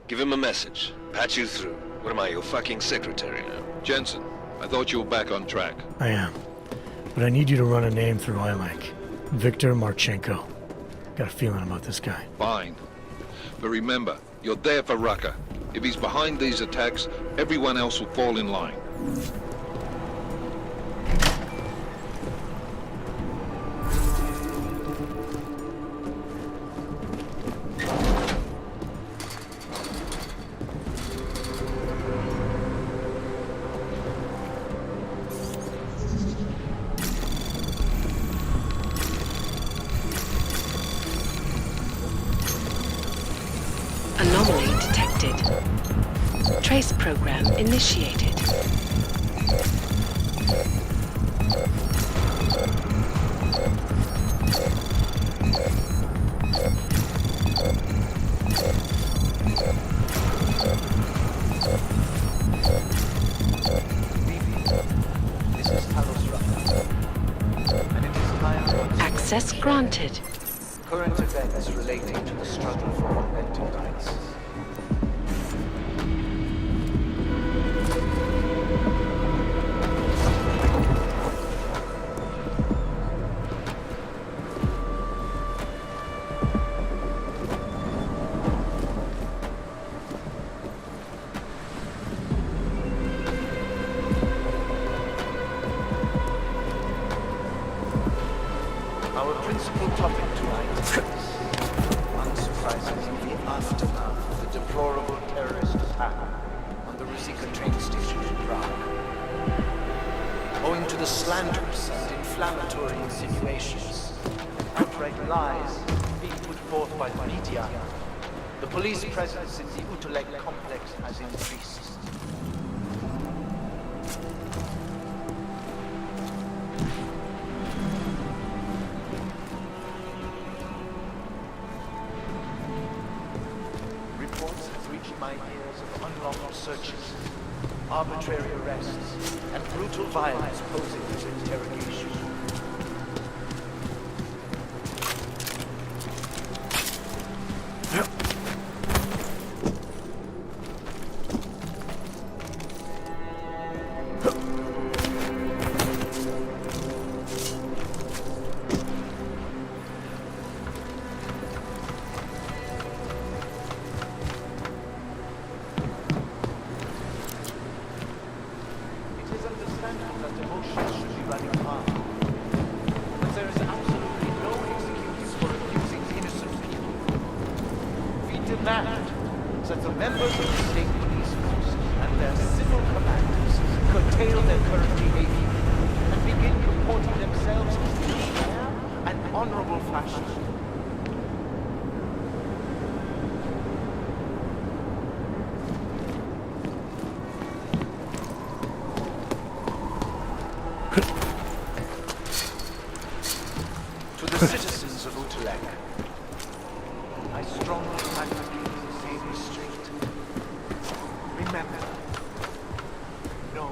Give him a message. Patch you through. What am I, your fucking secretary now? Jensen, I thought you were back on track. I am. But I need you to run a name through ILAC. Viktor Marchenko. Got a feeling about this guy. Fine. But remember, you're there for Rucker. If he's behind these attacks, everyone else will fall in line. Anomaly detected. Trace program initiated. Access granted. Current events relating to the struggle for mental rights. Our principal topic tonight is, unsurprisingly, the aftermath of the deplorable terrorist attack on the Ruzicka train station in Prague. Owing to the slanderous and inflammatory insinuations and outright lies being put forth by the media, the police presence in the Utulek complex has increased. Reports have reached my ears of unlawful searches, arbitrary arrests, and brutal violence posing as interrogation. That the members of the state police force and their civil commanders curtail their current behavior and begin reporting themselves in a fair and honorable fashion. To the citizens of Utulek, I strongly advocate the same restraint. Remember, no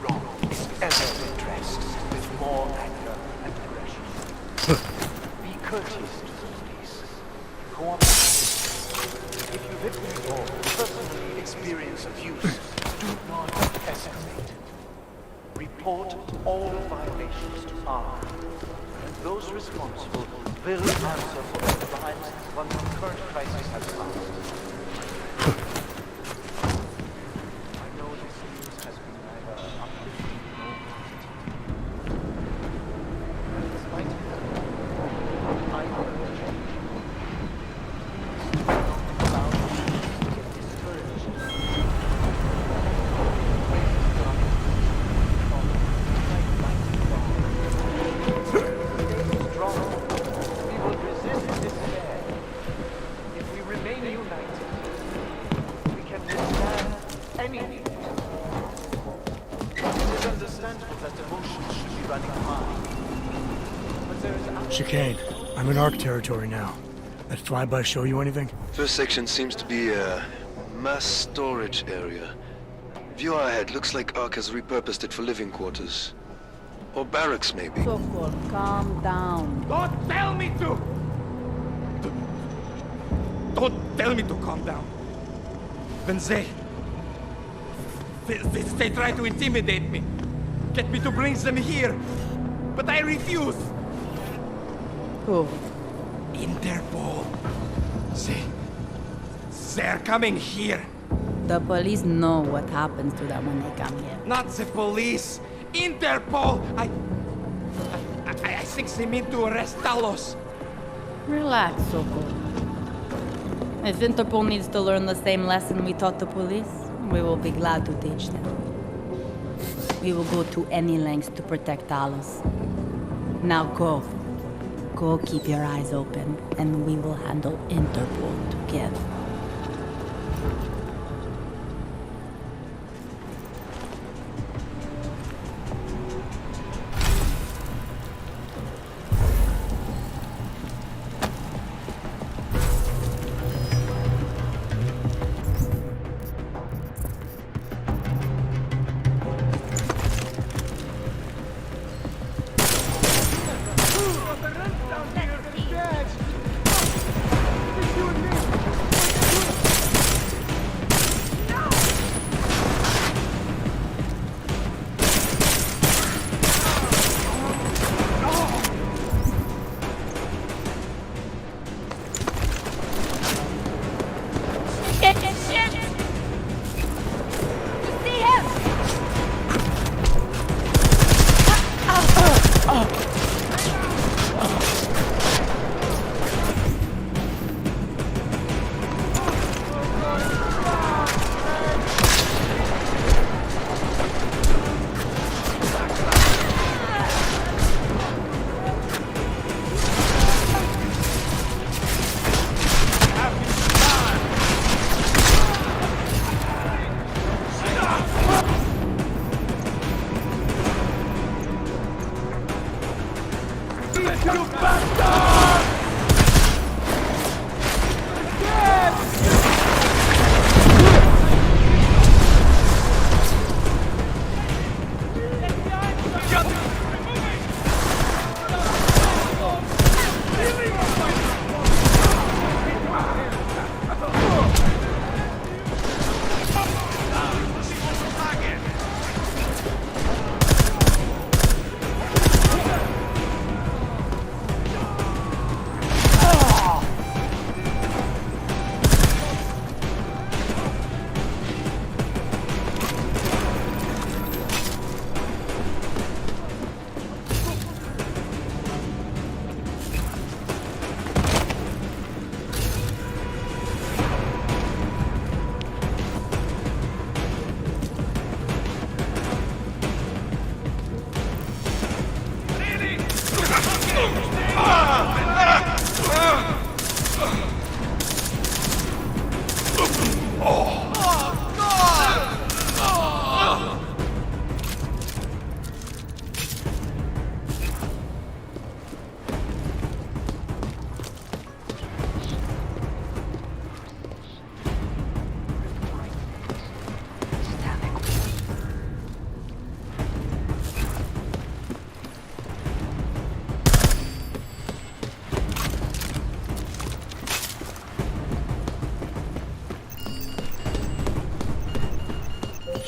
wrong is ever addressed with more anger and aggression. Be courteous to the police. Cooperate. If you witness or personally experience abuse, do not escalate. Report all violations to ARC, and those responsible will answer for their lives once the current crisis has passed. I know this news has been neither uplifting nor positive. But in spite of that, I urge you to not allow yourselves to get discouraged. Stay strong. We will resist despair. If we remain united, we can withstand anything. It is understandable that emotions should be running high. But there is absolutely Chicane, I'm in ARC territory now. That flyby show you anything? First section seems to be a mass storage area. View ahead, looks like ARC has repurposed it for living quarters. Or barracks, maybe. Sokol, calm down. Don't tell me to! Don't tell me to calm down. When they try to intimidate me, get me to bring them here, but I refuse. Who? Interpol. They're coming here. The police know what happens to them when they come here. Not the police. Interpol. I think they mean to arrest Talos. Relax, Soko. If Interpol needs to learn the same lesson we taught the police, we will be glad to teach them. We will go to any lengths to protect Talos. Now go. Go keep your eyes open, and we will handle Interpol together.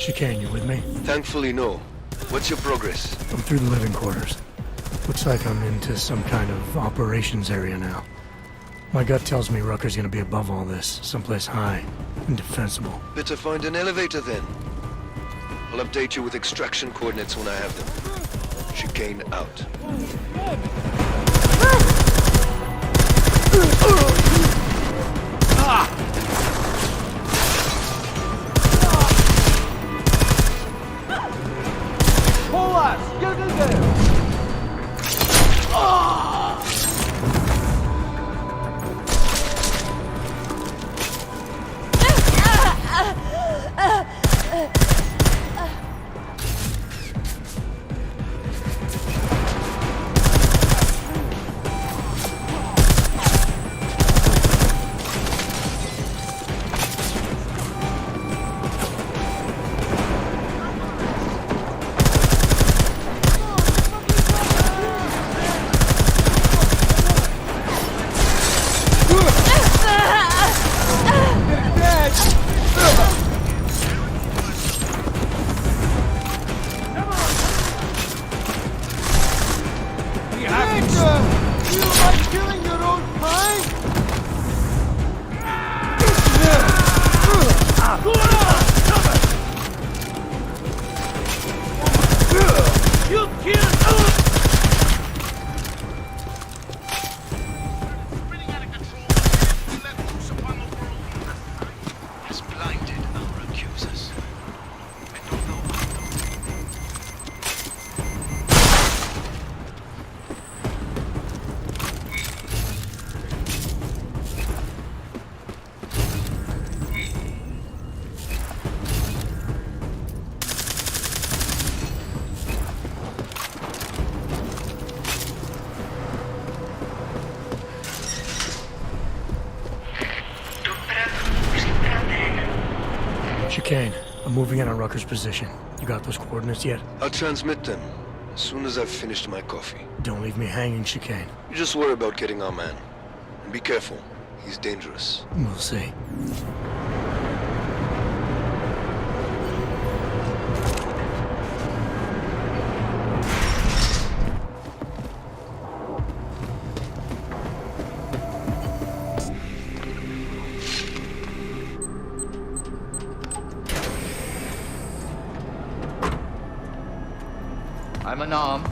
Chicane, you with me? Thankfully, no. What's your progress? I'm through the living quarters. Looks like I'm into some kind of operations area now. My gut tells me Rucker's gonna be above all this, someplace high and defensible. Better find an elevator then. I'll update you with extraction coordinates when I have them. Chicane out. Pull us! Go, go, go! Chicane, I'm moving in on Rucker's position. You got those coordinates yet? I'll transmit them as soon as I've finished my coffee. Don't leave me hanging, Chicane. You just worry about getting our man. And be careful. He's dangerous. We'll see. I'm unarmed.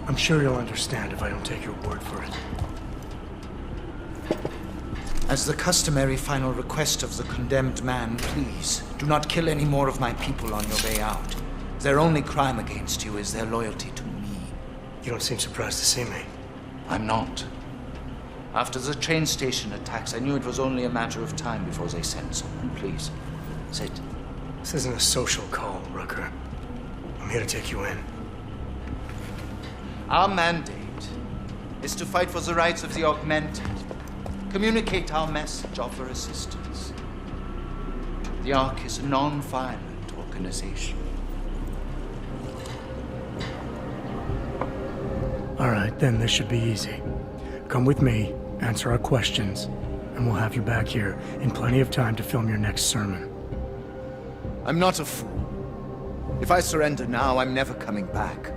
I'm sure you'll understand if I don't take your word for it. As the customary final request of the condemned man, please, do not kill any more of my people on your way out. Their only crime against you is their loyalty to me. You don't seem surprised to see me. I'm not. After the train station attacks, I knew it was only a matter of time before they sent someone. Please, sit. This isn't a social call, Rucker. I'm here to take you in. Our mandate is to fight for the rights of the augmented. Communicate our message, offer assistance. The Ark is a non-violent organization. All right, then this should be easy. Come with me, answer our questions, and we'll have you back here in plenty of time to film your next sermon. I'm not a fool. If I surrender now, I'm never coming back.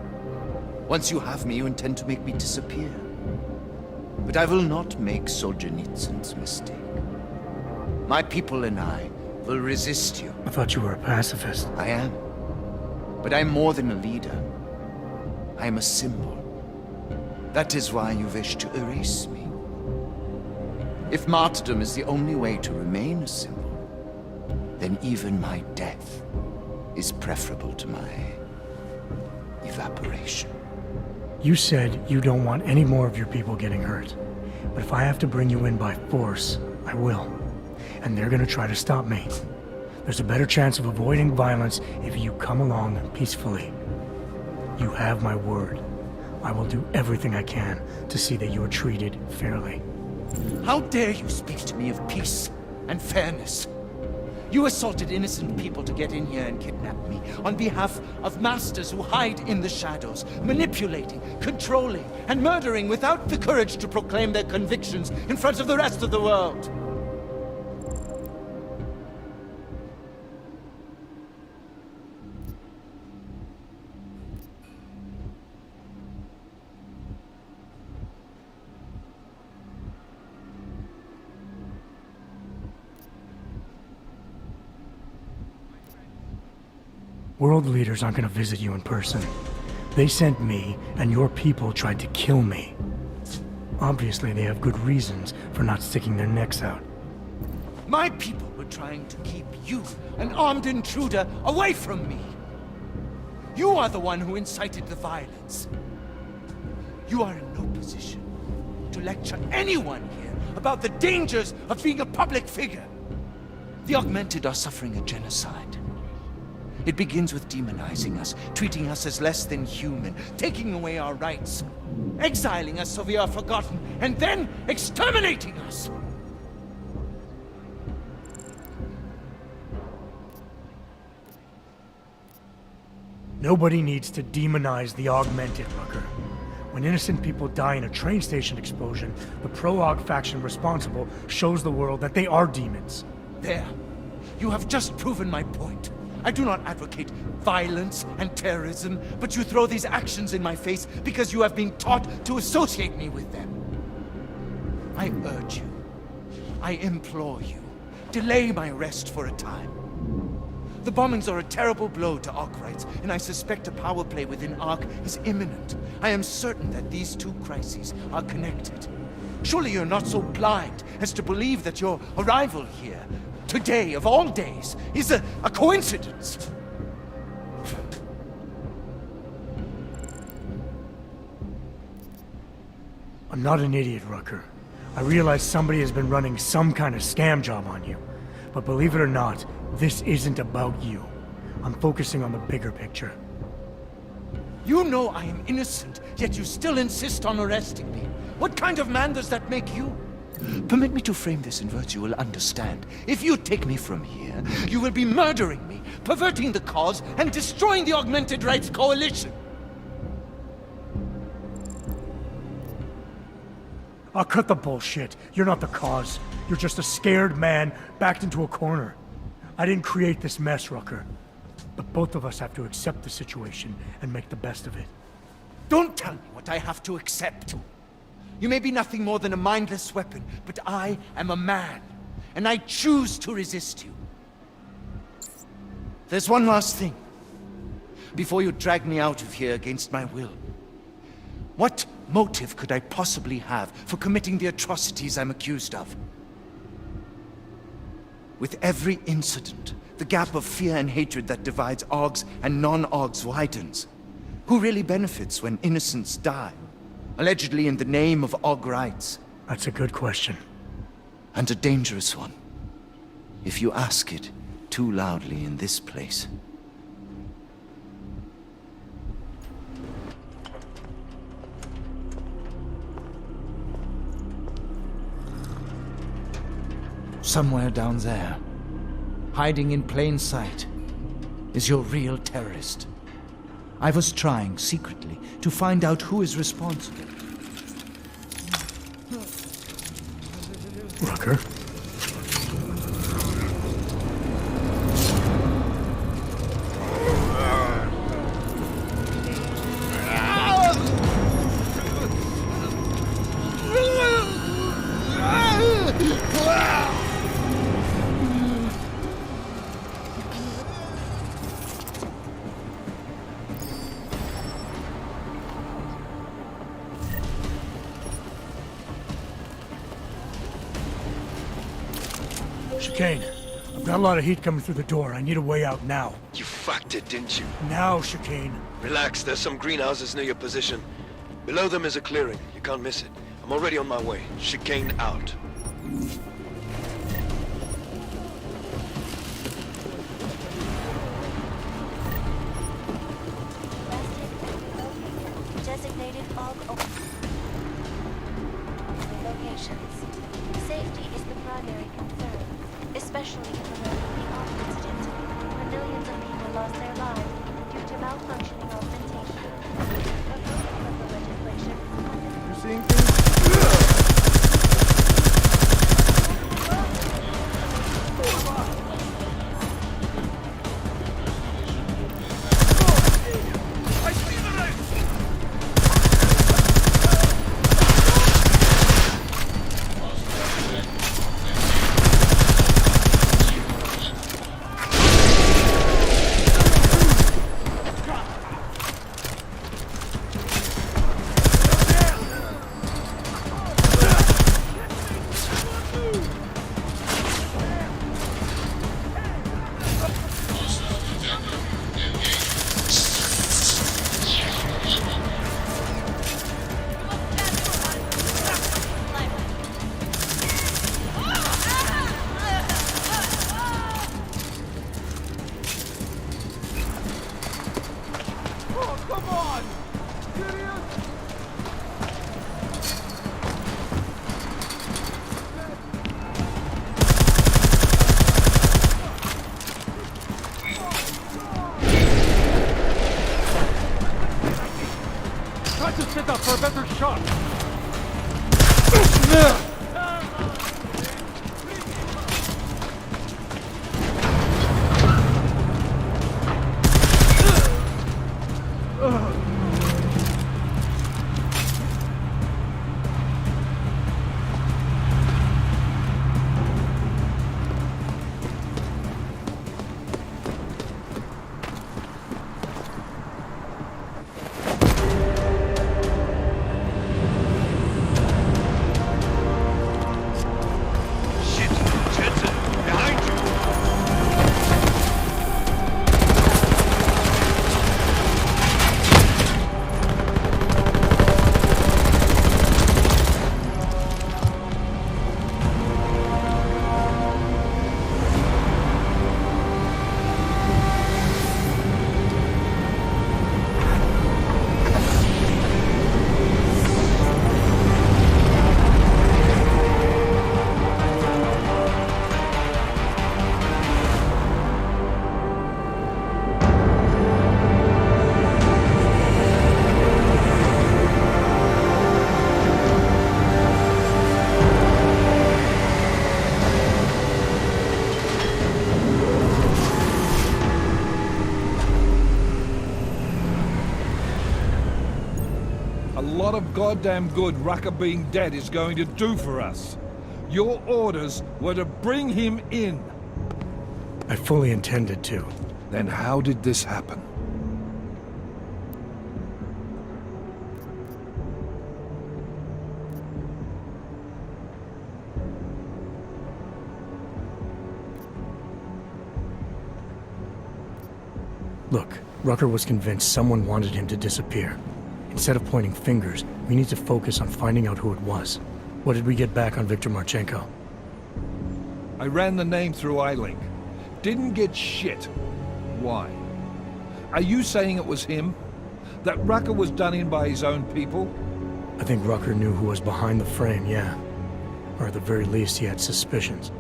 Once you have me, you intend to make me disappear. But I will not make Solzhenitsyn's mistake. My people and I will resist you. I thought you were a pacifist. I am. But I'm more than a leader. I am a symbol. That is why you wish to erase me. If martyrdom is the only way to remain a symbol, then even my death is preferable to my evaporation. You said you don't want any more of your people getting hurt. But if I have to bring you in by force, I will. And they're gonna try to stop me. There's a better chance of avoiding violence if you come along peacefully. You have my word. I will do everything I can to see that you are treated fairly. How dare you speak to me of peace and fairness? You assaulted innocent people to get in here and kidnap me on behalf of masters who hide in the shadows, manipulating, controlling, and murdering without the courage to proclaim their convictions in front of the rest of the world. World leaders aren't gonna visit you in person. They sent me, and your people tried to kill me. Obviously, they have good reasons for not sticking their necks out. My people were trying to keep you, an armed intruder, away from me. You are the one who incited the violence. You are in no position to lecture anyone here about the dangers of being a public figure. The Augmented are suffering a genocide. It begins with demonizing us, treating us as less than human, taking away our rights, exiling us so we are forgotten, and then exterminating us! Nobody needs to demonize the Augmented, Rucker. When innocent people die in a train station explosion, the pro-Aug faction responsible shows the world that they are demons. There. You have just proven my point. I do not advocate violence and terrorism, but you throw these actions in my face because you have been taught to associate me with them. I urge you, I implore you, delay my arrest for a time. The bombings are a terrible blow to Ark rights, and I suspect a power play within Ark is imminent. I am certain that these two crises are connected. Surely you're not so blind as to believe that your arrival here, today of all days, is a coincidence. I'm not an idiot, Rucker. I realize somebody has been running some kind of scam job on you. But believe it or not, this isn't about you. I'm focusing on the bigger picture. You know I am innocent, yet you still insist on arresting me. What kind of man does that make you? Permit me to frame this in words you will understand. If you take me from here, you will be murdering me, perverting the cause, and destroying the Augmented Rights Coalition. I'll cut the bullshit. You're not the cause. You're just a scared man backed into a corner. I didn't create this mess, Rucker. But both of us have to accept the situation and make the best of it. Don't tell me what I have to accept. You may be nothing more than a mindless weapon, but I am a man, and I choose to resist you. There's one last thing. Before you drag me out of here against my will, what motive could I possibly have for committing the atrocities I'm accused of? With every incident, the gap of fear and hatred that divides Augs and non-Augs widens. Who really benefits when innocents die? Allegedly in the name of Aug rights. That's a good question. And a dangerous one. If you ask it too loudly in this place. Somewhere down there, hiding in plain sight, is your real terrorist. I was trying, secretly, to find out who is responsible. Rucker? Chicane, I've got a lot of heat coming through the door. I need a way out now. You fucked it, didn't you? Now, Chicane. Relax, there's some greenhouses near your position. Below them is a clearing. You can't miss it. I'm already on my way. Chicane out. Designated Aug locations. Safety is the primary concern, especially in the wake of the Aug incident, where millions of people lost their lives due to malfunctioning augmentation. A voting of the legislation. You're seeing things? Set up for a better shot. lot of goddamn good Rucker being dead is going to do for us. Your orders were to bring him in. I fully intended to. Then how did this happen? Look, Rucker was convinced someone wanted him to disappear. Instead of pointing fingers, we need to focus on finding out who it was. What did we get back on Viktor Marchenko? I ran the name through iLink. Didn't get shit. Why? Are you saying it was him? That Rucker was done in by his own people? I think Rucker knew who was behind the frame, yeah. Or at the very least, he had suspicions.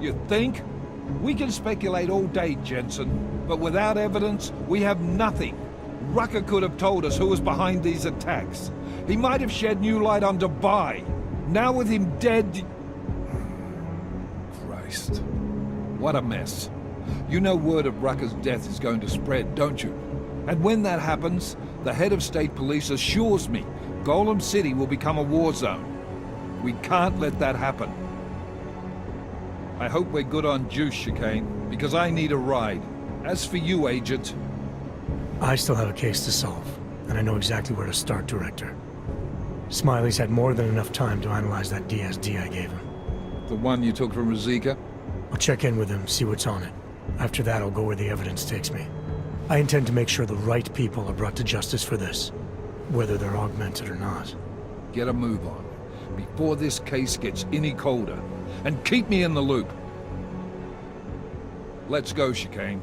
You think? We can speculate all day, Jensen, but without evidence, we have nothing. Rucker could have told us who was behind these attacks. He might have shed new light on Dubai. Now with him dead... Christ. What a mess. You know word of Rucker's death is going to spread, don't you? And when that happens, the head of state police assures me Golem City will become a war zone. We can't let that happen. I hope we're good on juice, Chicane, because I need a ride. As for you, Agent... I still have a case to solve, and I know exactly where to start, Director. Smiley's had more than enough time to analyze that DSD I gave him. The one you took from Ruzika? I'll check in with him, see what's on it. After that, I'll go where the evidence takes me. I intend to make sure the right people are brought to justice for this, whether they're augmented or not. Get a move on, before this case gets any colder. And keep me in the loop. Let's go, Chicane.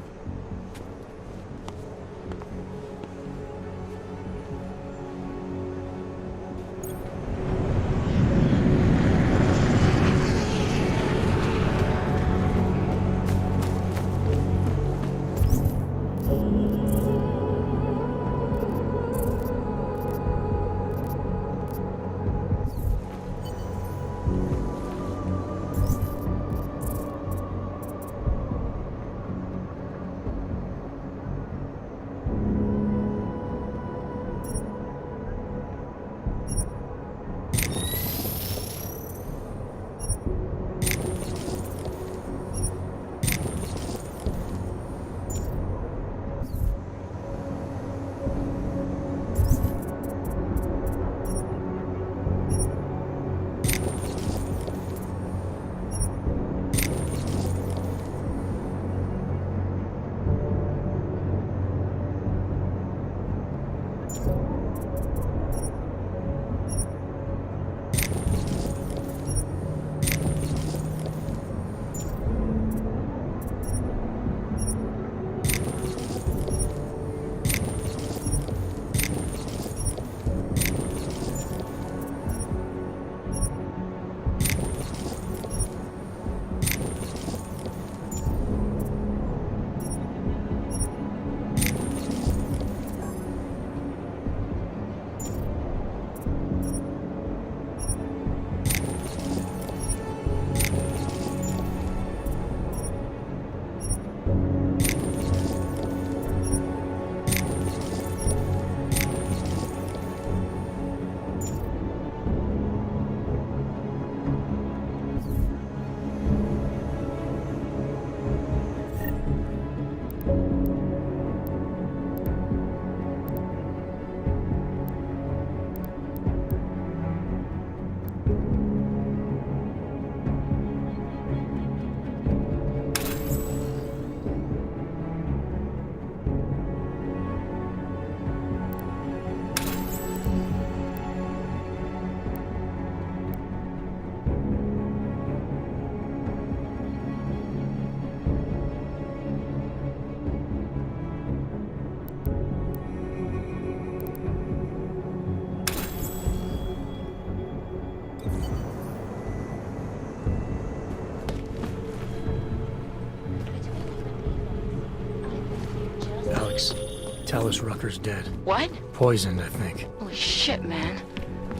Tell us Rucker's dead. What? Poisoned, I think. Holy shit, man.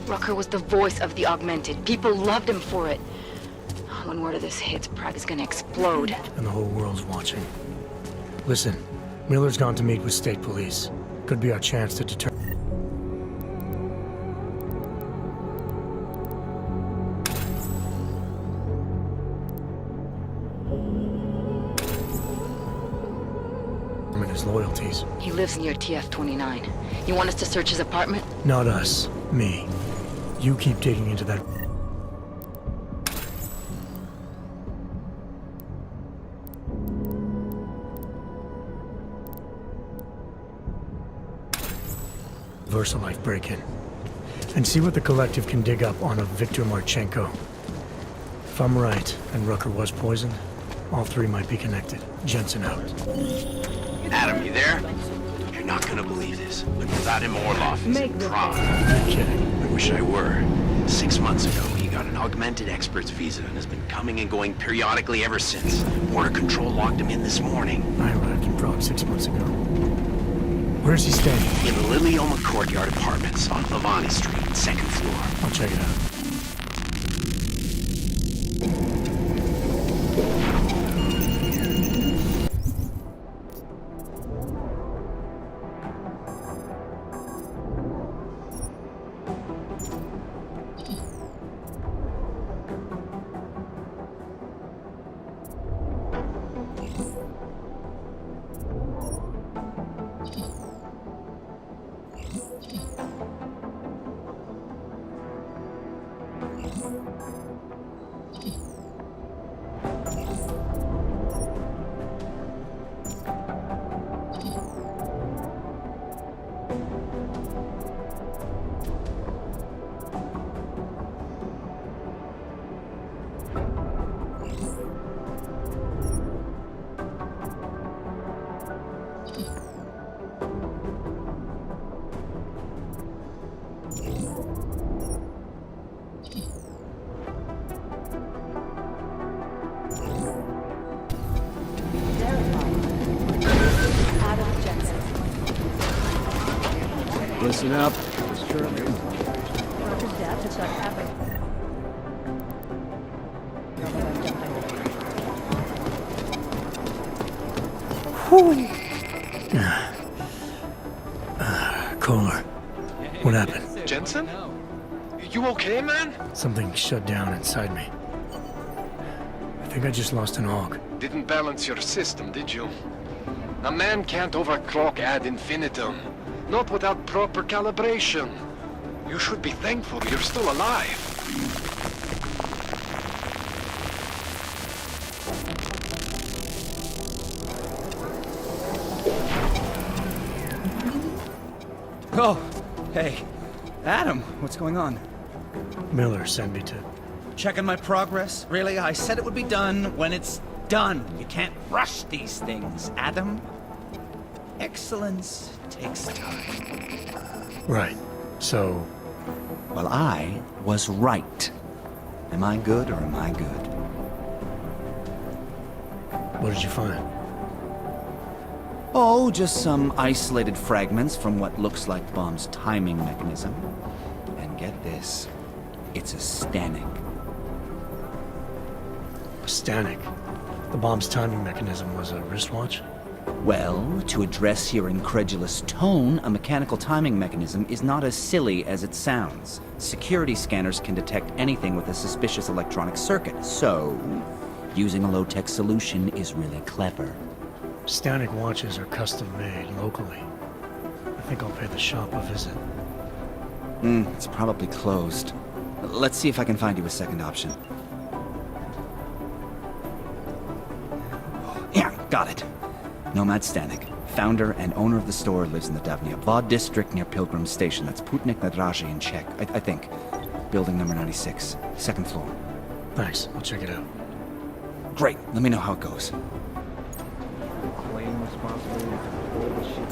Rucker was the voice of the Augmented. People loved him for it. When word of this hits, Prague is gonna explode. And the whole world's watching. Listen, Miller's gone to meet with state police. Could be our chance to determine... his loyalties. He lives near TF-29. You want us to search his apartment? Not us. Me. You keep digging into that... VersaLife break-in. And see what the Collective can dig up on a Viktor Marchenko. If I'm right, and Rucker was poisoned, all three might be connected. Jensen out. Adam, you there? You're not gonna believe this, but Vadim Orlov is in Prague. You're kidding. I wish I were. 6 months ago, he got an augmented expert's visa and has been coming and going periodically ever since. Border Control locked him in this morning. I arrived in Prague 6 months ago. Where's he staying? In the Lilioma Courtyard Apartments on Lavani Street, 2nd floor. I'll check it out. Listen up. Kohler. What happened? Jensen? You okay, man? Something shut down inside me. I think I just lost an AUG. Didn't balance your system, did you? A man can't overclock ad infinitum. Not without proper calibration. You should be thankful you're still alive. Oh, hey. Adam, what's going on? Miller sent me to... Checking my progress? Really? I said it would be done when it's done. You can't rush these things, Adam. Excellence takes time. Right. So... Well, I was right. Am I good or am I good? What did you find? Oh, just some isolated fragments from what looks like Bomb's timing mechanism. And get this, it's a Stanek. A Stanek? The bomb's timing mechanism was a wristwatch? Well, to address your incredulous tone, a mechanical timing mechanism is not as silly as it sounds. Security scanners can detect anything with a suspicious electronic circuit, so using a low-tech solution is really clever. Stanek watches are custom-made locally. I think I'll pay the shop a visit. It's probably closed. Let's see if I can find you a second option. Yeah, got it. Nomad Stanek, founder and owner of the store, lives in the Davnia Vod district near Pilgrim Station. That's Putnik Nadraji in Czech, I think. Building number 96, 2nd floor. Thanks, I'll check it out. Great, let me know how it goes. Claim responsibility for all the shit.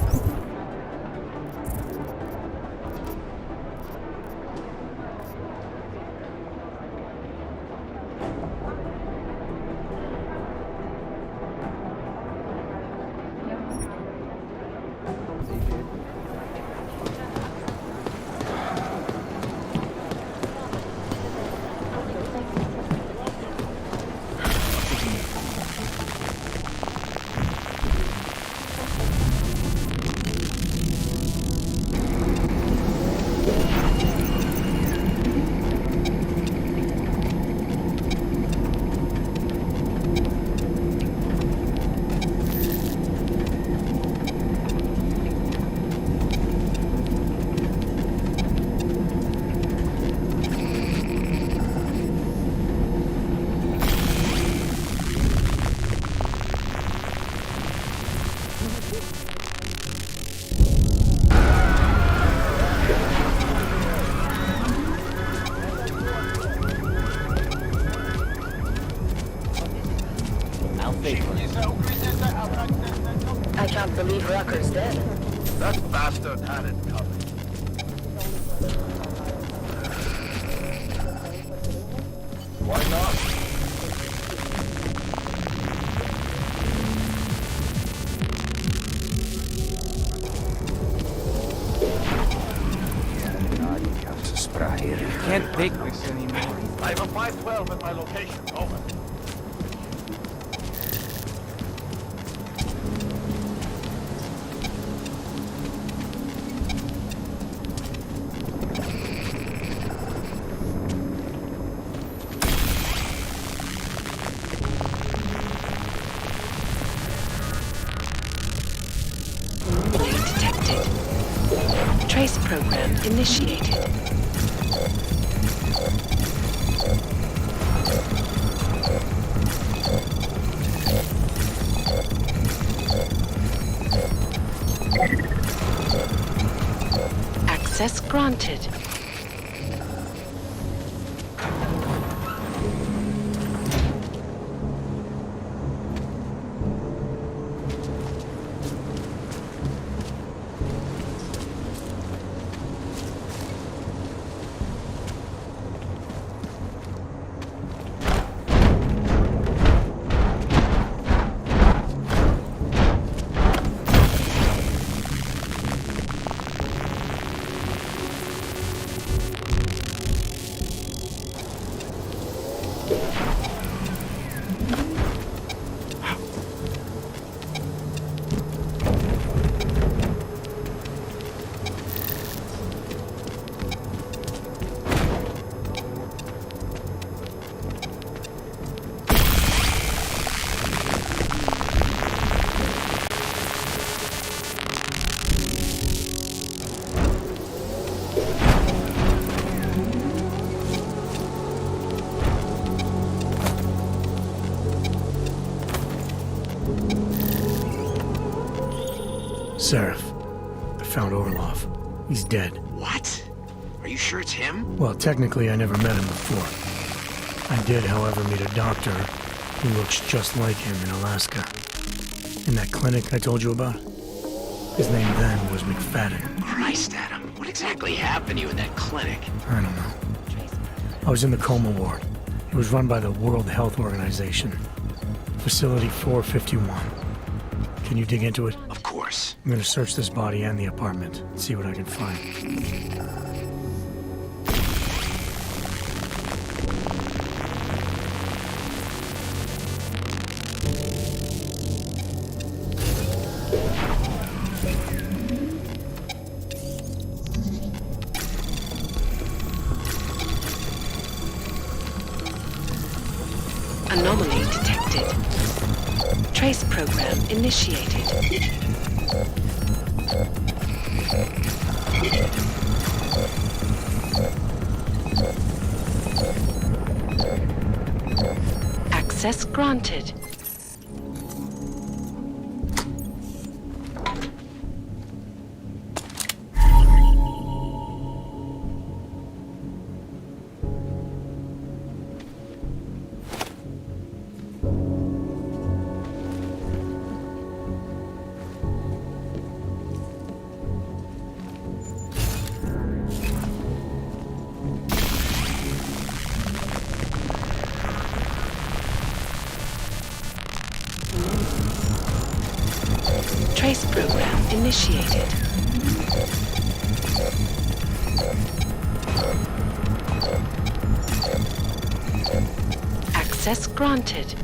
I can't believe Rucker's dead. That bastard had it coming. Why not? Can't bake this anymore. I have a 512 at my location. Over. Detected. Trace program initiated. Access granted. Seraph, I found Orlov. He's dead. What? Are you sure it's him? Well, technically I never met him before. I did, however, meet a doctor who looks just like him in Alaska. In that clinic I told you about. His name then was McFadden. Christ, Adam. What exactly happened to you in that clinic? I don't know. I was in the coma ward. It was run by the World Health Organization. Facility 451. Can you dig into it? Of course. I'm gonna search this body and the apartment, see what I can find. Anomaly detected. Trace program initiated. Access granted. Trace program initiated. Access granted.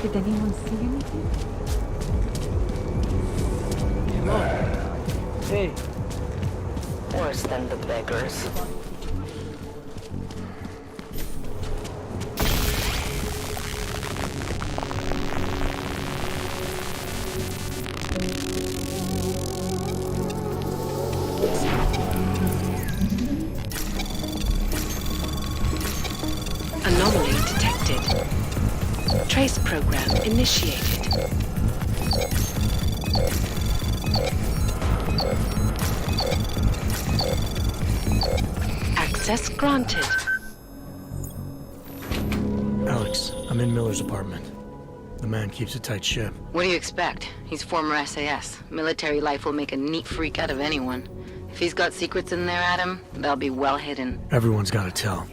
Did anyone see anything? Hey, Worse than the beggars. Anomaly detected. Trace program initiated. Access granted. Alex, I'm in Miller's apartment. The man keeps a tight ship. What do you expect? He's former SAS. Military life will make a neat freak out of anyone. If he's got secrets in there, Adam, they'll be well hidden. Everyone's got to tell.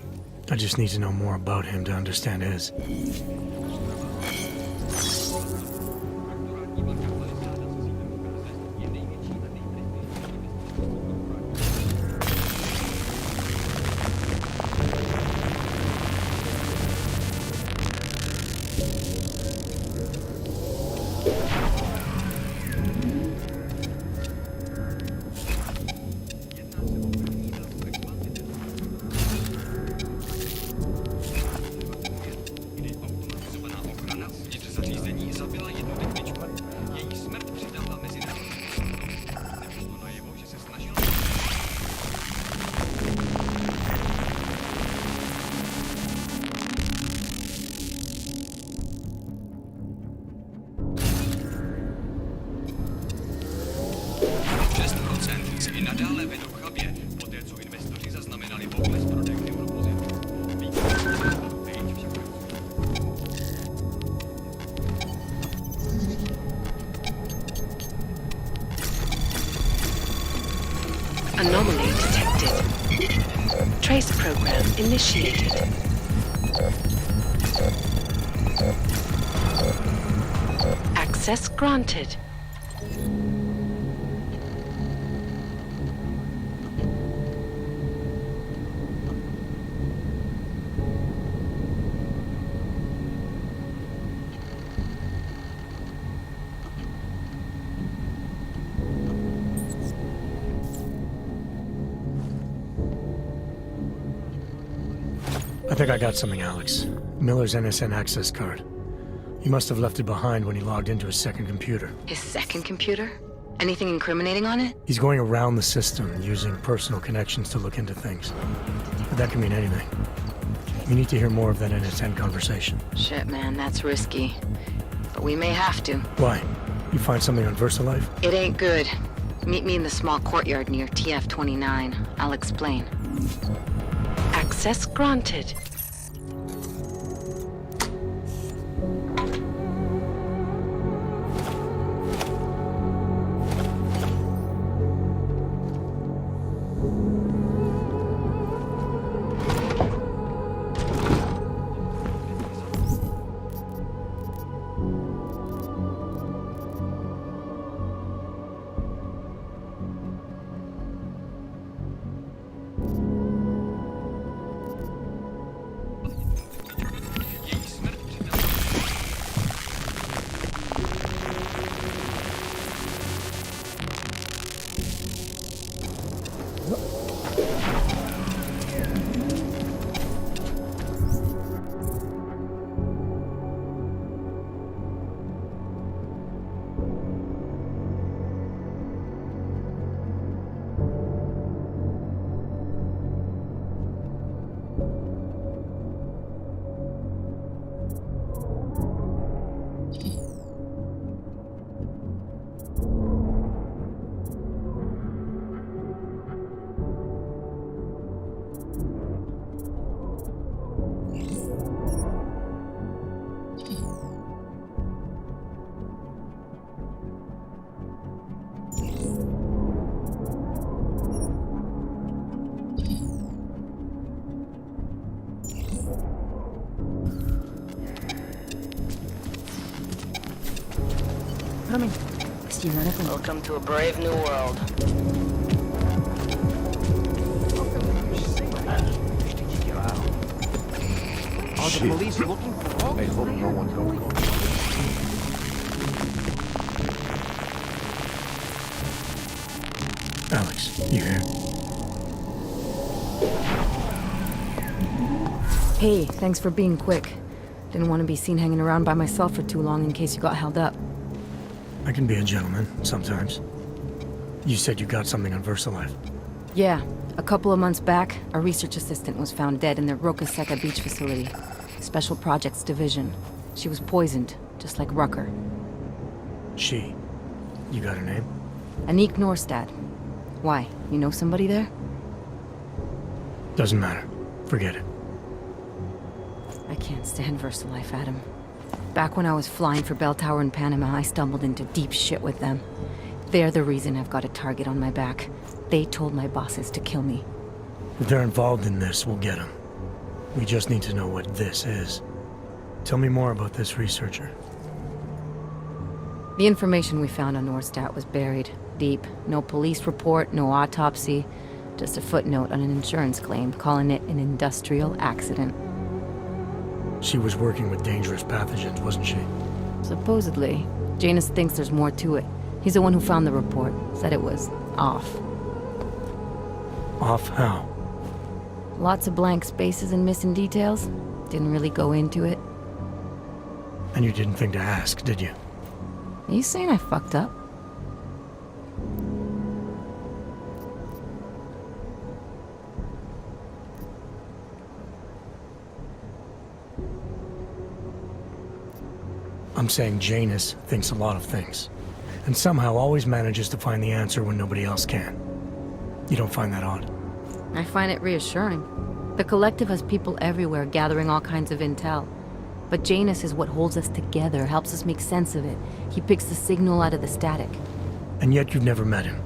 I just need to know more about him to understand his. Anomaly detected. Trace program initiated. Access granted. I think I got something, Alex. Miller's NSN access card. He must have left it behind when he logged into his second computer. His second computer? Anything incriminating on it? He's going around the system using personal connections to look into things. But that can mean anything. We need to hear more of that NSN conversation. Shit, man, that's risky. But we may have to. Why? You find something on VersaLife? It ain't good. Meet me in the small courtyard near TF-29. I'll explain. Access granted. Welcome to a brave new world. Are the police looking for... I hope no one don't go. Alex, you here? Hey, thanks for being quick. Didn't want to be seen hanging around by myself for too long in case you got held up. I can be a gentleman, sometimes. You said you got something on VersaLife. Yeah, a couple of months back, a research assistant was found dead in the Rokaseka beach facility. Special Projects Division. She was poisoned, just like Rucker. She. You got her name? Anik Norstad. Why, you know somebody there? Doesn't matter. Forget it. I can't stand VersaLife, Adam. Back when I was flying for Bell Tower in Panama, I stumbled into deep shit with them. They're the reason I've got a target on my back. They told my bosses to kill me. If they're involved in this, we'll get them. We just need to know what this is. Tell me more about this researcher. The information we found on Norstad was buried deep. No police report, no autopsy. Just a footnote on an insurance claim, calling it an industrial accident. She was working with dangerous pathogens, wasn't she? Supposedly. Janus thinks there's more to it. He's the one who found the report. Said it was off. Off how? Lots of blank spaces and missing details. Didn't really go into it. And you didn't think to ask, did you? Are you saying I fucked up? I'm saying Janus thinks a lot of things. And somehow always manages to find the answer when nobody else can. You don't find that odd? I find it reassuring. The Collective has people everywhere gathering all kinds of intel. But Janus is what holds us together, helps us make sense of it. He picks the signal out of the static. And yet you've never met him.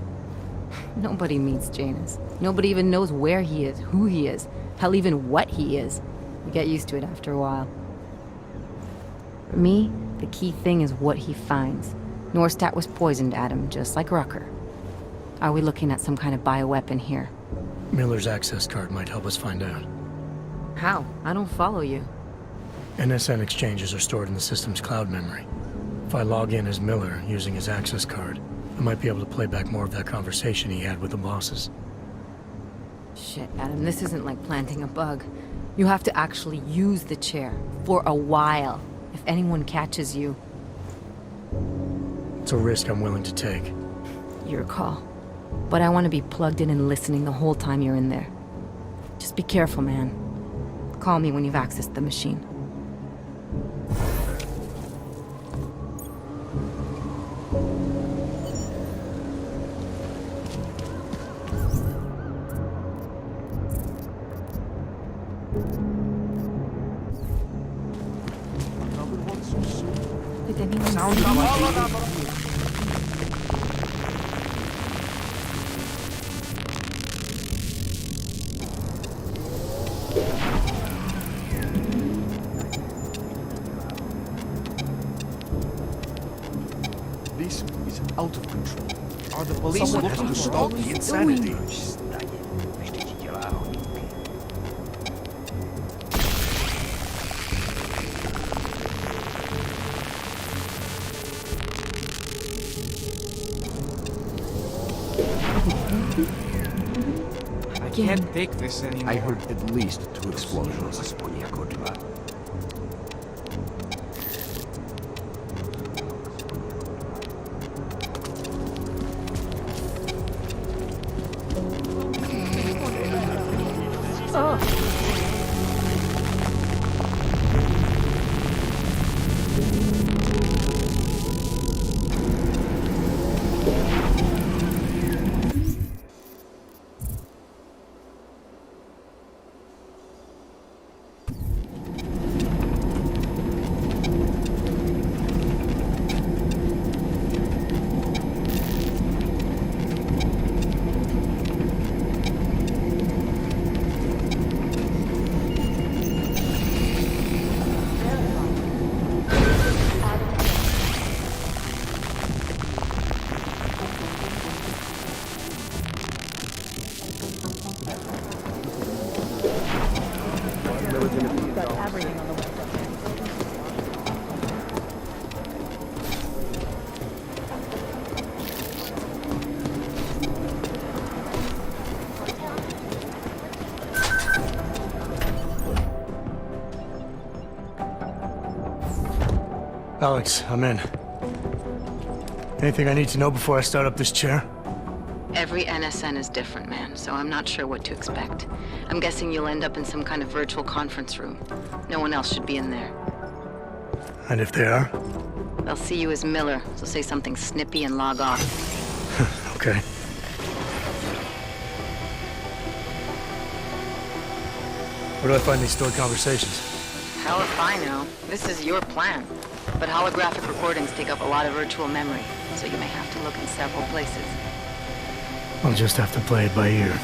Nobody meets Janus. Nobody even knows where he is, who he is, hell, even what he is. You get used to it after a while. For me, the key thing is what he finds. Norstad was poisoned, Adam, just like Rucker. Are we looking at some kind of bioweapon here? Miller's access card might help us find out. How? I don't follow you. NSN exchanges are stored in the system's cloud memory. If I log in as Miller using his access card, I might be able to play back more of that conversation he had with the bosses. Shit, Adam, this isn't like planting a bug. You have to actually use the chair. For a while. If anyone catches you. It's a risk I'm willing to take. Your call. But I want to be plugged in and listening the whole time you're in there. Just be careful, man. Call me when you've accessed the machine. Did anyone see you? This is out of control. Are the police looking to stop the insanity? I can't take this anymore. I heard at least 2 explosions. Alex, I'm in. Anything I need to know before I start up this chair? Every NSN is different, man, so I'm not sure what to expect. I'm guessing you'll end up in some kind of virtual conference room. No one else should be in there. And if they are? They'll see you as Miller, so say something snippy and log off. Okay. Where do I find these stored conversations? Hell if I know. This is your plan. But holographic recordings take up a lot of virtual memory, so you may have to look in several places. I'll just have to play it by ear.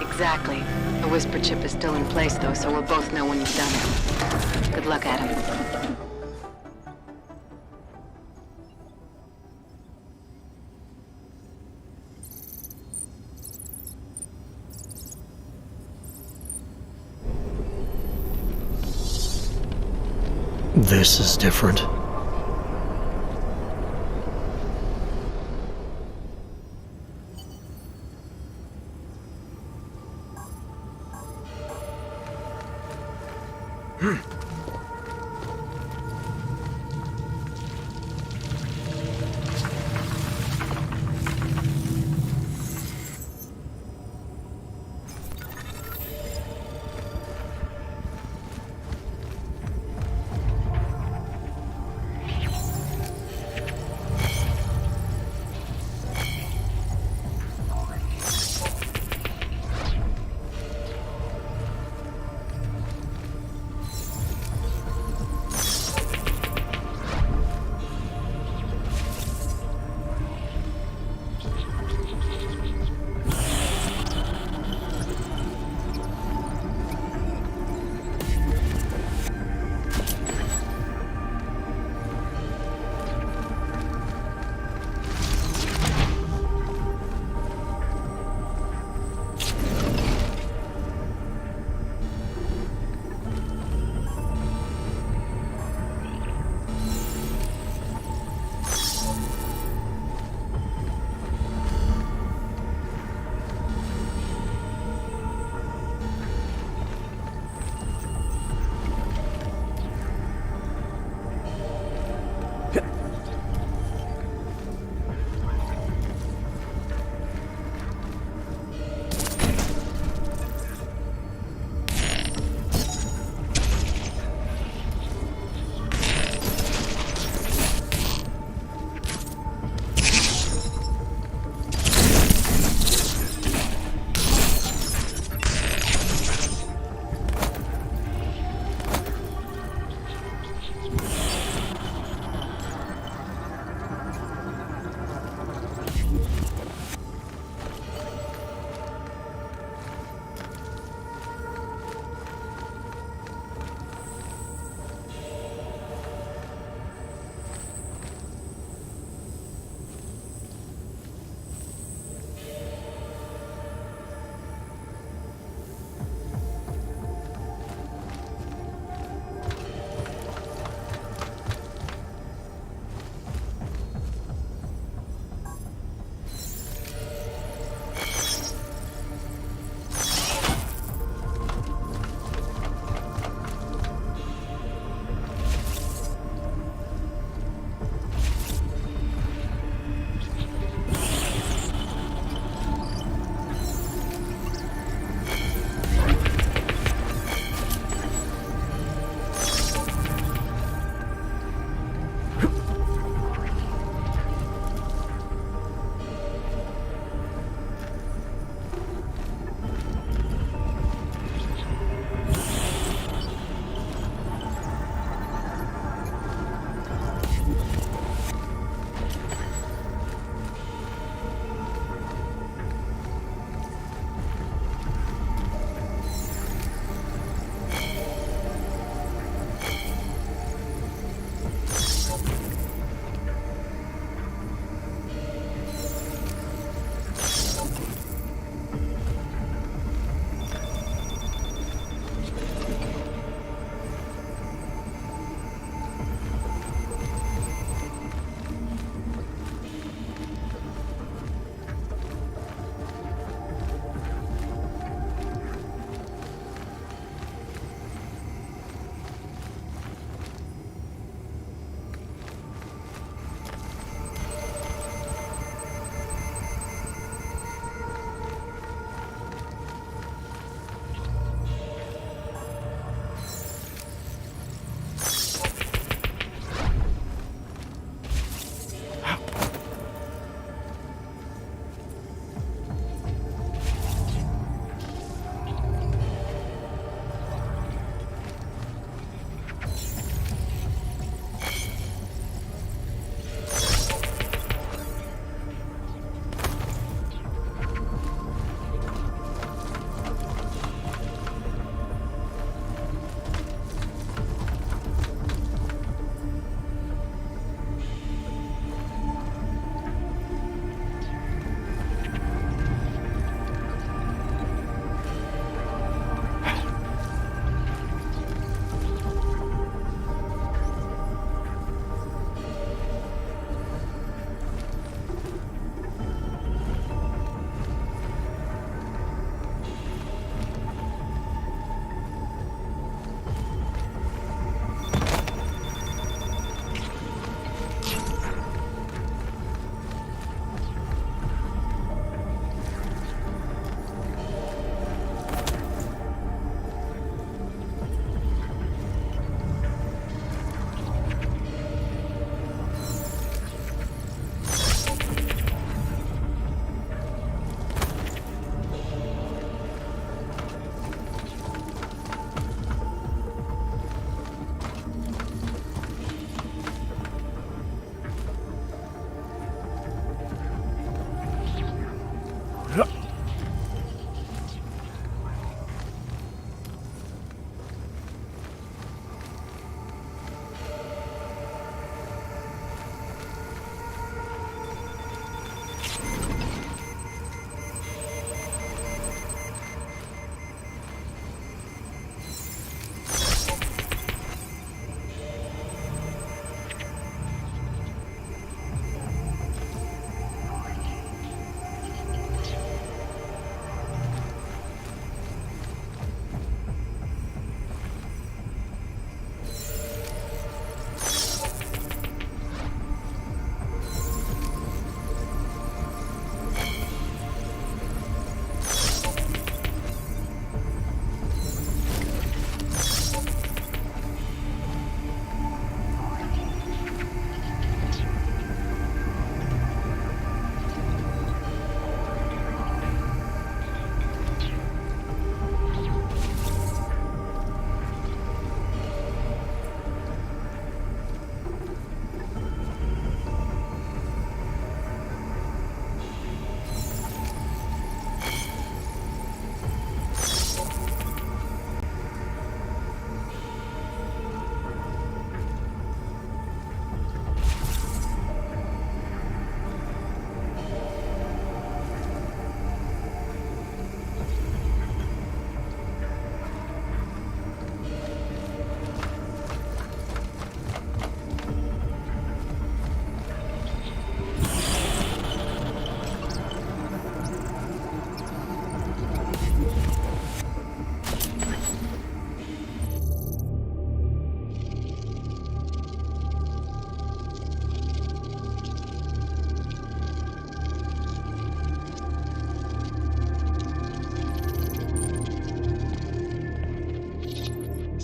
Exactly. The whisper chip is still in place, though, so we'll both know when you've done it. Good luck, Adam. This is different.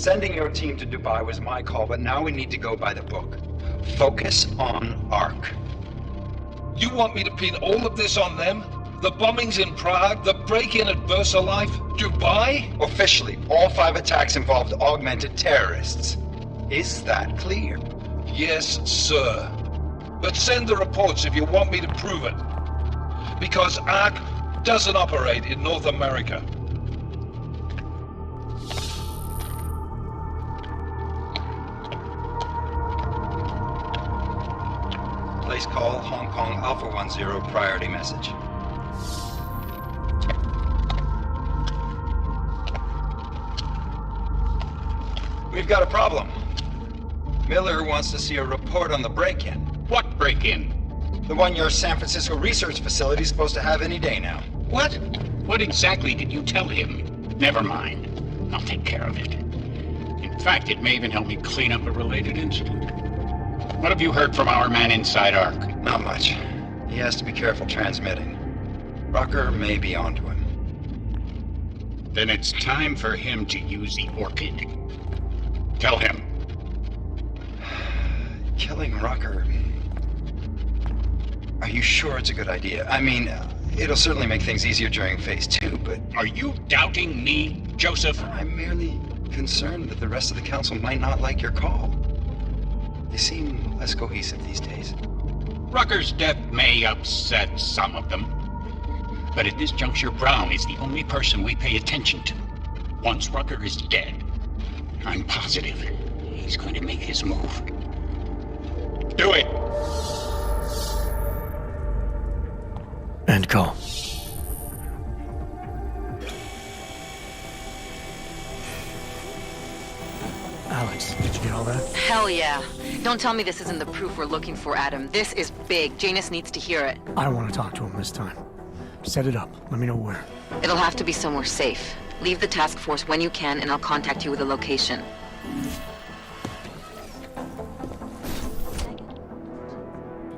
Sending your team to Dubai was my call, but now we need to go by the book. Focus on Ark. You want me to pin all of this on them? The bombings in Prague, the break-in at VersaLife, Dubai? Officially, all 5 attacks involved augmented terrorists. Is that clear? Yes, sir. But send the reports if you want me to prove it. Because Ark doesn't operate in North America. Place call, Hong Kong Alpha 10, priority message. We've got a problem. Miller wants to see a report on the break-in. What break-in? The one your San Francisco research facility is supposed to have any day now. What? What exactly did you tell him? Never mind. I'll take care of it. In fact, it may even help me clean up a related incident. What have you heard from our man inside Ark? Not much. He has to be careful transmitting. Rucker may be onto him. Then it's time for him to use the Orchid. Tell him. Killing Rucker. Are you sure it's a good idea? I mean, it'll certainly make things easier during Phase 2, but... Are you doubting me, Joseph? I'm merely concerned that the rest of the Council might not like your call. They seem less cohesive these days. Rucker's death may upset some of them. But at this juncture, Brown is the only person we pay attention to. Once Rucker is dead, I'm positive he's going to make his move. Do it! End call. Alex, did you get all that? Hell yeah. Don't tell me this isn't the proof we're looking for, Adam. This is big. Janus needs to hear it. I want to talk to him this time. Set it up. Let me know where. It'll have to be somewhere safe. Leave the task force when you can, and I'll contact you with a location.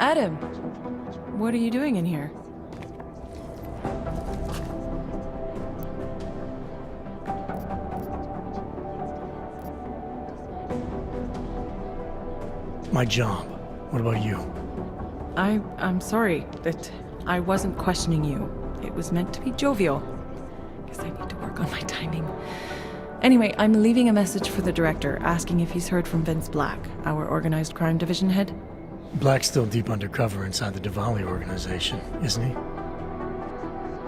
Adam, what are you doing in here? My job. What about you? I'm sorry that I wasn't questioning you. It was meant to be jovial. Guess I need to work on my timing. Anyway, I'm leaving a message for the director, asking if he's heard from Vince Black, our organized crime division head. Black's still deep undercover inside the Diwali organization, isn't he?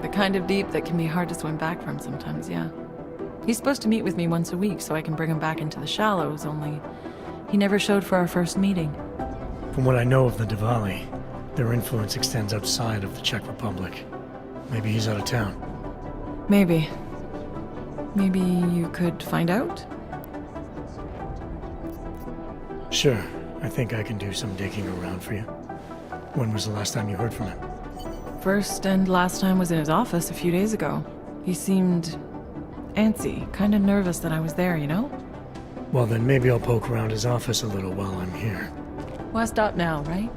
The kind of deep that can be hard to swim back from sometimes, yeah. He's supposed to meet with me once a week so I can bring him back into the shallows, only he never showed for our first meeting. From what I know of the Diwali, their influence extends outside of the Czech Republic. Maybe he's out of town. Maybe. Maybe you could find out? Sure. I think I can do some digging around for you. When was the last time you heard from him? First and last time was in his office a few days ago. He seemed antsy, kind of nervous that I was there, you know? Well, then maybe I'll poke around his office a little while I'm here. Why stop now, right?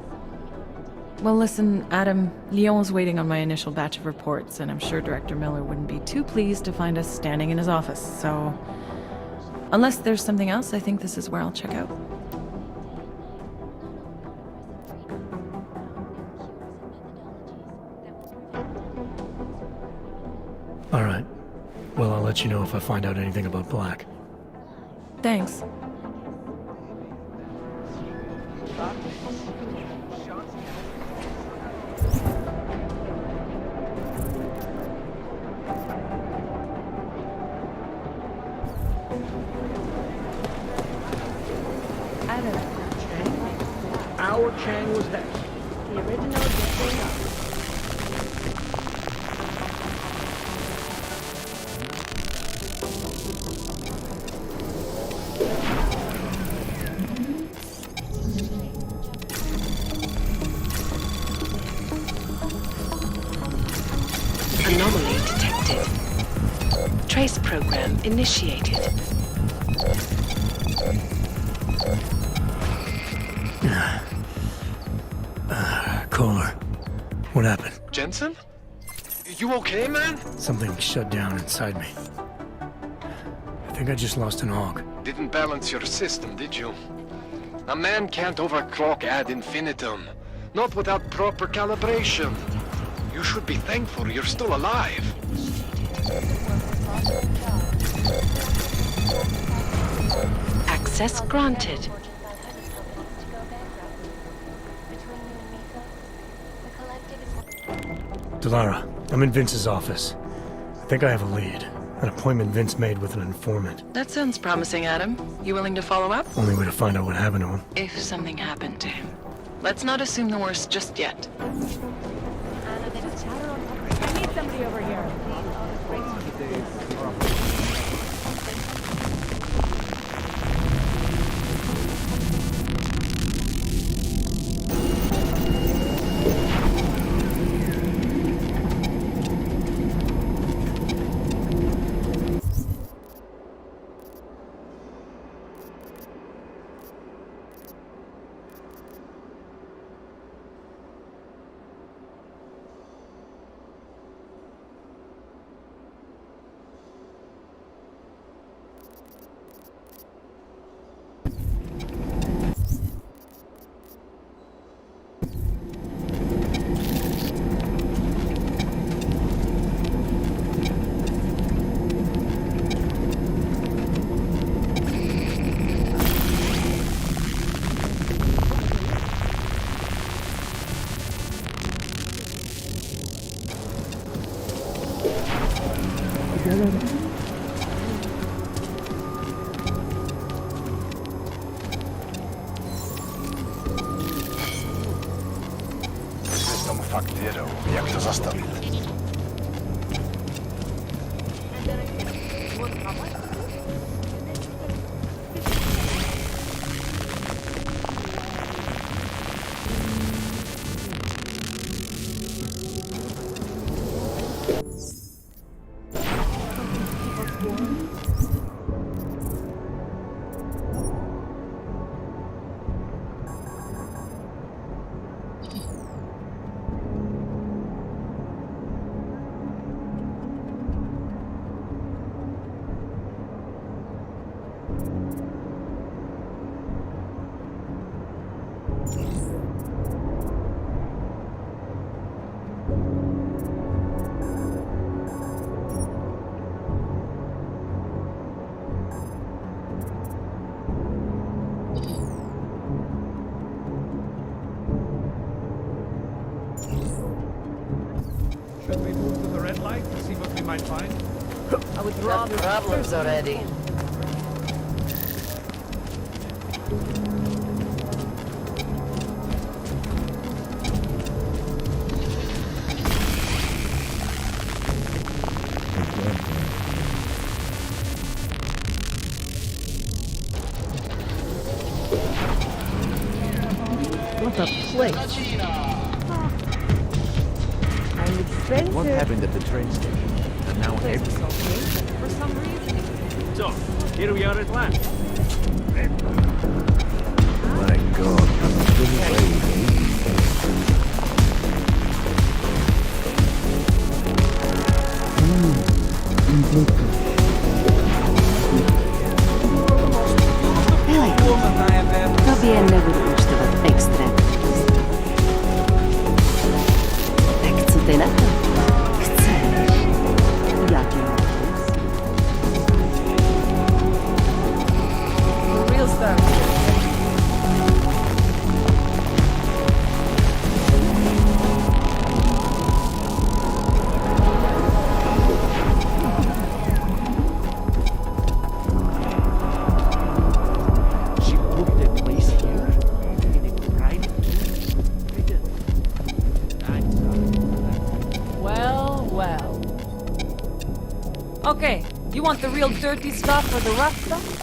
Well, listen, Adam, Lyon's waiting on my initial batch of reports, and I'm sure Director Miller wouldn't be too pleased to find us standing in his office, so... Unless there's something else, I think this is where I'll check out. All right. Well, I'll let you know if I find out anything about Black. Thanks. Our Chang was next. The original just showed up. Anomaly detected. Trace program initiated. Kohler. What happened? Jensen? You okay, man? Something shut down inside me. I think I just lost an AUG. Didn't balance your system, did you? A man can't overclock ad infinitum. Not without proper calibration. You should be thankful you're still alive. Access granted. Delara, I'm in Vince's office. I think I have a lead. An appointment Vince made with an informant. That sounds promising, Adam. You willing to follow up? Only way to find out what happened to him. If something happened to him. Let's not assume the worst just yet. I need somebody over here. System faktyro, jak to zastawić? Should we move to the red light and see what we might find? I would rather problems already. What a place. I'm expensive. What happened at the train station? And now everything. For some reason. So, here we are at last. My God, I'm still away. Tobie не wyucztować ekstra. Tak, co ty na to? Chcesz? Jaki napis? Real stuff. She booked a place here? In a private Well, well. Okay, you want the real dirty stuff or the rough stuff?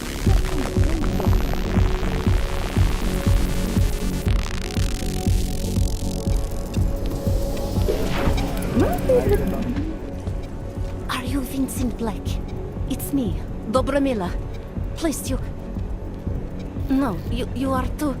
Are you Vincent Black? It's me, Dobromila. Please, you... No, you are too...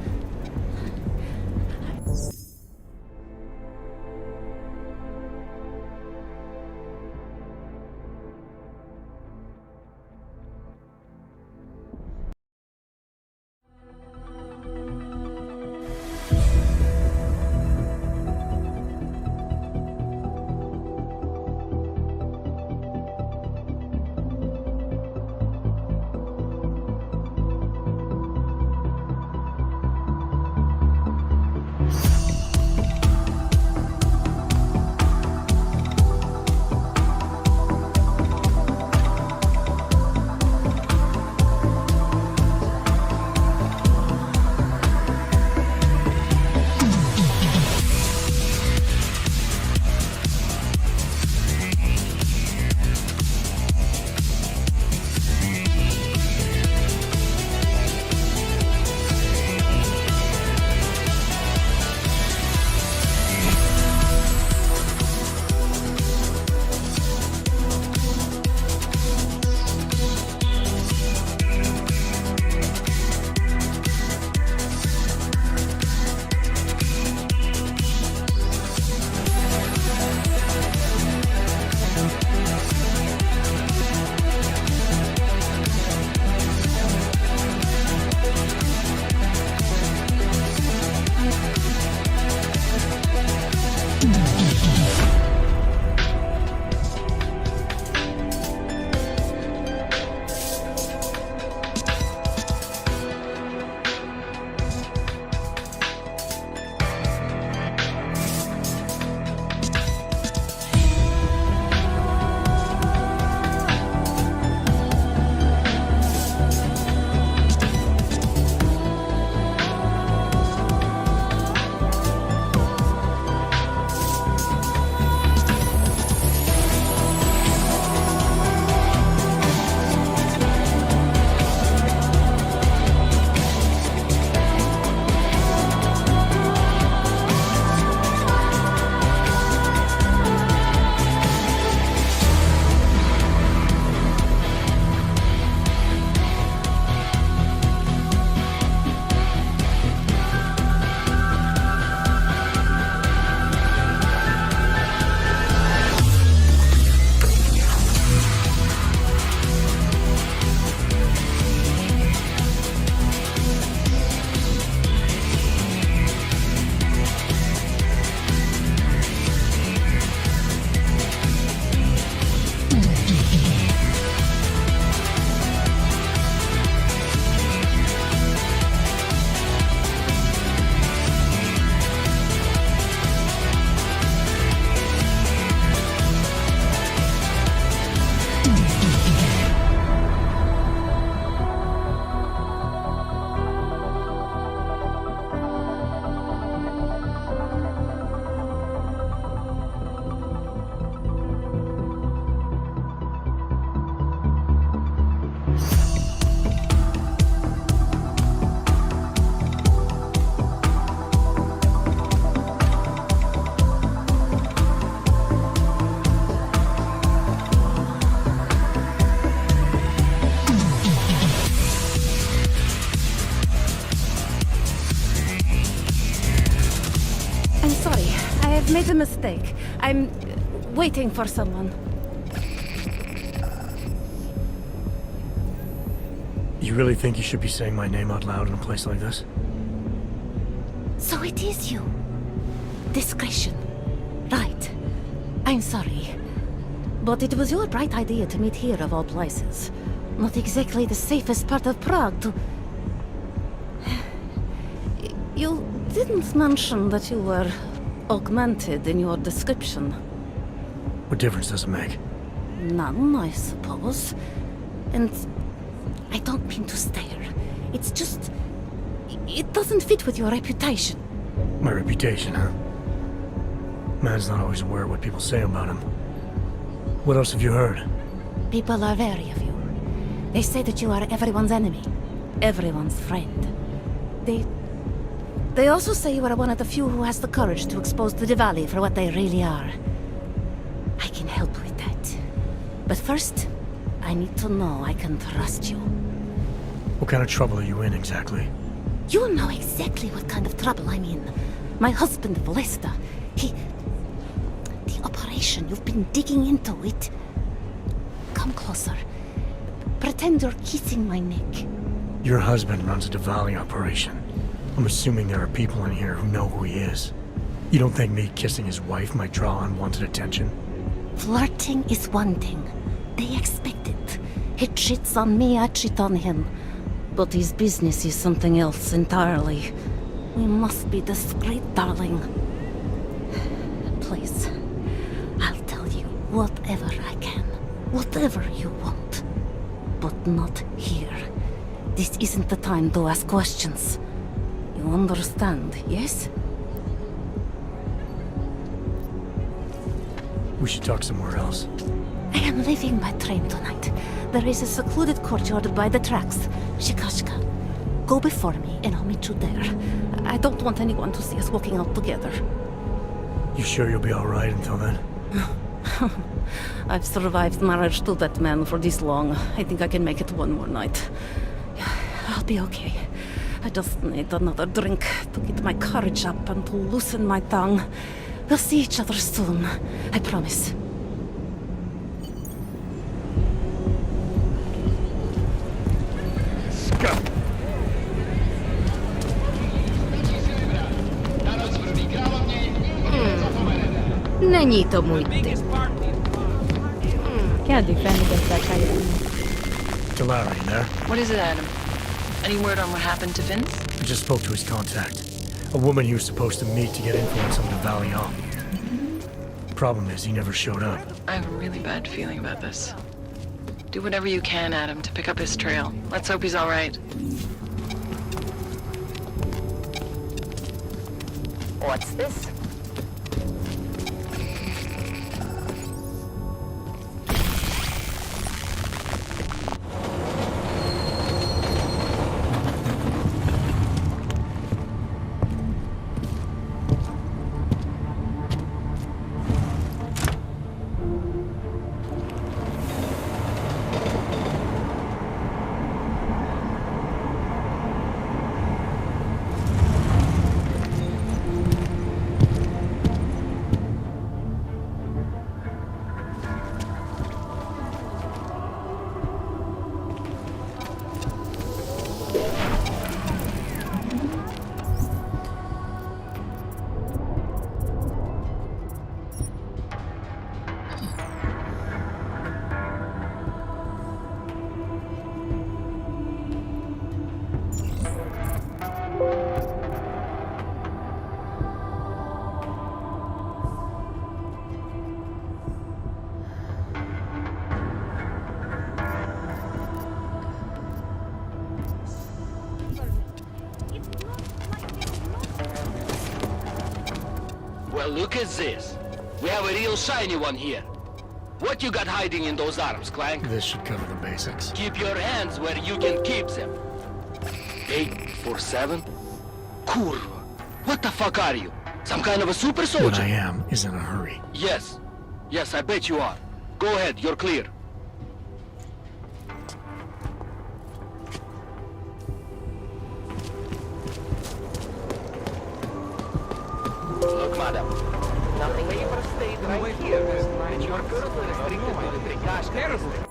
made a mistake. I'm waiting for someone. You really think you should be saying my name out loud in a place like this? So it is you. Discretion. Right. I'm sorry. But it was your bright idea to meet here of all places. Not exactly the safest part of Prague to... You didn't mention that you were augmented in your description. What difference does it make? None, I suppose. And I don't mean to stare. It's just... It doesn't fit with your reputation. My reputation, huh? Man's not always aware of what people say about him. What else have you heard? People are wary of you. They say that you are everyone's enemy. Everyone's friend. They also say you are one of the few who has the courage to expose the Diwali for what they really are. I can help with that. But first, I need to know I can trust you. What kind of trouble are you in, exactly? You know exactly what kind of trouble I'm in. My husband, Vlesta, The operation, you've been digging into it. Come closer. Pretend you're kissing my neck. Your husband runs a Diwali operation. I'm assuming there are people in here who know who he is. You don't think me kissing his wife might draw unwanted attention? Flirting is one thing. They expect it. He cheats on me, I cheat on him. But his business is something else entirely. We must be discreet, darling. Please, I'll tell you whatever I can. Whatever you want. But not here. This isn't the time to ask questions. You understand, yes? We should talk somewhere else. I am leaving by train tonight. There is a secluded courtyard by the tracks. Shikashka. Go before me and I'll meet you there. I don't want anyone to see us walking out together. You sure you'll be alright until then? I've survived marriage to that man for this long. I think I can make it one more night. I'll be okay. I just need another drink to get my courage up and to loosen my tongue. We'll see each other soon. I promise. Není to můj typ. Can't defend against that kind of thing. Delara, you there? What is it, Adam? Any word on what happened to Vince? I just spoke to his contact. A woman he was supposed to meet to get influence on the Valiant. Problem is, he never showed up. I have a really bad feeling about this. Do whatever you can, Adam, to pick up his trail. Let's hope he's all right. What's this? Well, look at this. We have a real shiny one here. What you got hiding in those arms, Clank? This should cover the basics. Keep your hands where you can keep them. 847? Kurva. What the fuck are you? Some kind of a super soldier? What I am is in a hurry. Yes. Yes, I bet you are. Go ahead, you're clear. Look, madam. Nothing Paper stayed right here. And you're currently restricted to the Trikash. Terrible.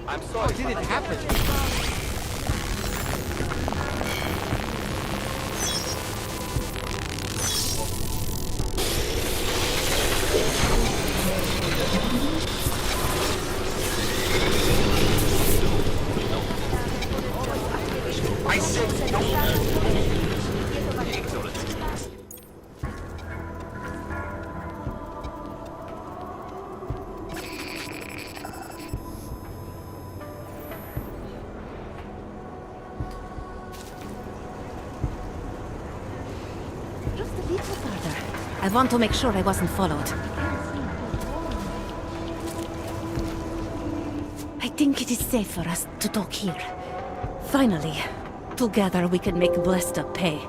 I'm sorry. How did it happen? I said no. Just a little further. I want to make sure I wasn't followed. I think it is safe for us to talk here. Finally, together we can make Vlasta pay.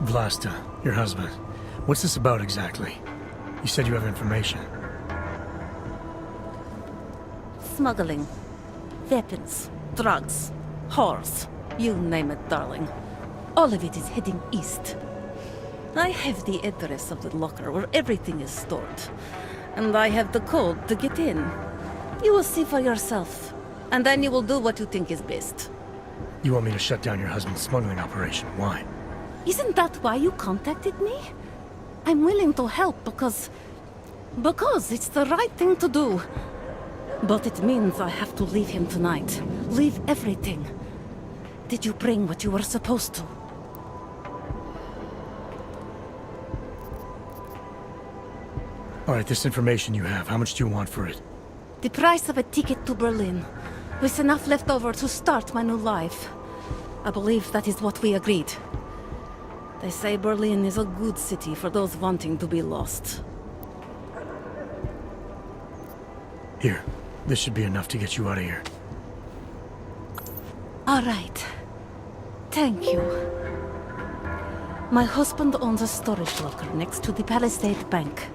Vlasta, your husband. What's this about exactly? You said you have information. Smuggling. Weapons. Drugs. Whores. You name it, darling. All of it is heading east. I have the address of the locker where everything is stored. And I have the code to get in. You will see for yourself. And then you will do what you think is best. You want me to shut down your husband's smuggling operation? Why? Isn't that why you contacted me? I'm willing to help because it's the right thing to do. But it means I have to leave him tonight. Leave everything. Did you bring what you were supposed to? All right, this information you have, how much do you want for it? The price of a ticket to Berlin, with enough left over to start my new life. I believe that is what we agreed. They say Berlin is a good city for those wanting to be lost. Here, this should be enough to get you out of here. All right. Thank you. My husband owns a storage locker next to the Palisade Bank.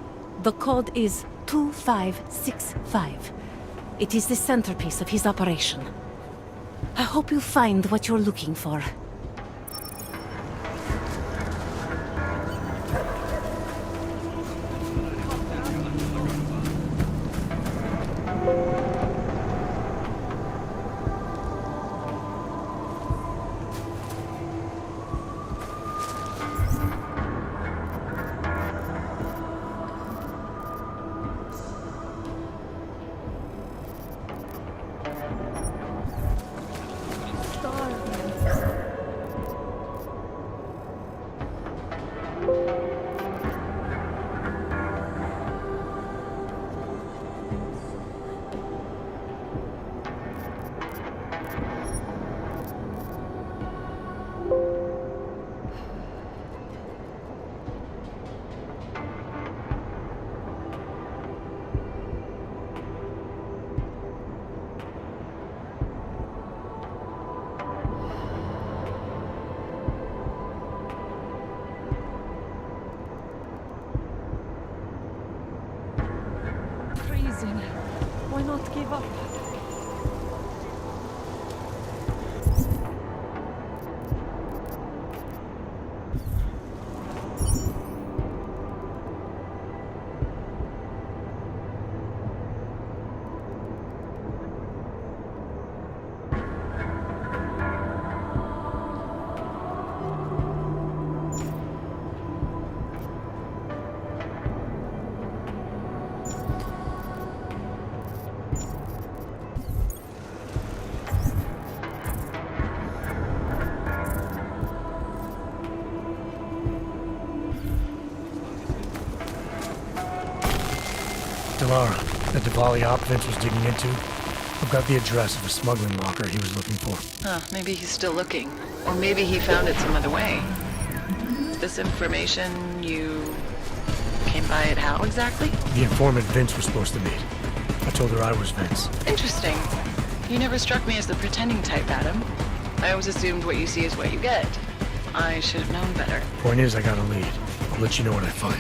The code is 2565. It is the centerpiece of his operation. I hope you find what you're looking for. Why not give up? Lara, that Diwali op Vince was digging into, I've got the address of a smuggling locker he was looking for. Huh, maybe he's still looking. Or maybe he found it some other way. This information, you came by it how exactly? The informant Vince was supposed to meet. I told her I was Vince. Interesting. You never struck me as the pretending type, Adam. I always assumed what you see is what you get. I should have known better. Point is, I got a lead. I'll let you know what I find.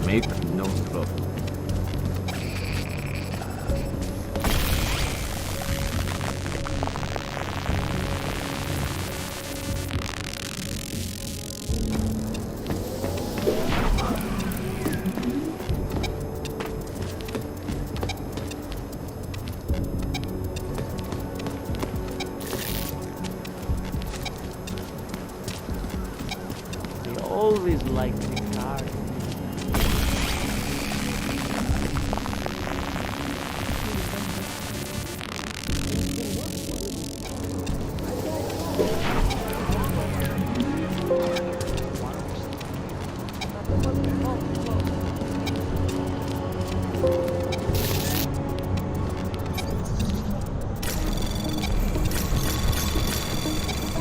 Make no trouble. They always like the car.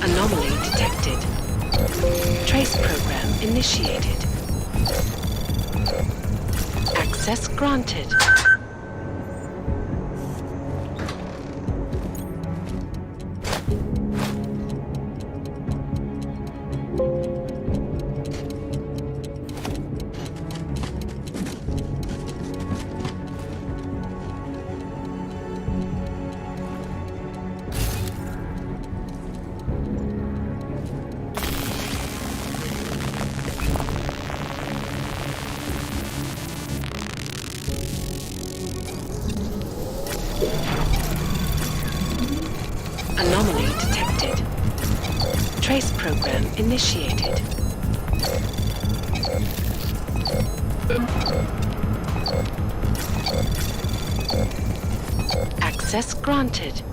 Anomaly detected. Trace program initiated. Access granted. initiated. Access granted.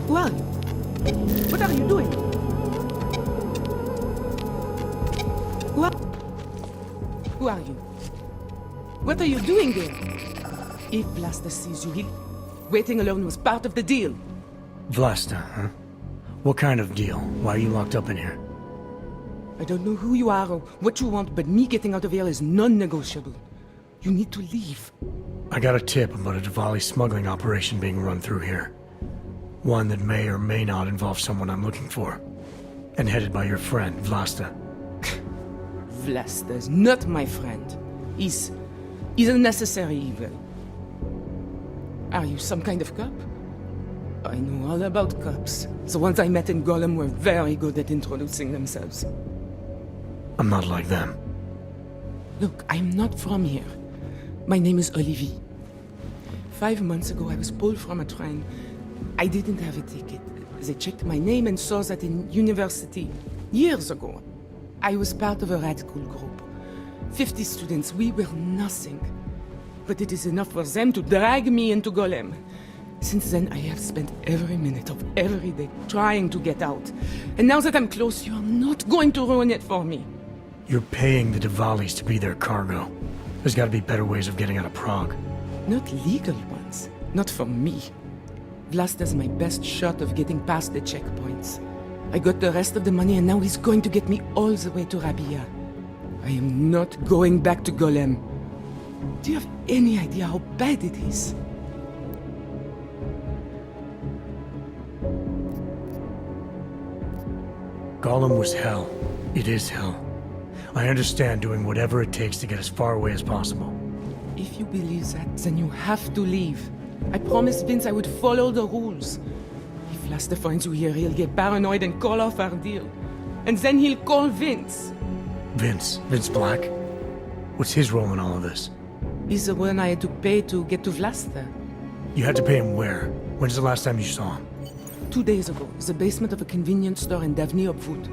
What? What are you doing? What? Who are you? What are you doing there? If Vlasta sees you, waiting alone was part of the deal. Vlasta, huh? What kind of deal? Why are you locked up in here? I don't know who you are or what you want, but me getting out of here is non-negotiable. You need to leave. I got a tip about a Diwali smuggling operation being run through here. One that may or may not involve someone I'm looking for. And headed by your friend, Vlasta. Vlasta is not my friend. He's a necessary evil. Are you some kind of cop? I know all about cops. The ones I met in Golem were very good at introducing themselves. I'm not like them. Look, I'm not from here. My name is Olivier. 5 months ago, I was pulled from a train. I didn't have a ticket. They checked my name and saw that in university, years ago. I was part of a radical group. 50 students, we were nothing. But it is enough for them to drag me into Golem. Since then, I have spent every minute of every day trying to get out. And now that I'm close, you are not going to ruin it for me. You're paying the Diwalis to be their cargo. There's gotta be better ways of getting out of Prague. Not legal ones. Not for me. Vlasta's my best shot of getting past the checkpoints. I got the rest of the money and now he's going to get me all the way to Rabia. I am not going back to Golem. Do you have any idea how bad it is? Golem was hell. It is hell. I understand doing whatever it takes to get as far away as possible. If you believe that, then you have to leave. I promised Vince I would follow the rules. If Vlasta finds you here, he'll get paranoid and call off our deal. And then he'll call Vince. Vince Black? What's his role in all of this? He's the one I had to pay to get to Vlasta. You had to pay him where? When's the last time you saw him? 2 days ago, the basement of a convenience store in Davni Obwood.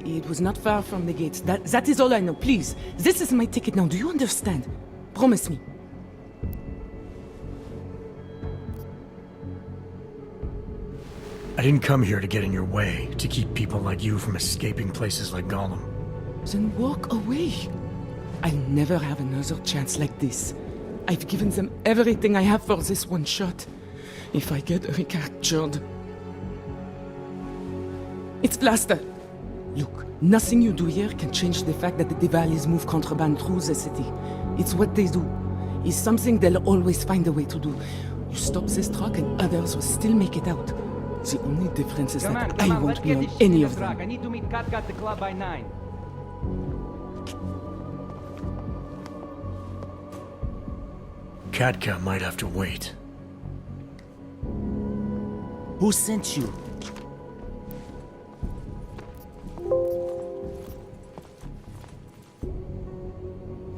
It was not far from the gates. That is all I know. Please, this is my ticket now. Do you understand? Promise me. I didn't come here to get in your way, to keep people like you from escaping places like Gollum. Then walk away. I'll never have another chance like this. I've given them everything I have for this one shot. If I get recaptured... It's Vlasta. Look, nothing you do here can change the fact that the Diwalis move contraband through the city. It's what they do. It's something they'll always find a way to do. You stop this truck and others will still make it out. The only difference is that I won't be on any of them. I need to meet Katka at the club by 9. Katka might have to wait. Who sent you?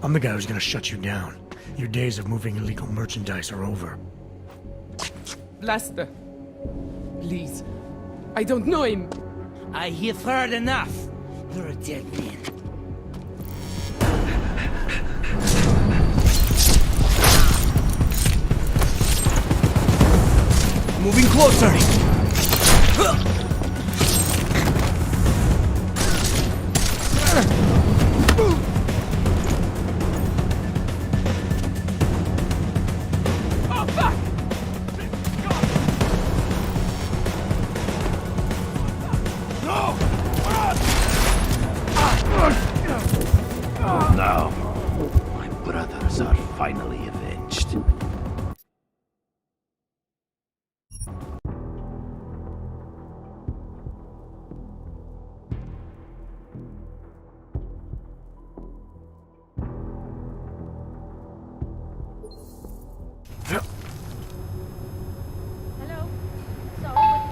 I'm the guy who's gonna shut you down. Your days of moving illegal merchandise are over. Vlasta. Please. I don't know him. I have heard enough. You're a dead man. Moving closer! Now, my brothers are finally avenged. Hello? Sorry,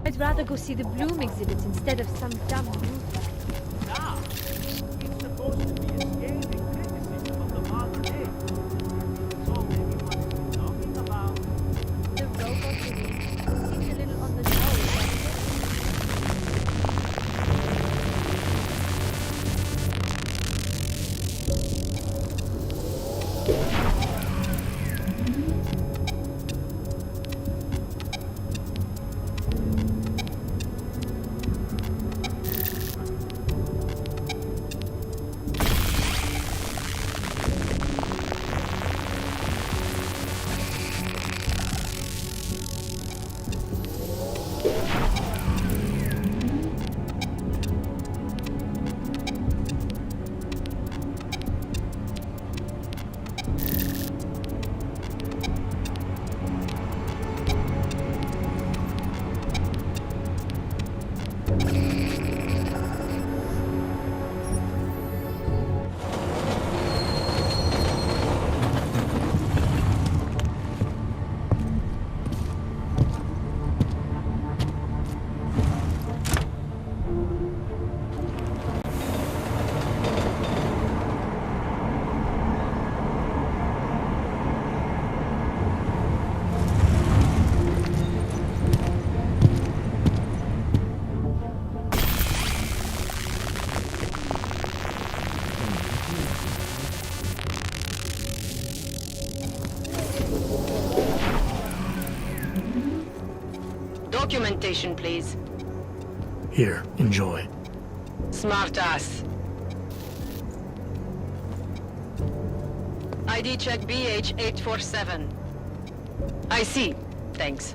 I'd rather go see the Bloom exhibit instead of some dumb movie. It's supposed to be a scathing criticism of the modern age. So maybe what it's talking about. The robot seems a little on the nose. Documentation, please. Here, enjoy. Smart ass. ID check BH847. I see. Thanks.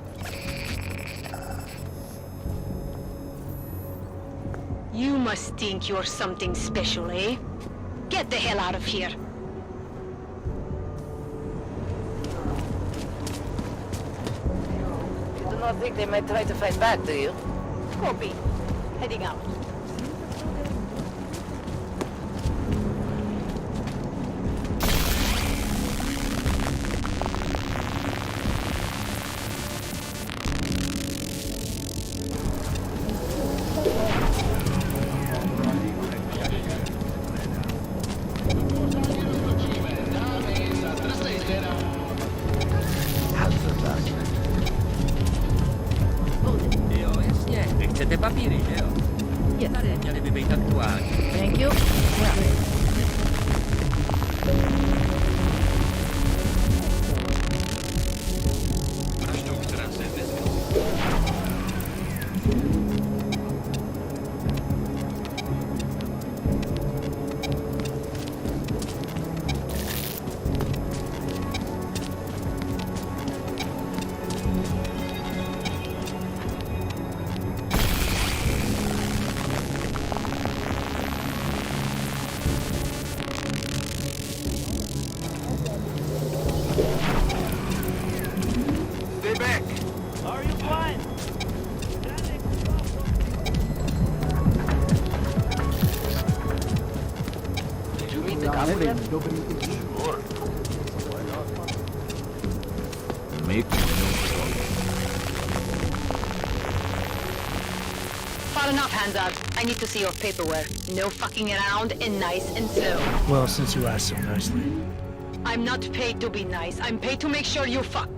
You must think you're something special, eh? Get the hell out of here. You do not think they might try to fight back, do you? Copy. Heading out. Chcete papíry, že jo? Tady měly by být aktuální. Thank you. Vraždu, která se dnes Far enough, hands out. I need to see your paperwork. No fucking around and nice and slow. Well, since you asked so nicely. I'm not paid to be nice. I'm paid to make sure you fuck.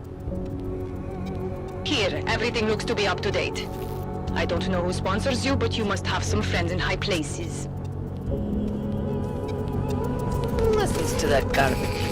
Here, everything looks to be up to date. I don't know who sponsors you, but you must have some friends in high places. This leads to that garbage.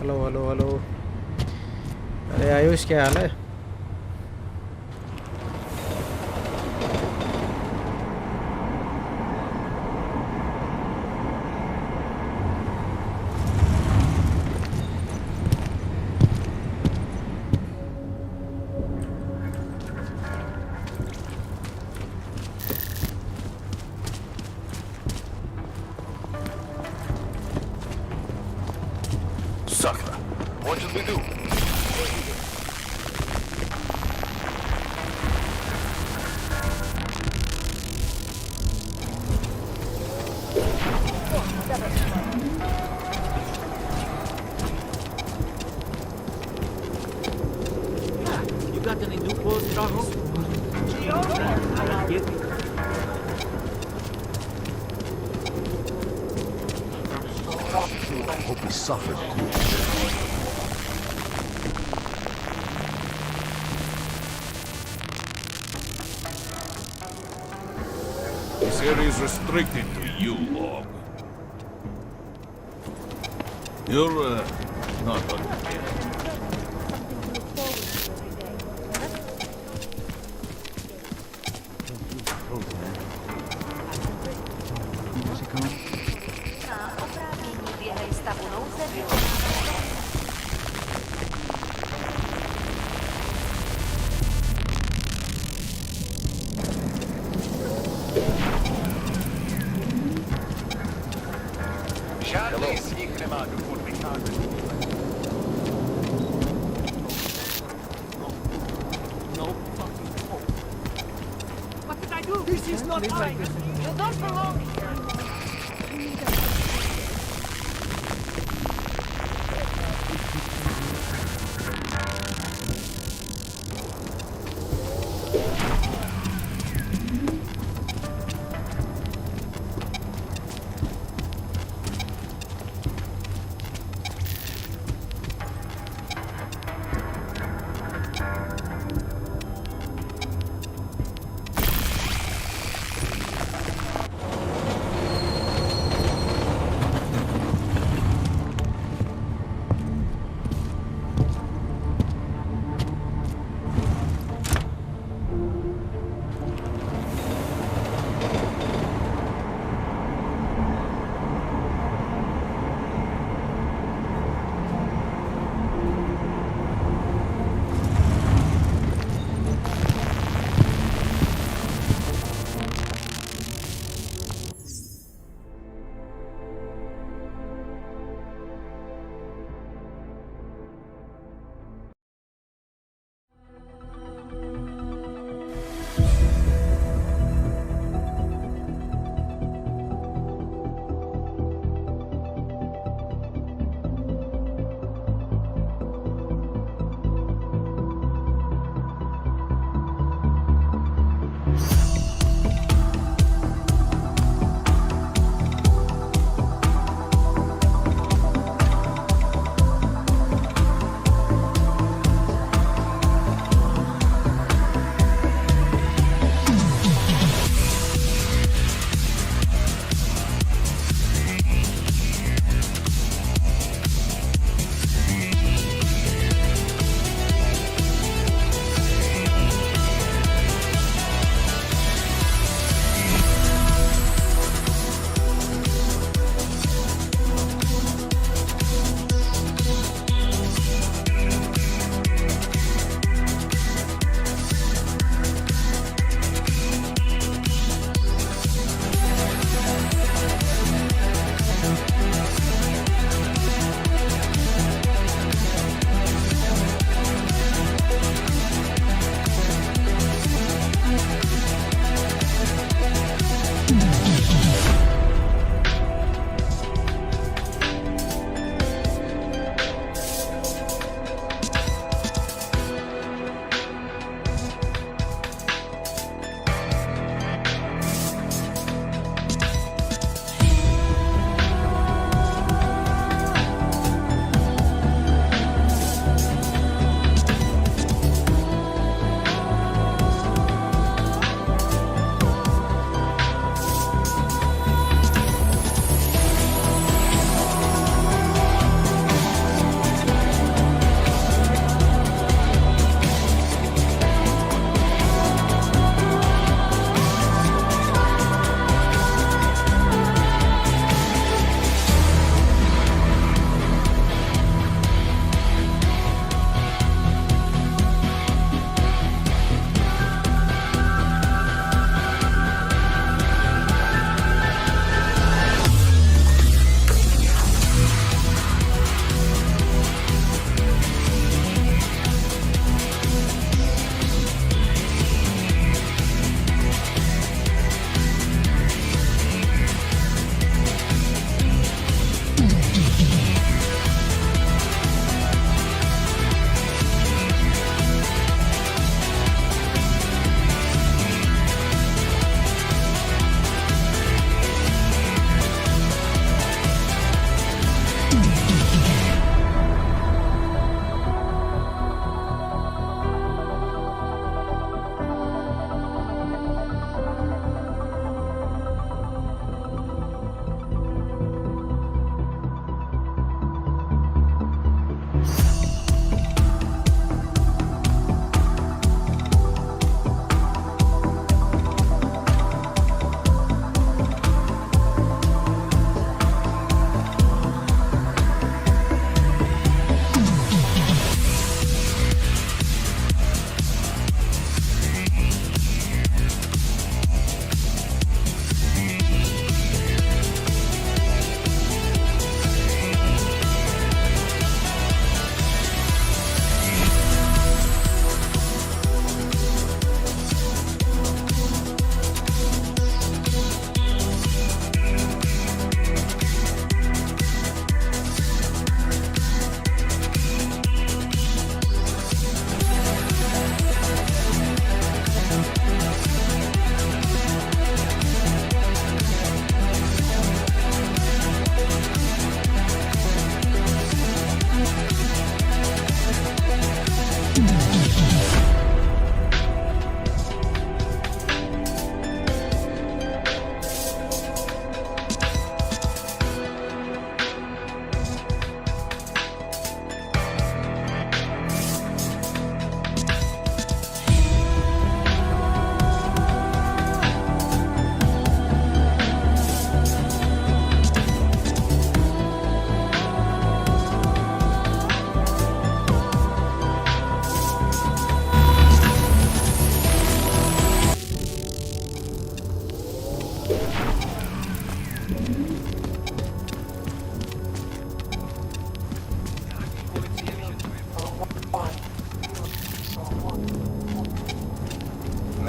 Hello hello hello अरे आयुष क्या हाल है Sakura, what should we do? You got any new clothes, Tahoe? I hope he suffered. This area is restricted to you, Log. You're, not on the kid. What did I do? This is not mine. You don't belong here.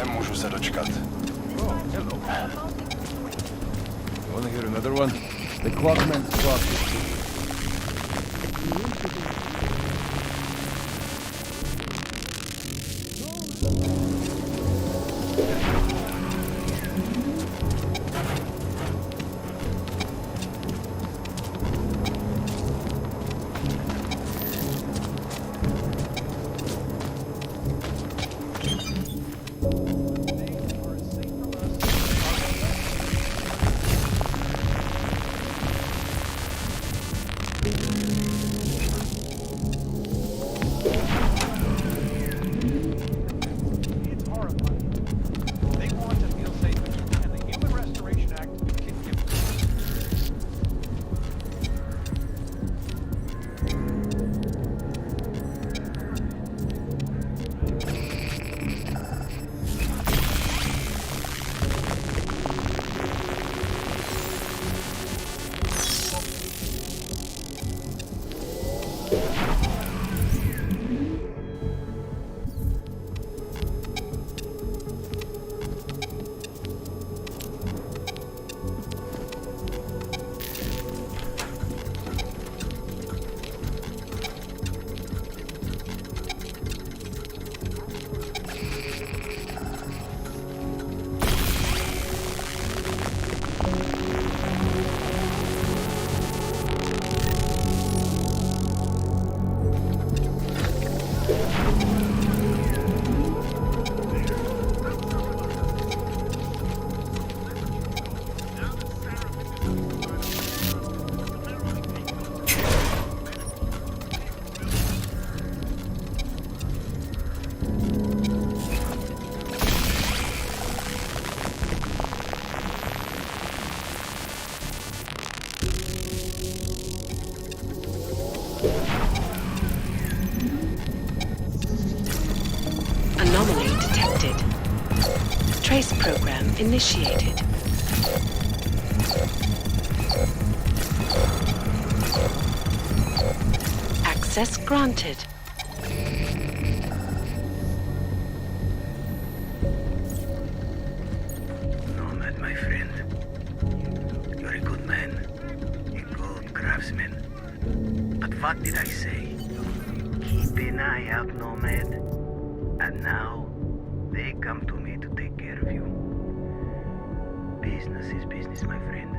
можу се дочекати. Oh, hello. You wanna hear another one? The Clockman's Clock. It's horrifying. They want to feel safe, and the Human Restoration Act can give them. Anomaly detected. Trace program initiated. Access granted. Nomad, my friend. You're a good man. A good craftsman. But what did I say? Keep an eye out, Nomad. And now, they come to me to take care of you. Business is business, my friend.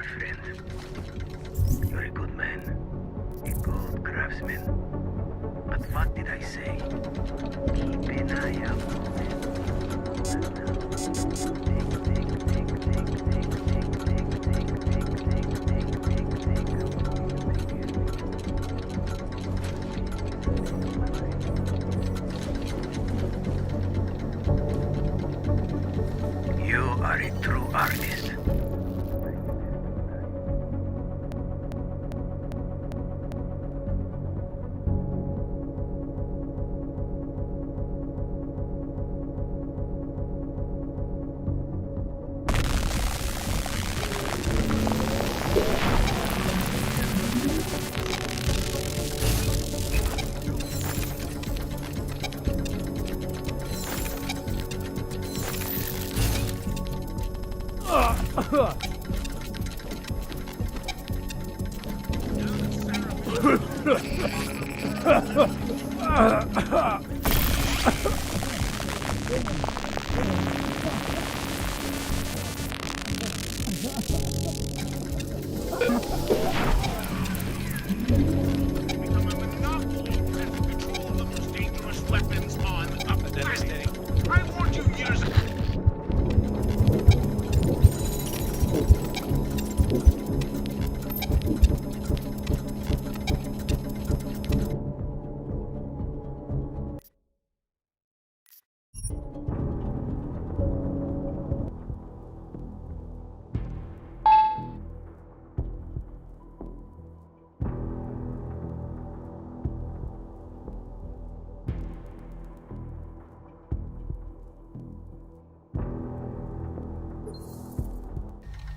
smart friend. You're a good man. A good craftsman. But what did I say? Keep an eye out. You are a true artist.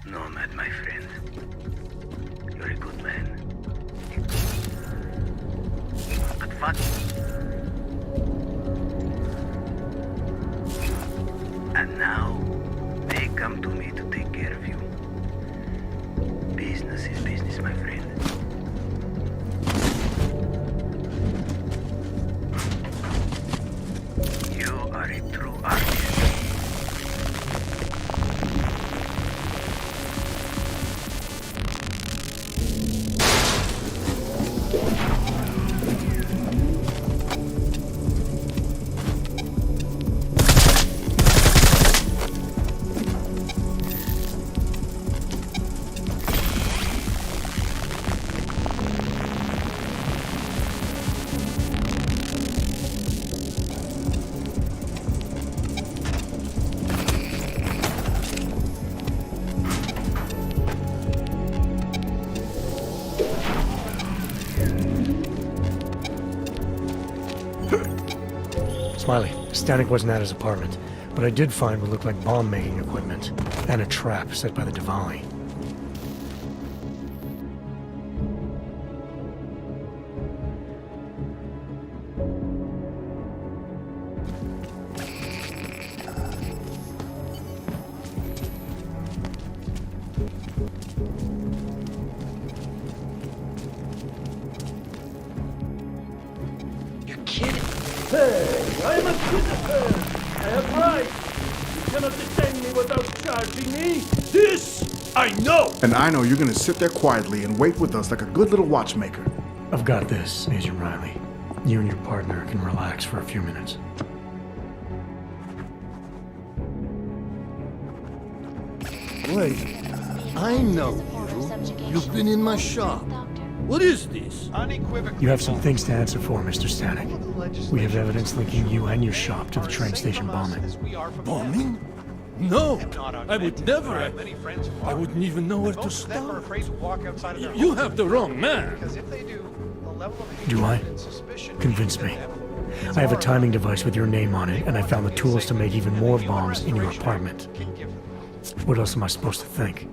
Nomad, my friend. You're a good man. But what? And now, they come to me to take care of you. Business is business, my friend. You are a true artist. Smiley, Stanek wasn't at his apartment, but I did find what looked like bomb-making equipment, and a trap set by the Diwali. Hey, I'm a citizen! I have rights! You cannot detain me without charging me! This, I know! And I know you're gonna sit there quietly and wait with us like a good little watchmaker. I've got this, Agent Riley. You and your partner can relax for a few minutes. Wait, I know you. You've been in my shop. What is this? You have some things to answer for, Mr. Stanek. We have evidence linking you and your shop to the train station bombing. Bombing? No, I would never. I wouldn't even know where to start. You have the wrong man. Do I? Convince me. I have a timing device with your name on it, and I found the tools to make even more bombs in your apartment. What else am I supposed to think?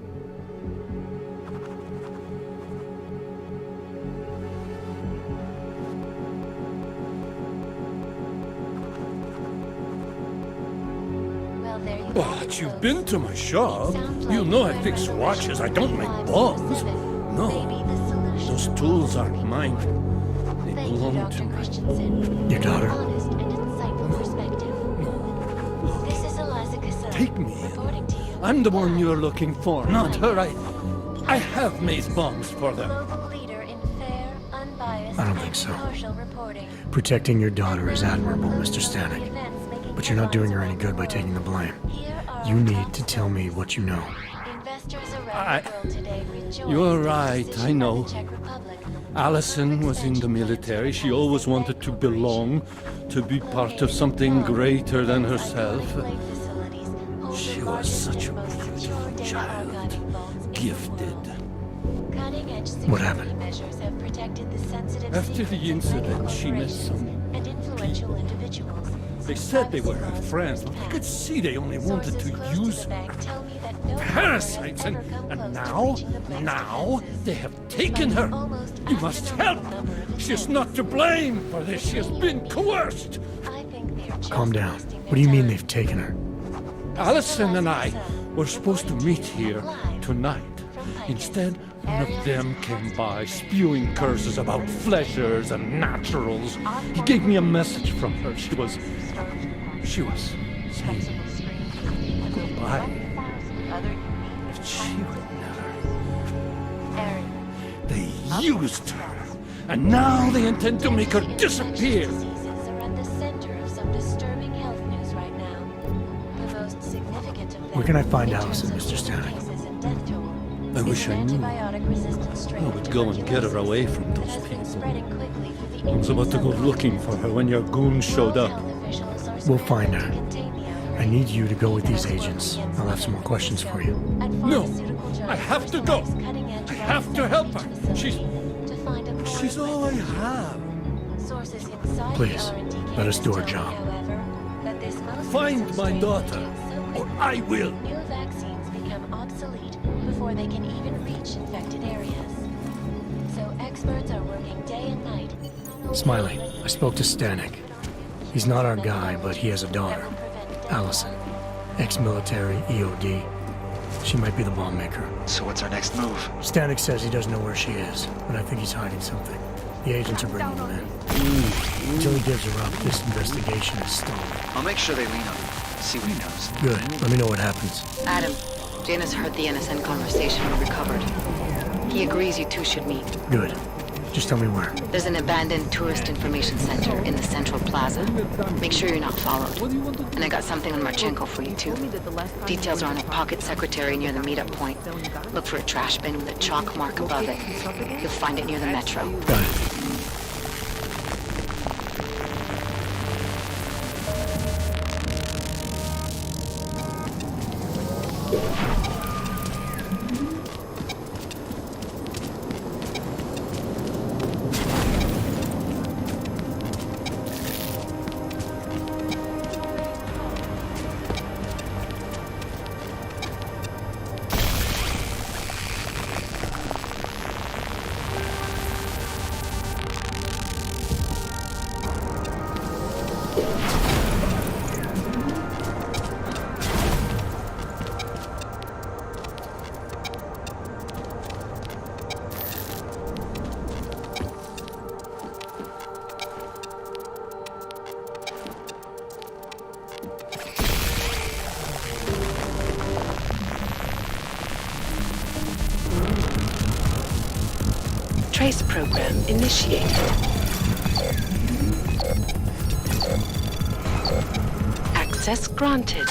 But you've been to my shop. You know I fix watches. I don't make bombs. No, those tools aren't mine. They belong to my... Your daughter? Take me. I'm the one you're looking for, not her. I have made bombs for them. I don't think so. Protecting your daughter is admirable, Mr. Stanek. But you're not doing her any good by taking the blame. You need to tell me what you know. You're right, I know. Allison was in the military. She always wanted to belong, to be part of something greater than herself. She was such a beautiful child, gifted. What happened? After the incident, she met some people. They said they were her friends, but I could see they only wanted to use her. Parasites, and now they have taken her. You must help. She is not to blame for this. She has been coerced. Calm down. What do you mean they've taken her? Allison and I were supposed to meet here tonight. Instead, one of them came by, spewing curses about fleshers and naturals. He gave me a message from her. She was saying goodbye. But she would never. They used her, and now they intend to make her disappear. Where can I find Allison, Mr. Stanek? I wish I knew. I would go and get her away from those people. I was about to go looking for her when your goons showed up. We'll find her. I need you to go with these agents. I'll have some more questions for you. No! I have to go! I have to help her! She's all I have. Please, let us do our job. Find my daughter, or I will! Before they can even reach infected areas. So experts are working day and night. Smiley, I spoke to Stanek. He's not our guy, but he has a daughter, Allison. Ex-military, EOD. She might be the bomb maker. So what's our next move? Stanek says he doesn't know where she is, but I think he's hiding something. The agents are bringing him in. Until he gives her up, this investigation is stalled. I'll make sure they lean on him. See what he knows. Good. Let me know what happens. Adam, Janus heard the NSN conversation we recovered. He agrees you two should meet. Good. Just tell me where. There's an abandoned tourist information center in the central plaza. Make sure you're not followed. And I got something on Marchenko for you too. Details are on a pocket secretary near the meetup point. Look for a trash bin with a chalk mark above it. You'll find it near the metro. Got it. Trace program initiated. Access granted.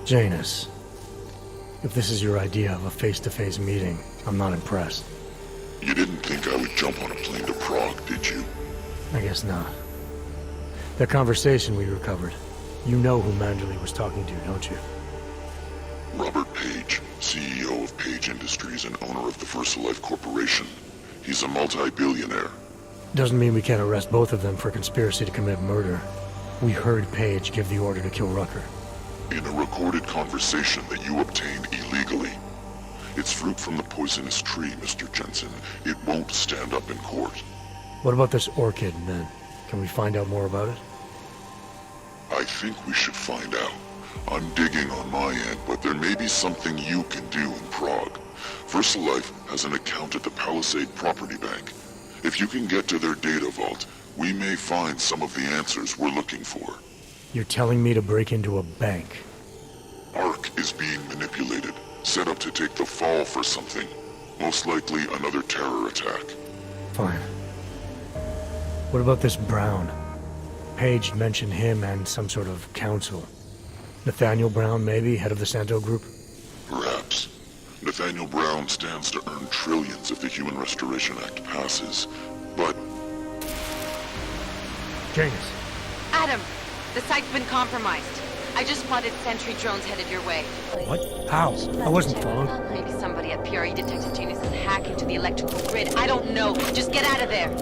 Janus. If this is your idea of a face-to-face meeting, I'm not impressed. You didn't think I would jump on a plane to Prague, did you? I guess not. That conversation we recovered, you know who Manderley was talking to, don't you? Robert Page, CEO of Page Industries and owner of the VersaLife Corporation. He's a multi-billionaire. Doesn't mean we can't arrest both of them for conspiracy to commit murder. We heard Page give the order to kill Rucker. In a recorded conversation that you obtained illegally. It's fruit from the poisonous tree, Mr. Jensen. It won't stand up in court. What about this orchid, then? Can we find out more about it? I think we should find out. I'm digging on my end, but there may be something you can do in Prague. VersaLife has an account at the Palisade Property Bank. If you can get to their data vault, we may find some of the answers we're looking for. You're telling me to break into a bank? ARC is being manipulated, set up to take the fall for something. Most likely another terror attack. Fine. What about this Brown? Page mentioned him and some sort of council. Nathaniel Brown, maybe, head of the Santo Group? Perhaps. Nathaniel Brown stands to earn trillions if the Human Restoration Act passes, but... Janus. Adam, the site's been compromised. I just spotted sentry drones headed your way. What? How? I wasn't followed. Maybe somebody at PRE detected Janus's hack into the electrical grid. I don't know. Just get out of there.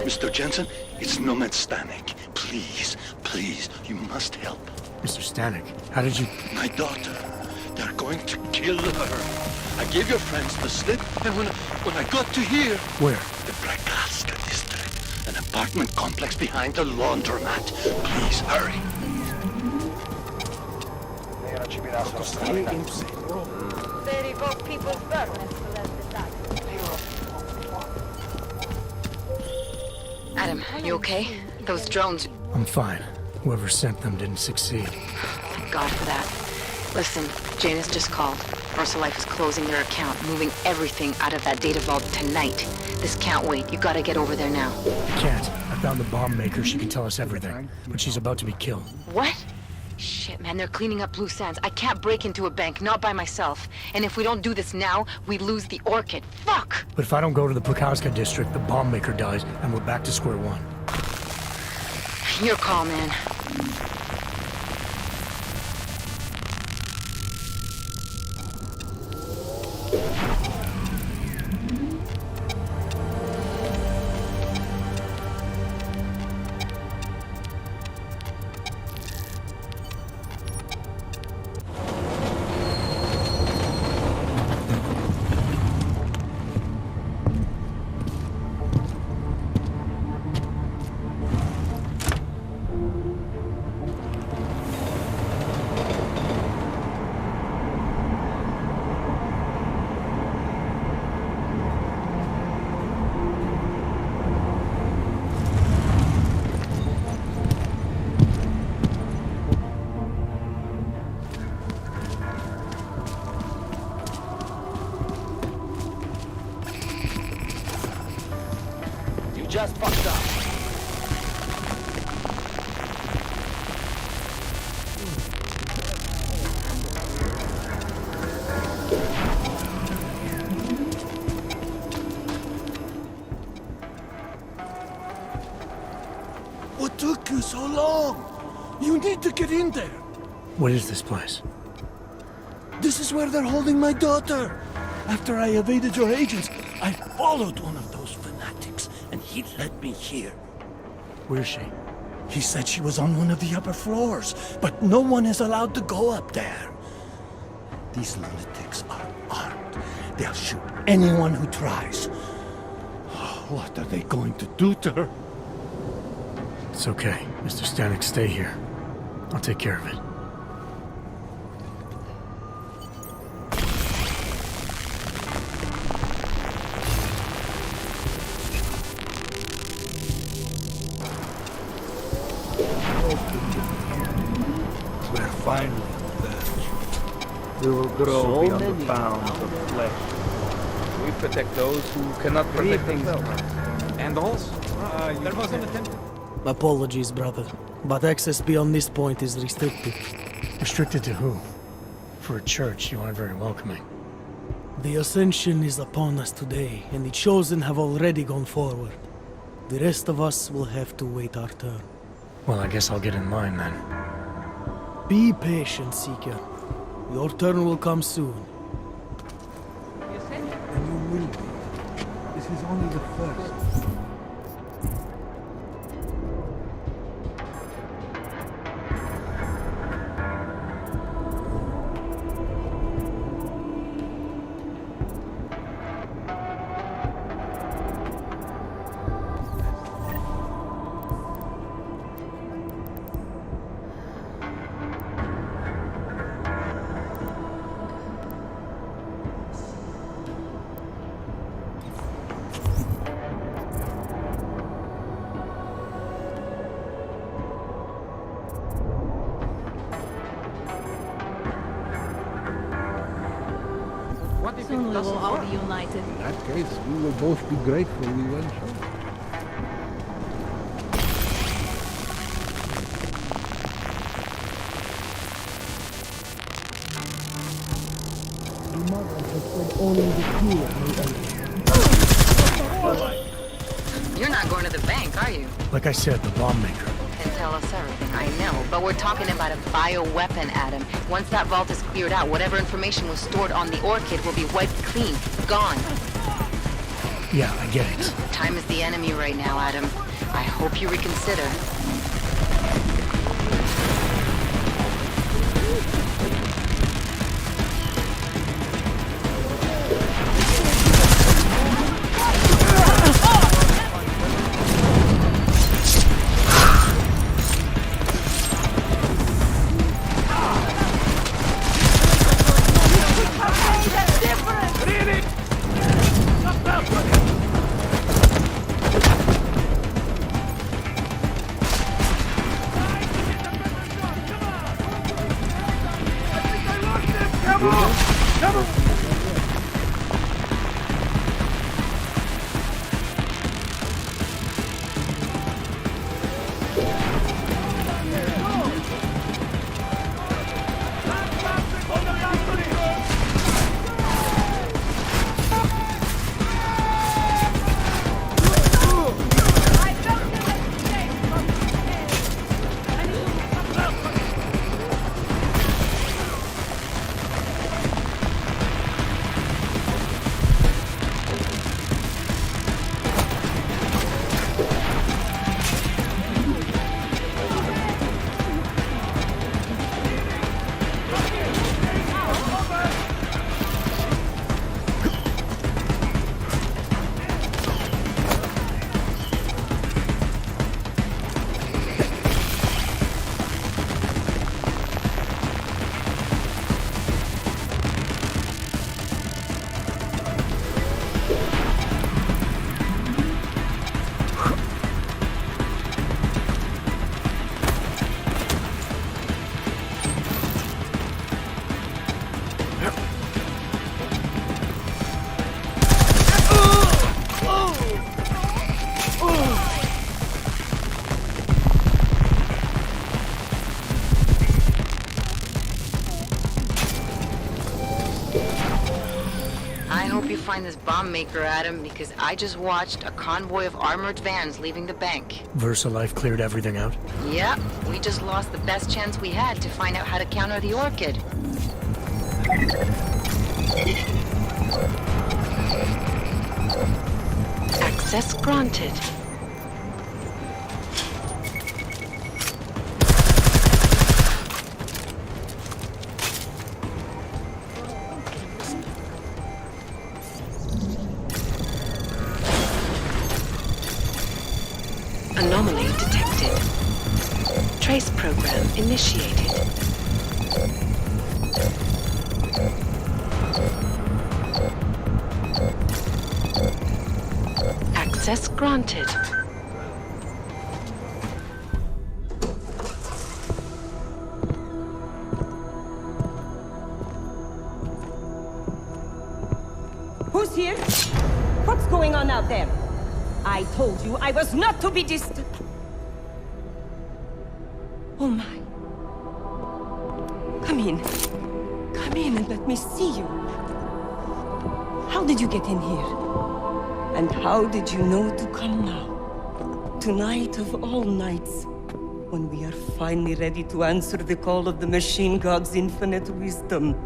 Mr. Jensen, it's Nomad Stanek. Please, please, you must help. Mr. Stanek, how did you... My daughter. They're going to kill her. I gave your friends the slip, and when I got to here... Where? The Bragaska district. An apartment complex behind the laundromat. Please, hurry. They revoke people's births. Adam, you okay? Those drones... I'm fine. Whoever sent them didn't succeed. Thank God for that. Listen, Janus just called. VersaLife is closing their account, moving everything out of that data vault tonight. This can't wait. You gotta get over there now. I can't. I found the bomb maker. She can tell us everything. But she's about to be killed. What? Shit, man, they're cleaning up loose ends. I can't break into a bank, not by myself. And if we don't do this now, we lose the orchid. Fuck! But if I don't go to the Plakowska district, the bomb maker dies, and we're back to square one. Your call, man. just fucked up. What took you so long? You need to get in there. What is this place? This is where they're holding my daughter. After I evaded your agents, I followed one of those fanatics, and he led me here. Where's she? He said she was on one of the upper floors, but no one is allowed to go up there. These lunatics are armed. They'll shoot anyone who tries. What are they going to do to her? It's okay. Mr. Stanek, stay here. I'll take care of it. We're finally on the verge. We will grow So beyond the many bounds of flesh. We protect those who cannot protect themselves. And also, there was an attempt. Apologies, brother, but access beyond this point is restricted. Restricted to who? For a church, you aren't very welcoming. The ascension is upon us today, and the chosen have already gone forward. The rest of us will have to wait our turn. Well, I guess I'll get in line then. Be patient, Seeker. Your turn will come soon. And you will be. This is only the first. Soon we will all be united. In that case, we will both be grateful we went home. You're not going to the bank, are you? Like I said, the bomb maker. Can tell us everything, I know. But we're talking about a bioweapon, Adam. Once that vault is cleared out, whatever information was stored on the Orchid will be wiped clean. Gone. Yeah, I get it. Time is the enemy right now, Adam. I hope you reconsider. I hope you find this bomb maker, Adam, because I just watched a convoy of armored vans leaving the bank. VersaLife cleared everything out? Yep, we just lost the best chance we had to find out how to counter the Orchid. Access granted. Anomaly detected. Trace program initiated. Access granted. Who's here? What's going on out there? I told you I was not to be distant. Oh my. Come in. Come in and let me see you. How did you get in here? And how did you know to come now? Tonight of all nights, when we are finally ready to answer the call of the Machine God's infinite wisdom.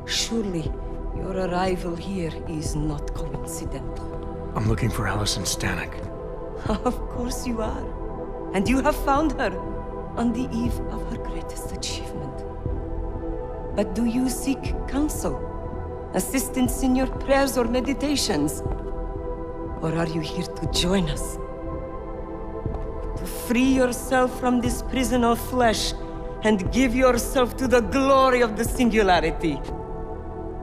Surely, your arrival here is not coincidental. I'm looking for Allison Stanek. Of course you are. And you have found her on the eve of her greatest achievement. But do you seek counsel? Assistance in your prayers or meditations? Or are you here to join us? To free yourself from this prison of flesh and give yourself to the glory of the singularity.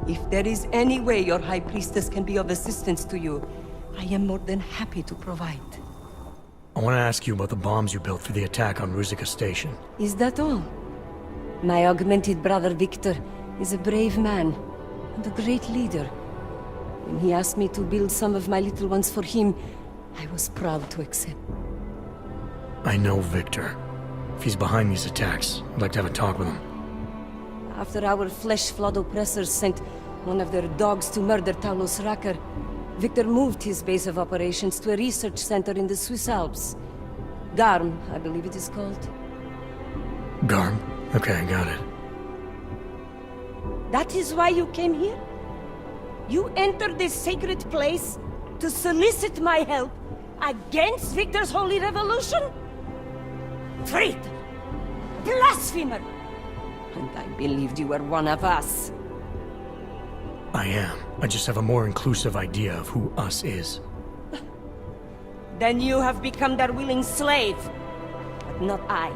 If there is any way your High Priestess can be of assistance to you, I am more than happy to provide. I want to ask you about the bombs you built for the attack on Ruzicka Station. Is that all? My augmented brother Victor is a brave man and a great leader. When he asked me to build some of my little ones for him, I was proud to accept. I know Victor. If he's behind these attacks, I'd like to have a talk with him. After our flesh-flood oppressors sent one of their dogs to murder Talos Racker, Victor moved his base of operations to a research center in the Swiss Alps. Garm, I believe it is called. Garm? Okay, got it. That is why you came here? You entered this sacred place to solicit my help against Victor's holy revolution? Traitor! Blasphemer! And I believed you were one of us. I am. I just have a more inclusive idea of who us is. Then you have become their willing slave. But not I.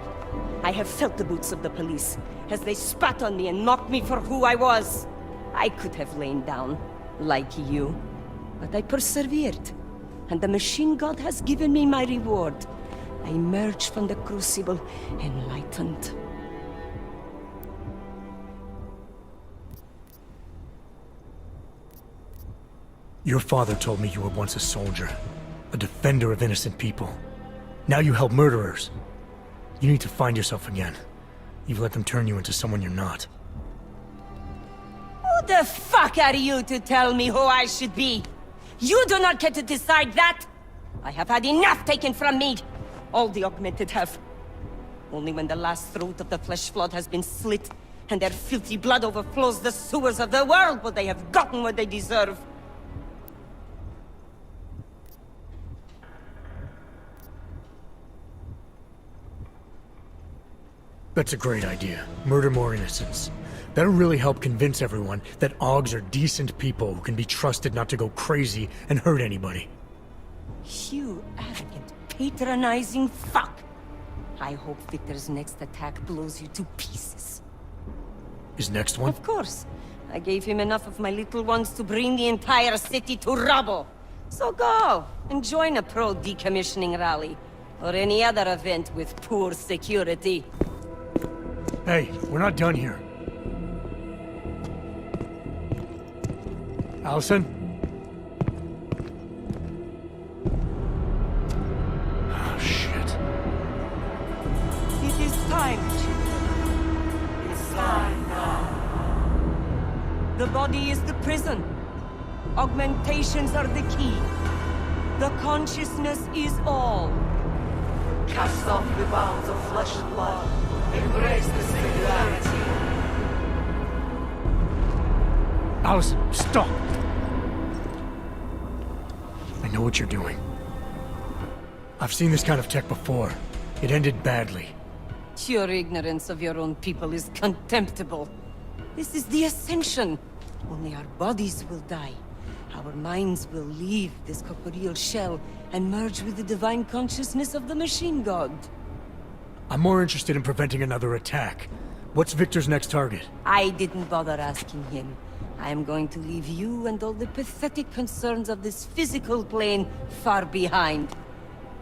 I have felt the boots of the police as they spat on me and mocked me for who I was. I could have lain down, like you. But I persevered. And the Machine God has given me my reward. I emerged from the crucible enlightened. Your father told me you were once a soldier, a defender of innocent people. Now you help murderers. You need to find yourself again. You've let them turn you into someone you're not. Who the fuck are you to tell me who I should be? You do not get to decide that! I have had enough taken from me! All the augmented have. Only when the last throat of the flesh flood has been slit, and their filthy blood overflows the sewers of the world, will they have gotten what they deserve. That's a great idea. Murder more innocents. That'll really help convince everyone that Augs are decent people who can be trusted not to go crazy and hurt anybody. You arrogant, patronizing fuck! I hope Victor's next attack blows you to pieces. His next one? Of course. I gave him enough of my little ones to bring the entire city to rubble. So go, and join a pro-decommissioning rally, or any other event with poor security. Hey, we're not done here. Allison? Oh, shit. It is time, children. It's time now. The body is the prison, Augmentations are the key. The consciousness is all. Cast off the bounds of flesh and blood. Embrace the singularity. Allison, stop! I know what you're doing. I've seen this kind of tech before. It ended badly. Your ignorance of your own people is contemptible. This is the Ascension. Only our bodies will die. Our minds will leave this corporeal shell and merge with the divine consciousness of the machine god. I'm more interested in preventing another attack. What's Victor's next target? I didn't bother asking him. I am going to leave you and all the pathetic concerns of this physical plane far behind.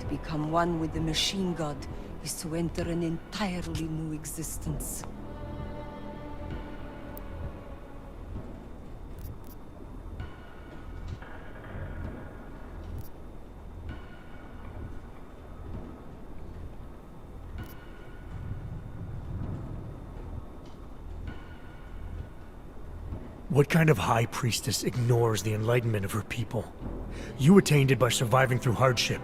To become one with the machine god is to enter an entirely new existence. What kind of high priestess ignores the enlightenment of her people? You attained it by surviving through hardship,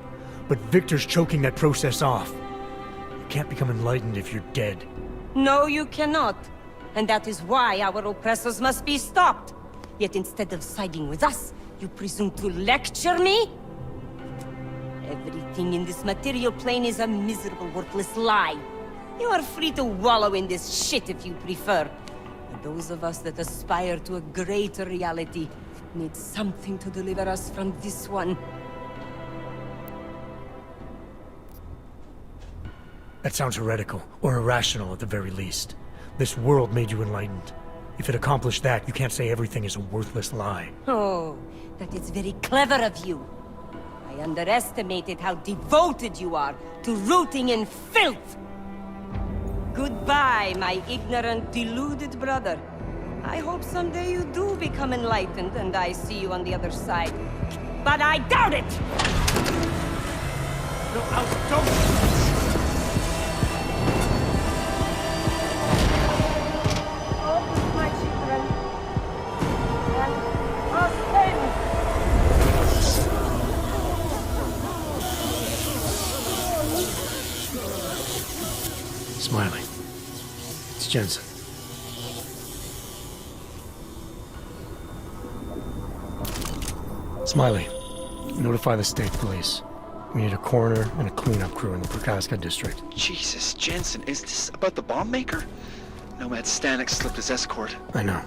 but Victor's choking that process off. You can't become enlightened if you're dead. No, you cannot. And that is why our oppressors must be stopped. Yet instead of siding with us, you presume to lecture me? Everything in this material plane is a miserable, worthless lie. You are free to wallow in this shit if you prefer. But those of us that aspire to a greater reality need something to deliver us from this one. That sounds heretical, or irrational at the very least. This world made you enlightened. If it accomplished that, you can't say everything is a worthless lie. Oh, that is very clever of you. I underestimated how devoted you are to rooting in filth. Goodbye, my ignorant, deluded brother. I hope someday you do become enlightened and I see you on the other side. But I doubt it! No, Alice, don't! My children. And us Smiley. It's Jensen. Smiley, notify the state police. We need a coroner and a cleanup crew in the Prokaska district. Jesus, Jensen, is this about the bomb maker? Nomad Stanek slipped his escort. I know.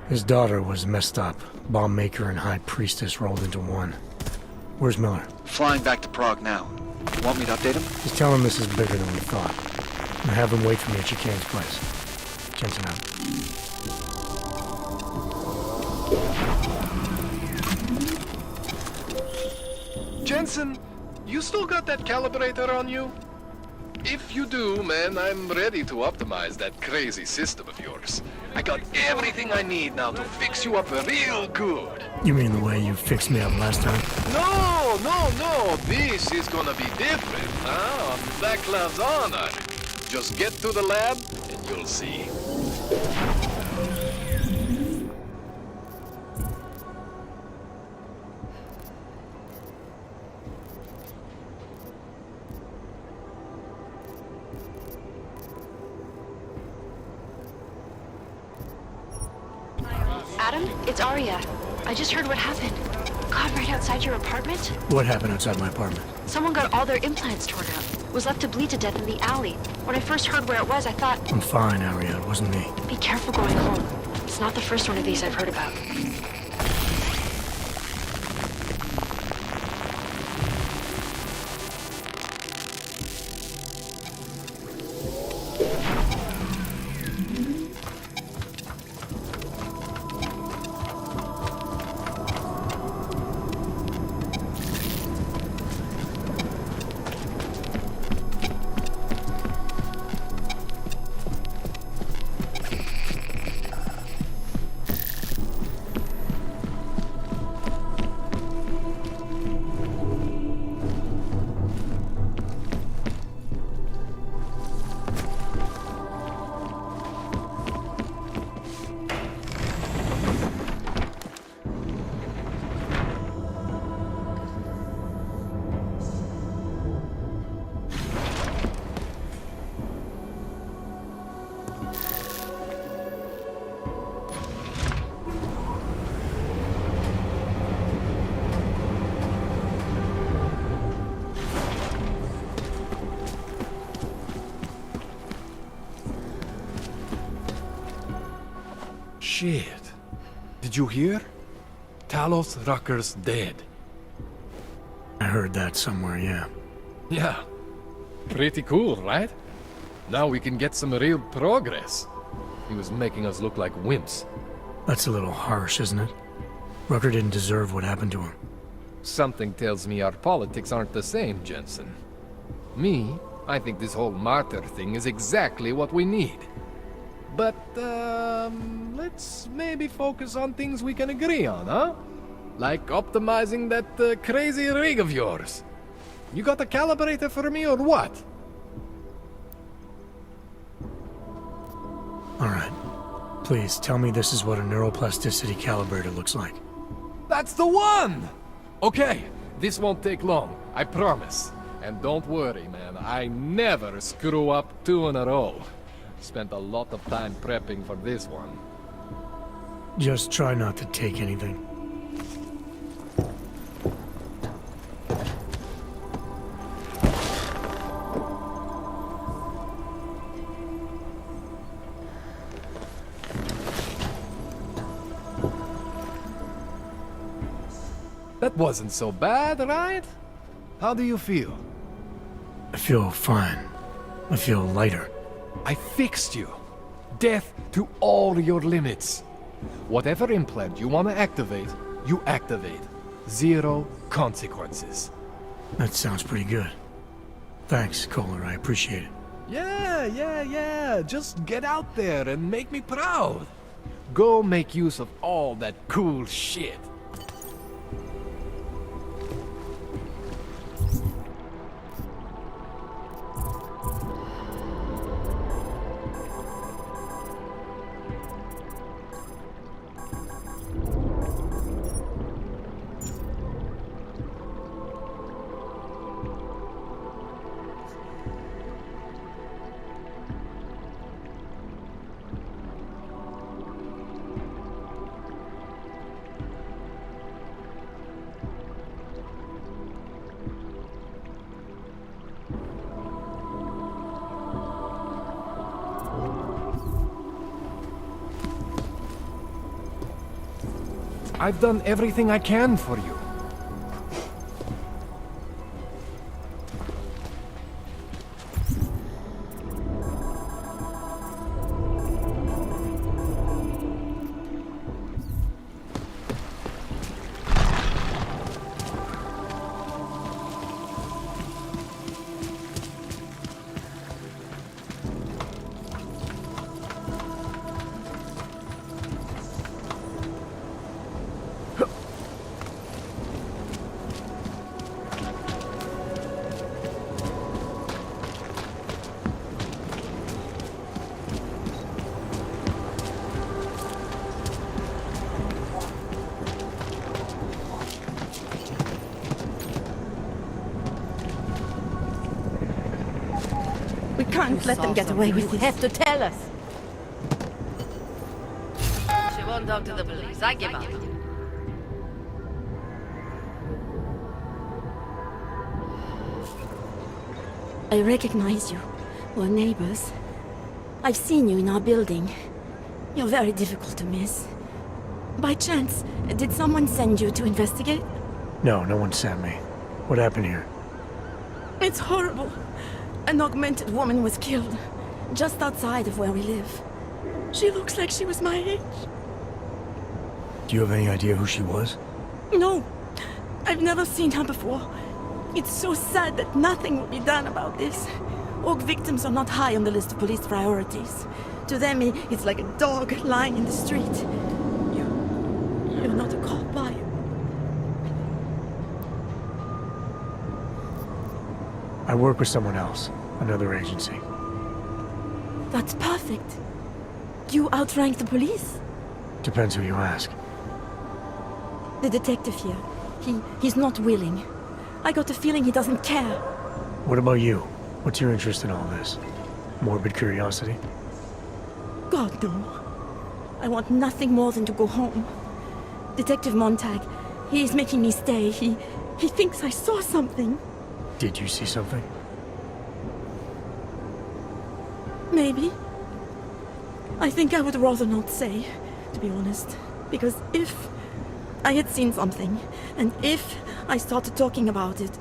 His daughter was messed up. Bomb maker and high priestess rolled into one. Where's Miller? Flying back to Prague now. Want me to update him? Just tell him this is bigger than we thought. And have him wait for me at Chicane's place. Jensen out. Jensen, you still got that calibrator on you? If you do, man, I'm ready to optimize that crazy system of yours. I got everything I need now to fix you up real good. You mean the way you fixed me up last time? No. This is gonna be different, huh? On Black Cloud's honor. Just get to the lab, and you'll see. Adam, it's Arya. I just heard what happened. God, right outside your apartment? What happened outside my apartment? Someone got all their implants torn out. Was left to bleed to death in the alley. When I first heard where it was, I thought... I'm fine, Arya. It wasn't me. Be careful going home. It's not the first one of these I've heard about. Shit. Did you hear? Talos Rucker's dead. I heard that somewhere, yeah. Yeah. Pretty cool, right? Now we can get some real progress. He was making us look like wimps. That's a little harsh, isn't it? Rucker didn't deserve what happened to him. Something tells me our politics aren't the same, Jensen. Me, I think this whole martyr thing is exactly what we need. But, let's maybe focus on things we can agree on, huh? Like optimizing that crazy rig of yours. You got a calibrator for me or what? Alright. Please, tell me this is what a neuroplasticity calibrator looks like. That's the one! Okay, this won't take long, I promise. And don't worry, man, I never screw up 2 in a row. Spent a lot of time prepping for this one. Just try not to take anything. That wasn't so bad, right? How do you feel? I feel fine. I feel lighter. I fixed you. Death to all your limits. Whatever implant you want to activate, you activate. 0 consequences. That sounds pretty good. Thanks, Kohler. I appreciate it. Yeah. Just get out there and make me proud. Go make use of all that cool shit. I've done everything I can for you. We can't let them get away with this. You have to tell us. She won't talk to the police. I give up. I recognize you. We're neighbors. I've seen you in our building. You're very difficult to miss. By chance, did someone send you to investigate? No, no one sent me. What happened here? It's horrible. An augmented woman was killed, just outside of where we live. She looks like she was my age. Do you have any idea who she was? No, I've never seen her before. It's so sad that nothing will be done about this. Orc victims are not high on the list of police priorities. To them, it's like a dog lying in the street. You're not a cop, are you? I work with someone else, another agency. That's perfect. You outrank the police? Depends who you ask. The detective here, he's not willing. I got the feeling he doesn't care. What about you? What's your interest in all this? Morbid curiosity? God, no. I want nothing more than to go home. Detective Montag, he's making me stay. He thinks I saw something. Did you see something? Maybe. I think I would rather not say. to be honest. Because if I had seen something, and if I started talking about it,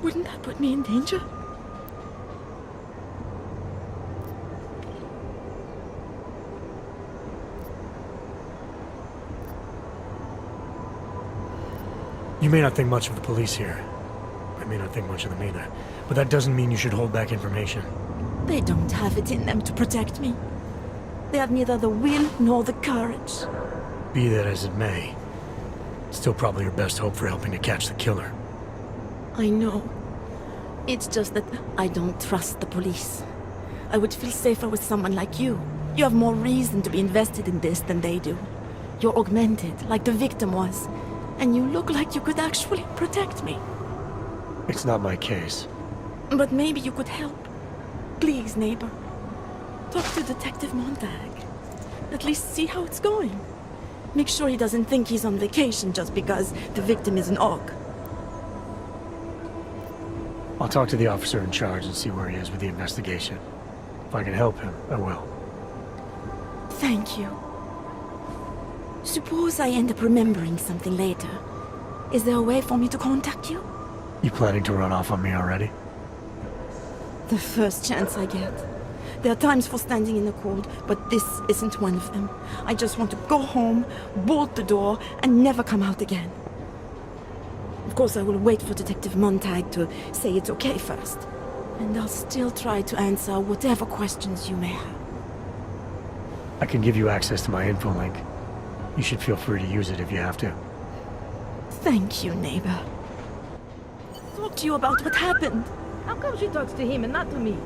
wouldn't that put me in danger? You may not think much of the police here. I may not think much of them either. But that doesn't mean you should hold back information. They don't have it in them to protect me. They have neither the will nor the courage. Be that as it may, still probably your best hope for helping to catch the killer. I know. It's just that I don't trust the police. I would feel safer with someone like you. You have more reason to be invested in this than they do. You're augmented, like the victim was. And you look like you could actually protect me. It's not my case. But maybe you could help. Please, neighbor. Talk to Detective Montag. At least see how it's going. Make sure he doesn't think he's on vacation just because the victim is an orc. I'll talk to the officer in charge and see where he is with the investigation. If I can help him, I will. Thank you. Suppose I end up remembering something later. Is there a way for me to contact you? You planning to run off on me already? The first chance I get. There are times for standing in the cold, but this isn't one of them. I just want to go home, bolt the door, and never come out again. Of course, I will wait for Detective Montag to say it's okay first. And I'll still try to answer whatever questions you may have. I can give you access to my info link. You should feel free to use it if you have to. Thank you, neighbor. Talk to you about what happened. How come she talks to him and not to me?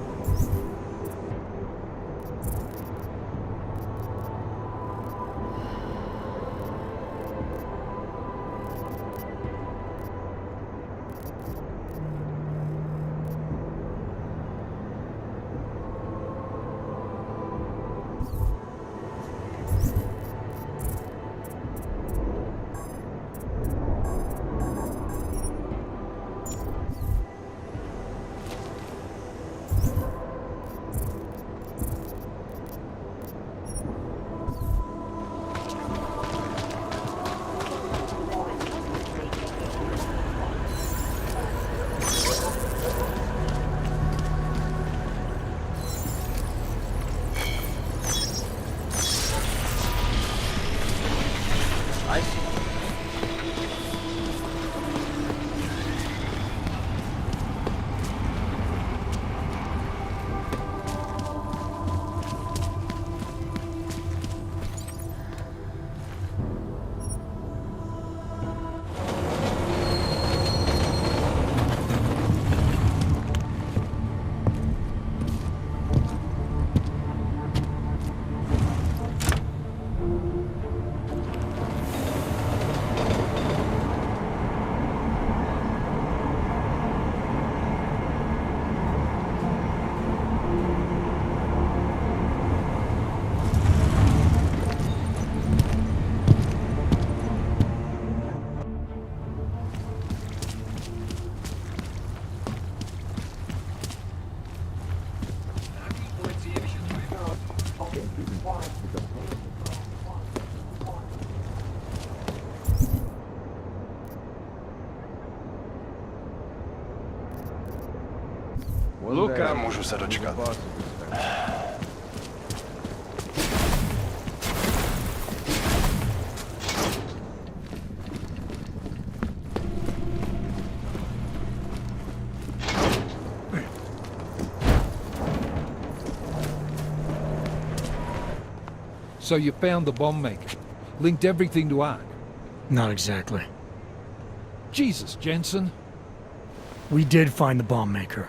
I see. Nemůžu se dočkat. So you found the bomb maker. Linked everything to Ark. Not exactly. Jesus, Jensen. We did find the bomb maker.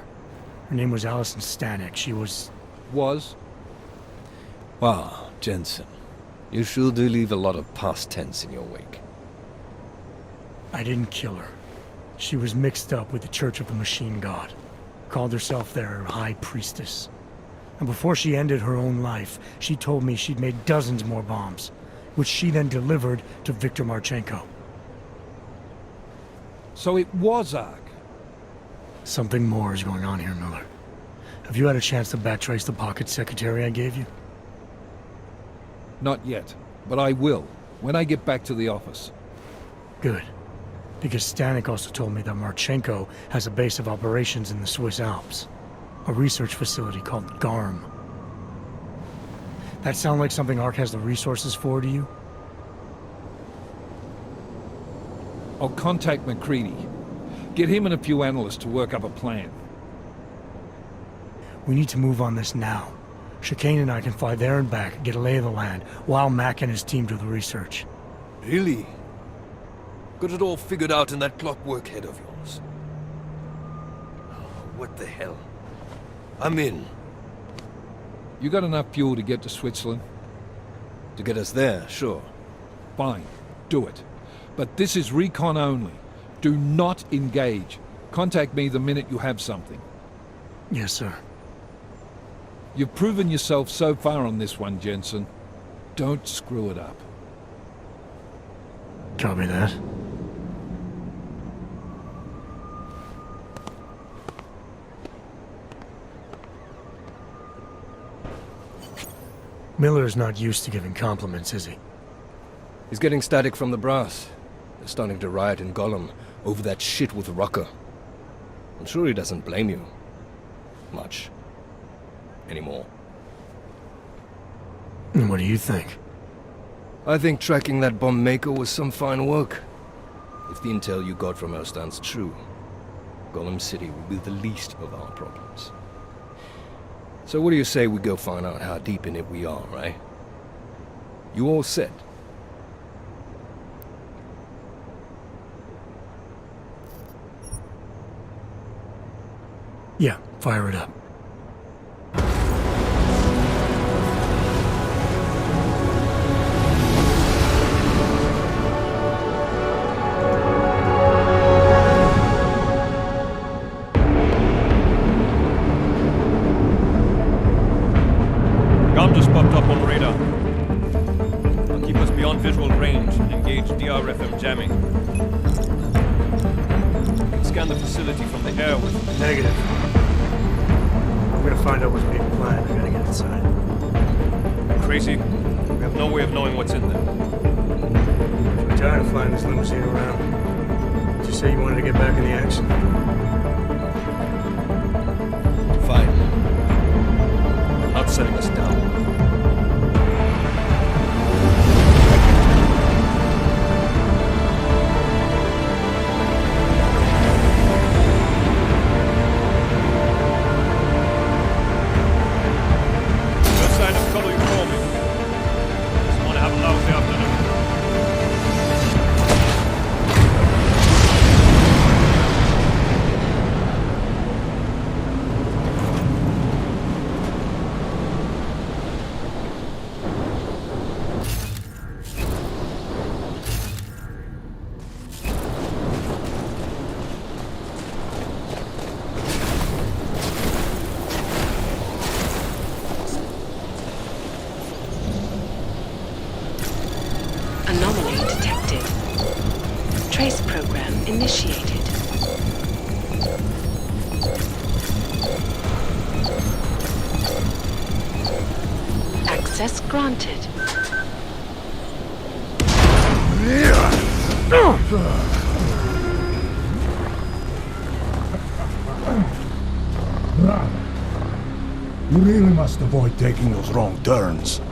Her name was Allison Stanek. She was... Was? Wow, Jensen. You sure do leave a lot of past tense in your wake. I didn't kill her. She was mixed up with the Church of the Machine God. Called herself their High Priestess. And before she ended her own life, she told me she'd made dozens more bombs, which she then delivered to Viktor Marchenko. So it was Ark? Something more is going on here, Miller. Have you had a chance to backtrace the pocket secretary I gave you? Not yet. but I will, when I get back to the office. Good. Because Stanek also told me that Marchenko has a base of operations in the Swiss Alps. A research facility called GARM. That sound like something Ark has the resources for to you? I'll contact McCready. Get him and a few analysts to work up a plan. We need to move on this now. Chicane and I can fly there and back, get a lay of the land, while Mac and his team do the research. Really? Got it all figured out in that clockwork head of yours? What the hell? I'm in. You got enough fuel to get to Switzerland? To get us there, sure. Fine, do it. But this is recon only. Do not engage. Contact me the minute you have something. Yes, sir. You've proven yourself so far on this one, Jensen. Don't screw it up. Copy that. Miller's not used to giving compliments, is he? He's getting static from the brass. They're starting to riot in Gollum over that shit with Rucker. I'm sure he doesn't blame you. Much. Anymore. And what do you think? I think tracking that bomb maker was some fine work. If the intel you got from her stands true, Gollum City will be the least of our problems. So what do you say we go find out how deep in it we are, right? You all set? Yeah, fire it up. Gun just popped up on radar. I'll keep us beyond visual range and engage DRFM jamming. You can scan the facility from the air with... Negative. I'm gonna find out what's being planned. I gotta get inside. Crazy? We have no way of knowing what's in there. I'm tired of flying this limousine around. Did you say you wanted to get back in the action? Fine. I'm not setting us down. Anomaly detected. Trace program initiated. Access granted. You really must avoid taking those wrong turns.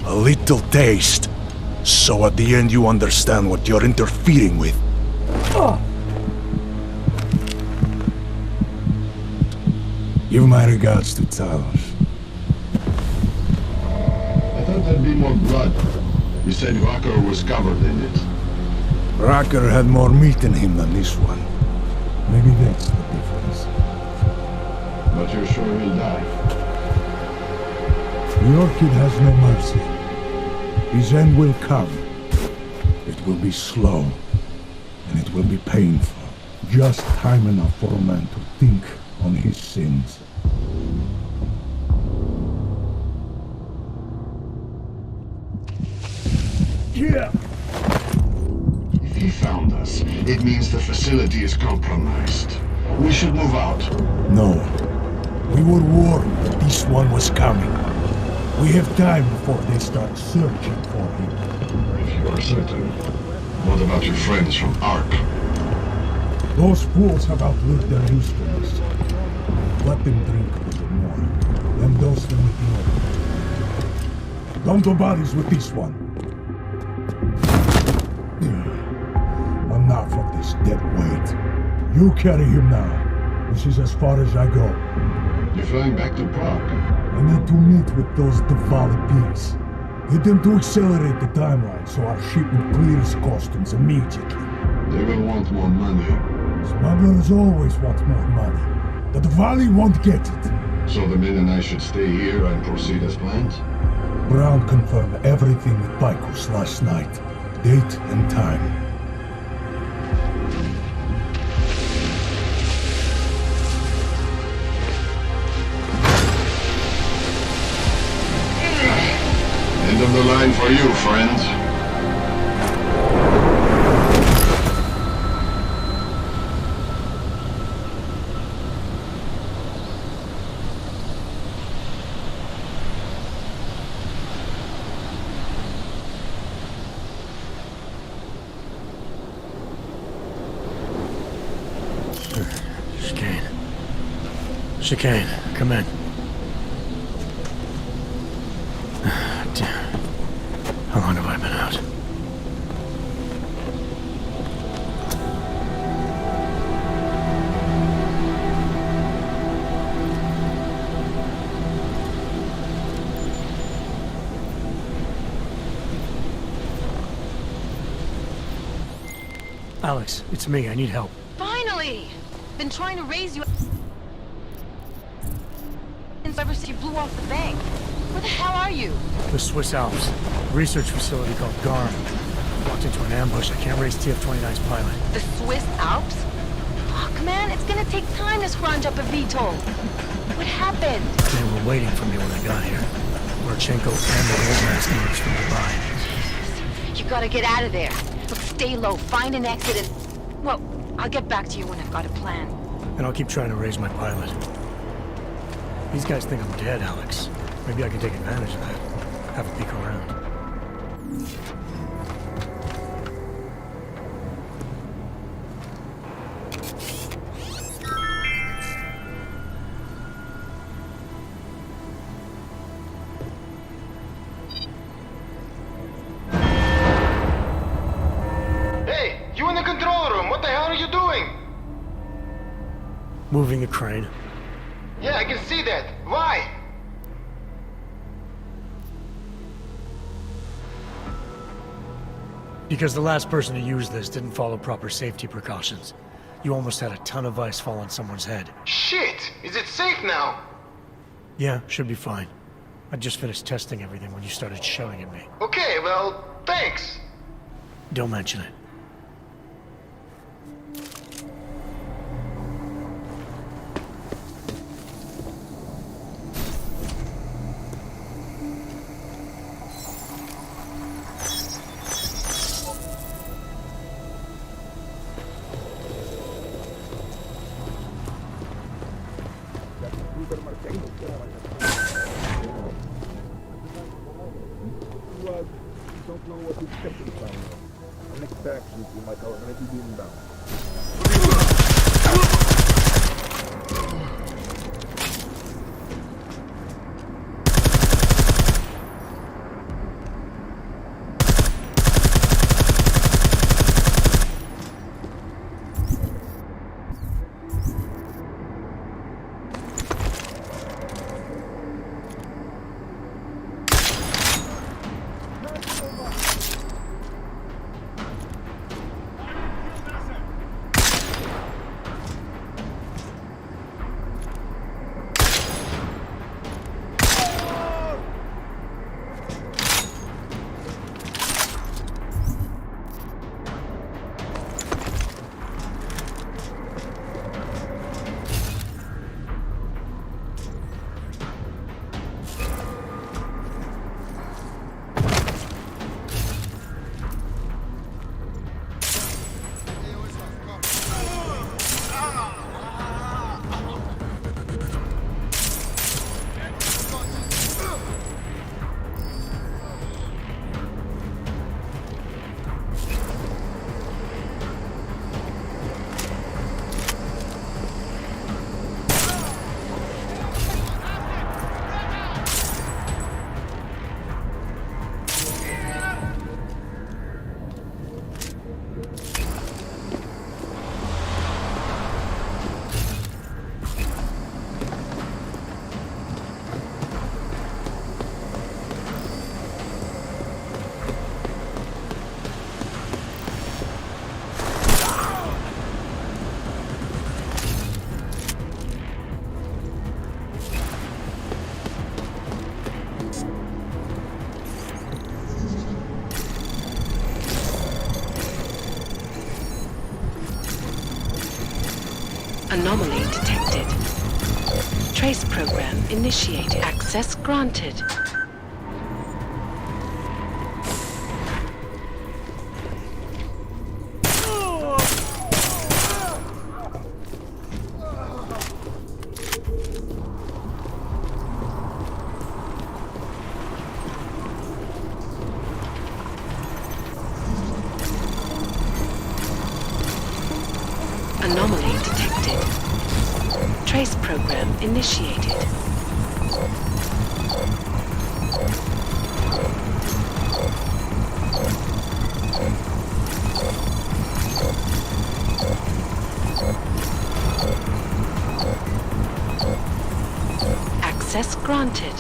A little taste, so at the end you understand what you're interfering with. Give my regards to Talos. I thought there'd be more blood. You said Rucker was covered in it. Rucker had more meat in him than this one. Maybe that's the difference. But you're sure he'll die? The Orchid has no mercy. His end will come. It will be slow, and it will be painful. Just time enough for a man to think on his sins. Yeah! If he found us, it means the facility is compromised. We should move out. No. We were warned that this one was coming. We have time before they start searching for him. If you are certain, what about your friends from Ark? Those fools have outlived their usefulness. Let them drink a little more, then dose them with more. Don't do bodies with this one. Enough of this dead weight. You carry him now. This is as far as I go. You're flying back to Prague. I need to meet with those Diwali pigs. Get them to accelerate the timeline so our shipment clears customs immediately. They will want more money. Smugglers always want more money. The Diwali won't get it. So the men and I should stay here and proceed as planned? Brown confirmed everything with Picos last night. Date and time. End of the line for you, friend. Chicane, come in. Damn. How long have I been out? Alex, it's me. I need help. Finally! Been trying to raise you ever since you blew off the bank. Where the hell are you? The Swiss Alps. A research facility called Garm. Walked into an ambush. I can't raise TF-29's pilot. The Swiss Alps? Fuck, man, it's gonna take time to scrounge up a VTOL. What happened? They were waiting for me when I got here. Marchenko and the old man steamers from nearby. You gotta get out of there. Look, stay low, find an exit and... Well, I'll get back to you when I've got a plan. And I'll keep trying to raise my pilot. These guys think I'm dead, Alex. Maybe I can take advantage of that. Have a peek around. Hey, you in the control room. What the hell are you doing? Moving the crane. Yeah, I can see that. Why? Because the last person to use this didn't follow proper safety precautions. You almost had a ton of ice fall on someone's head. Shit! Is it safe now? Yeah, should be fine. I just finished testing everything when you started shouting at me. Okay, well, thanks. Don't mention it. Don't know what to expect in time. The next action you might already be inbound. Trace program initiated. Access granted. Anomaly detected. Trace program initiated. Access granted.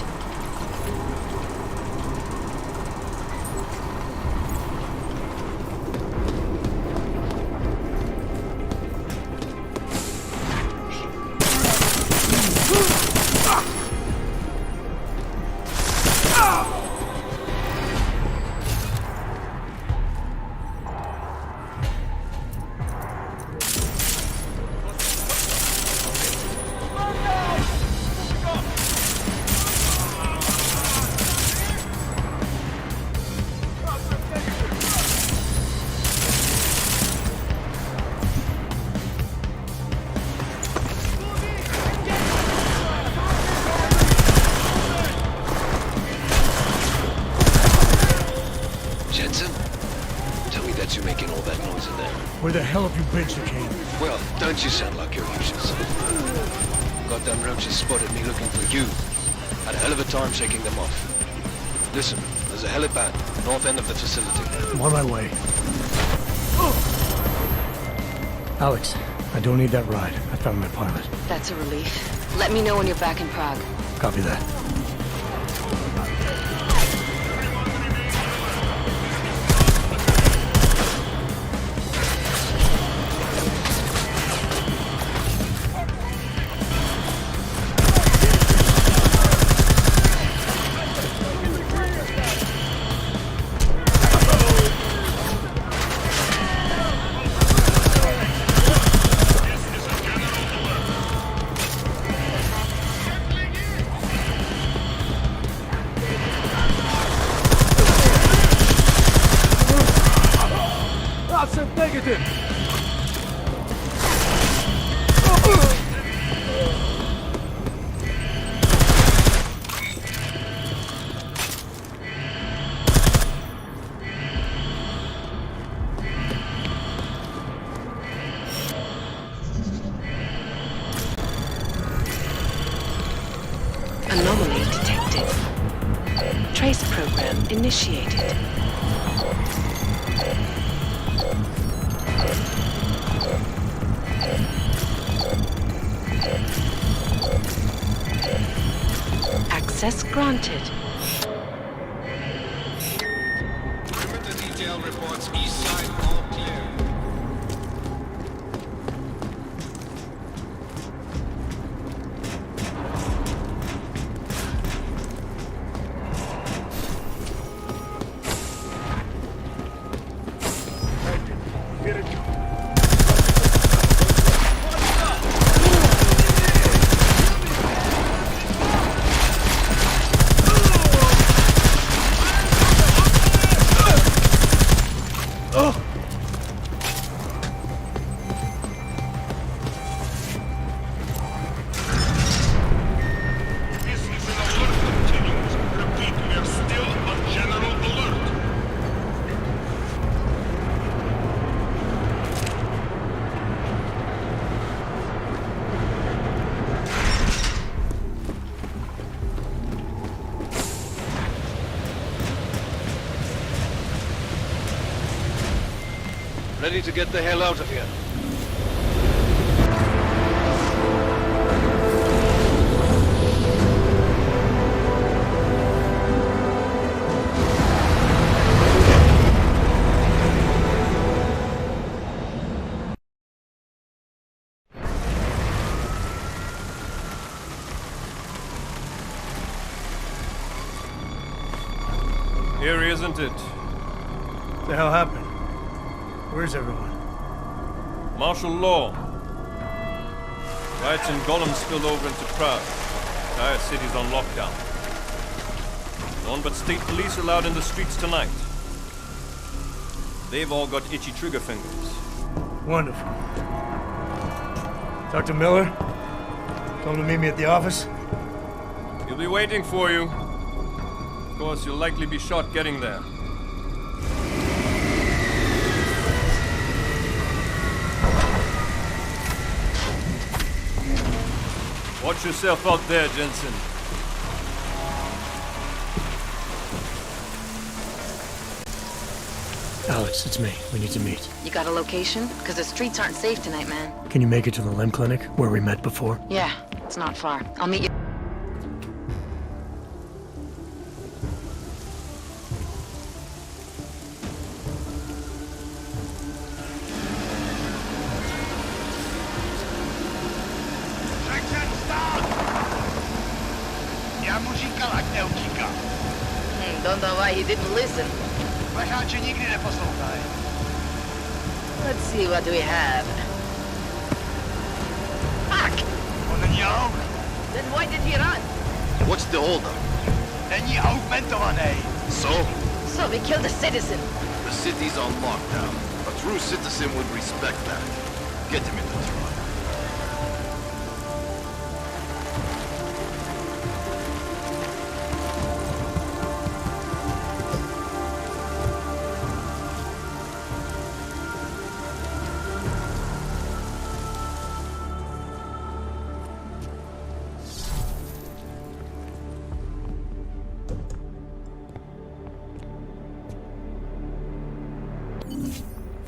Jensen? Tell me that you're making all that noise in there. Where the hell have you been, Chicane? Well, don't you sound like your usuals. Goddamn roaches spotted me looking for you. Had a hell of a time shaking them off. Listen, there's a helipad, north end of the facility. I'm on my way. Alex, I don't need that ride. I found my pilot. That's a relief. Let me know when you're back in Prague. Copy that. Anomaly detected. Trace program initiated. Access granted. Perimeter detail reports east side all clear. Ready to get the hell out of here. Eerie, isn't it? What the hell happened? Where's everyone? Martial law. Riots in Golem spilled over into Prague. The entire city's on lockdown. No one but state police allowed in the streets tonight. They've all got itchy trigger fingers. Wonderful. Dr. Miller? Come to meet me at the office? He'll be waiting for you. Of course, you'll likely be shot getting there. Watch yourself out there, Jensen. Alex, it's me. We need to meet. You got a location? Because the streets aren't safe tonight, man. Can you make it to the limb clinic, where we met before? Yeah, it's not far. I'll meet you. Don't know why he didn't listen. Let's see what we have. Fuck! Then why did he run? What's the holdup? So? So we killed a citizen. The city's on lockdown. A true citizen would respect that. Get him in the truck.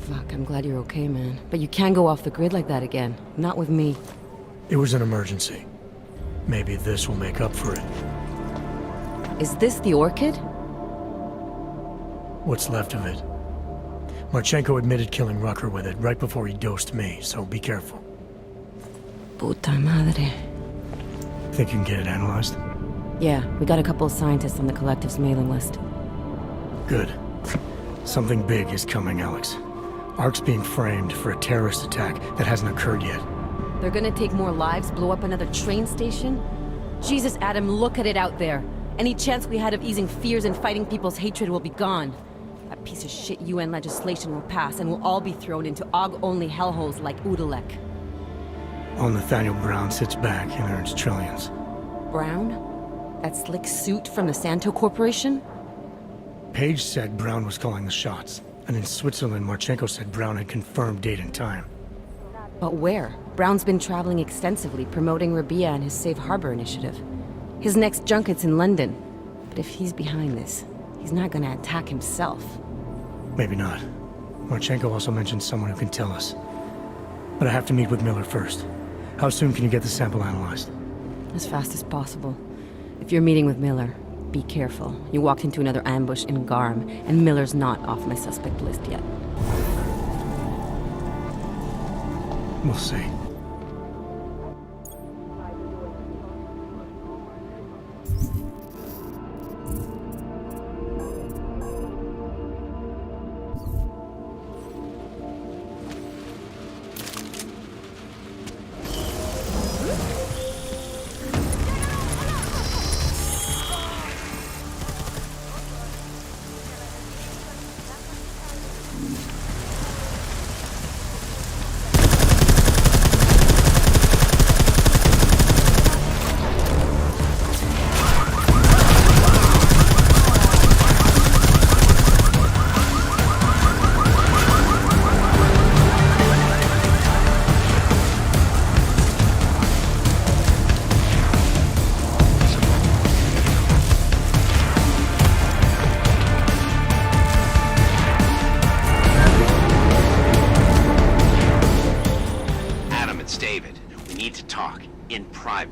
Fuck, I'm glad you're okay, man. But you can't go off the grid like that again. Not with me. It was an emergency. Maybe this will make up for it. Is this the orchid? What's left of it. Marchenko admitted killing Rucker with it right before he dosed me, so be careful. Puta madre. Think you can get it analyzed? Yeah, we got a couple of scientists on the collective's mailing list. Good. Something big is coming, Alex. Ark's being framed for a terrorist attack that hasn't occurred yet. They're gonna take more lives, blow up another train station? Jesus, Adam, look at it out there. Any chance we had of easing fears and fighting people's hatred will be gone. That piece of shit UN legislation will pass, and we'll all be thrown into AUG-only hellholes like Udalek. While Nathaniel Brown sits back and earns trillions. Brown? That slick suit from the Santo Corporation? Page said Brown was calling the shots, and in Switzerland, Marchenko said Brown had confirmed date and time. But where? Brown's been traveling extensively, promoting Rabia and his Safe Harbor initiative. His next junket's in London. But if he's behind this, he's not gonna attack himself. Maybe not. Marchenko also mentioned someone who can tell us. But I have to meet with Miller first. How soon can you get the sample analyzed? As fast as possible. If you're meeting with Miller, be careful. You walked into another ambush in Garm, and Miller's not off my suspect list yet. We'll see.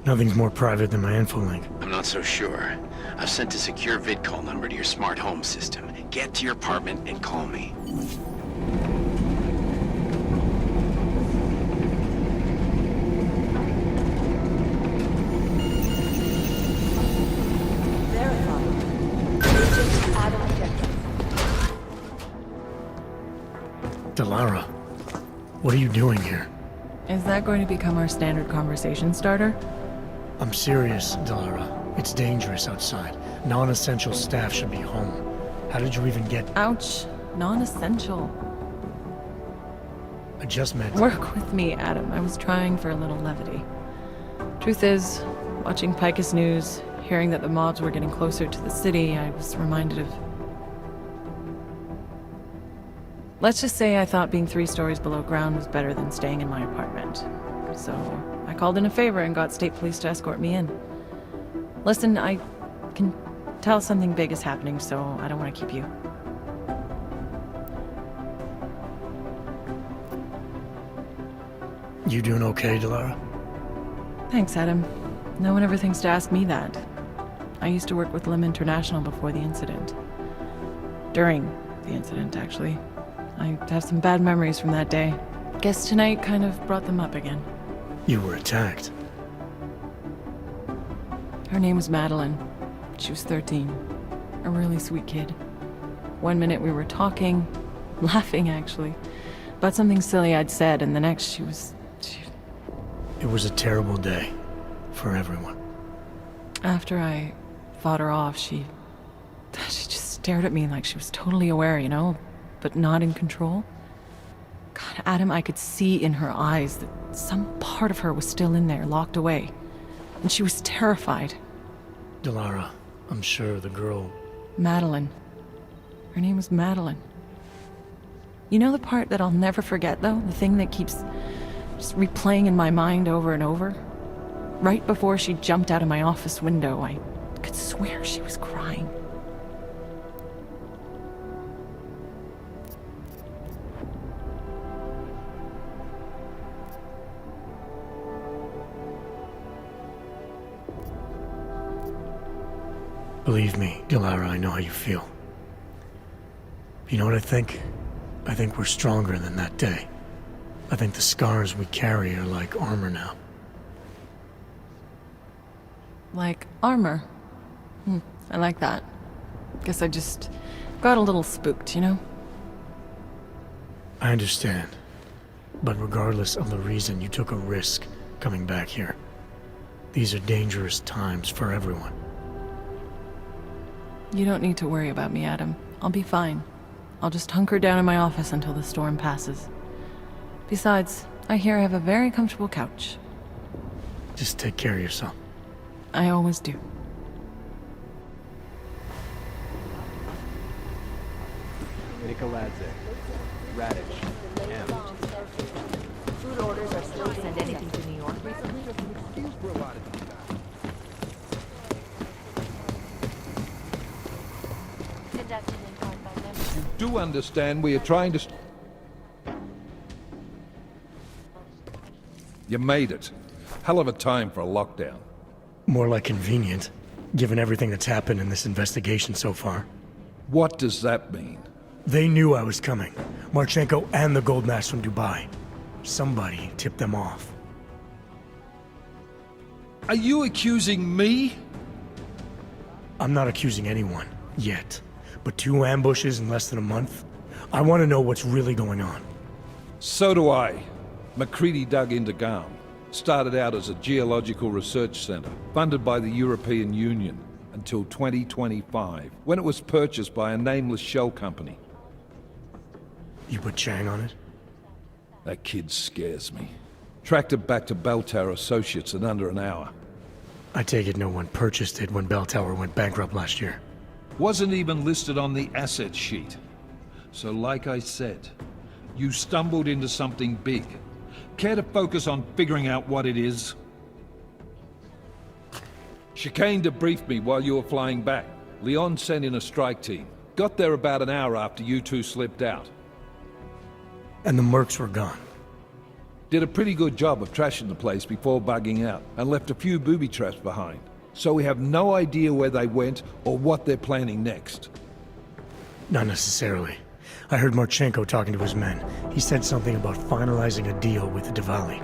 Nothing's more private than my infolink. I'm not so sure. I've sent a secure vid call number to your smart home system. Get to your apartment and call me. Delara, what are you doing here? Is that going to become our standard conversation starter? I'm serious, Delara. It's dangerous outside. Non-essential staff should be home. How did you even get... Ouch. Non-essential. I just meant... Work with me, Adam. I was trying for a little levity. Truth is, watching Picus News, hearing that the mobs were getting closer to the city, I was reminded of... Let's just say I thought being 3 stories below ground was better than staying in my apartment. So, I called in a favor and got state police to escort me in. Listen, I can tell something big is happening, so I don't want to keep you. You doing okay, Delara? Thanks, Adam. No one ever thinks to ask me that. I used to work with Lim International before the incident. During the incident, actually. I have some bad memories from that day. Guess tonight kind of brought them up again. You were attacked. Her name was Madeline. She was 13. A really sweet kid. One minute we were talking, laughing actually, about something silly I'd said, and the next she was... It was a terrible day. For everyone. After I fought her off, she just stared at me like she was totally aware, you know, but not in control. God, Adam, I could see in her eyes that some part of her was still in there, locked away. And she was terrified. Delara, I'm sure the girl... Madeline. Her name was Madeline. You know the part that I'll never forget, though? The thing that keeps just replaying in my mind over and over? Right before she jumped out of my office window, I could swear she was crying. Believe me, Delara, I know how you feel. You know what I think? I think we're stronger than that day. I think the scars we carry are like armor now. Like armor. I like that. Guess I just got a little spooked, you know? I understand. But regardless of the reason, you took a risk coming back here. These are dangerous times for everyone. You don't need to worry about me, Adam. I'll be fine. I'll just hunker down in my office until the storm passes. Besides, I hear I have a very comfortable couch. Just take care of yourself. I always do. Nicoladze. Radish. M. Food orders are still send anything to New York. You do understand we are trying to... You made it. Hell of a time for a lockdown. More like convenient, given everything that's happened in this investigation so far. What does that mean? They knew I was coming. Marchenko and the gold mask from Dubai. Somebody tipped them off. Are you accusing me? I'm not accusing anyone, yet. But 2 ambushes in less than a month? I want to know what's really going on. So do I. MacCready dug into Garm. Started out as a geological research center, funded by the European Union, until 2025, when it was purchased by a nameless shell company. You put Chang on it? That kid scares me. Tracked it back to Bell Tower Associates in under an hour. I take it no one purchased it when Bell Tower went bankrupt last year. Wasn't even listed on the asset sheet. So like I said, you stumbled into something big. Care to focus on figuring out what it is? Chicane debriefed me while you were flying back. Leon sent in a strike team. Got there about an hour after you two slipped out. And the mercs were gone. Did a pretty good job of trashing the place before bugging out, and left a few booby traps behind. So we have no idea where they went or what they're planning next. Not necessarily. I heard Marchenko talking to his men. He said something about finalizing a deal with the Diwali.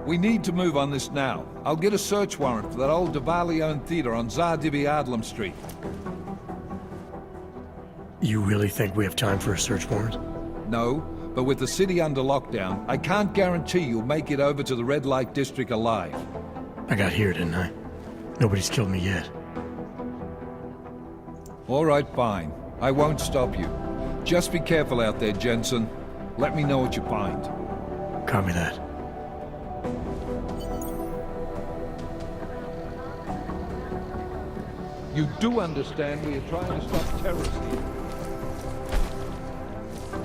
We need to move on this now. I'll get a search warrant for that old Diwali-owned theater on Tsar Divi Adlam Street. You really think we have time for a search warrant? No, But with the city under lockdown, I can't guarantee you'll make it over to the red light district alive. I got here, didn't I? Nobody's killed me yet. All right, fine. I won't stop you. Just be careful out there, Jensen. Let me know what you find. Copy that. You do understand we are trying to stop terrorists here.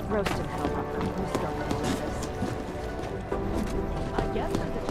Roasted hell, who started all this? I guess there's a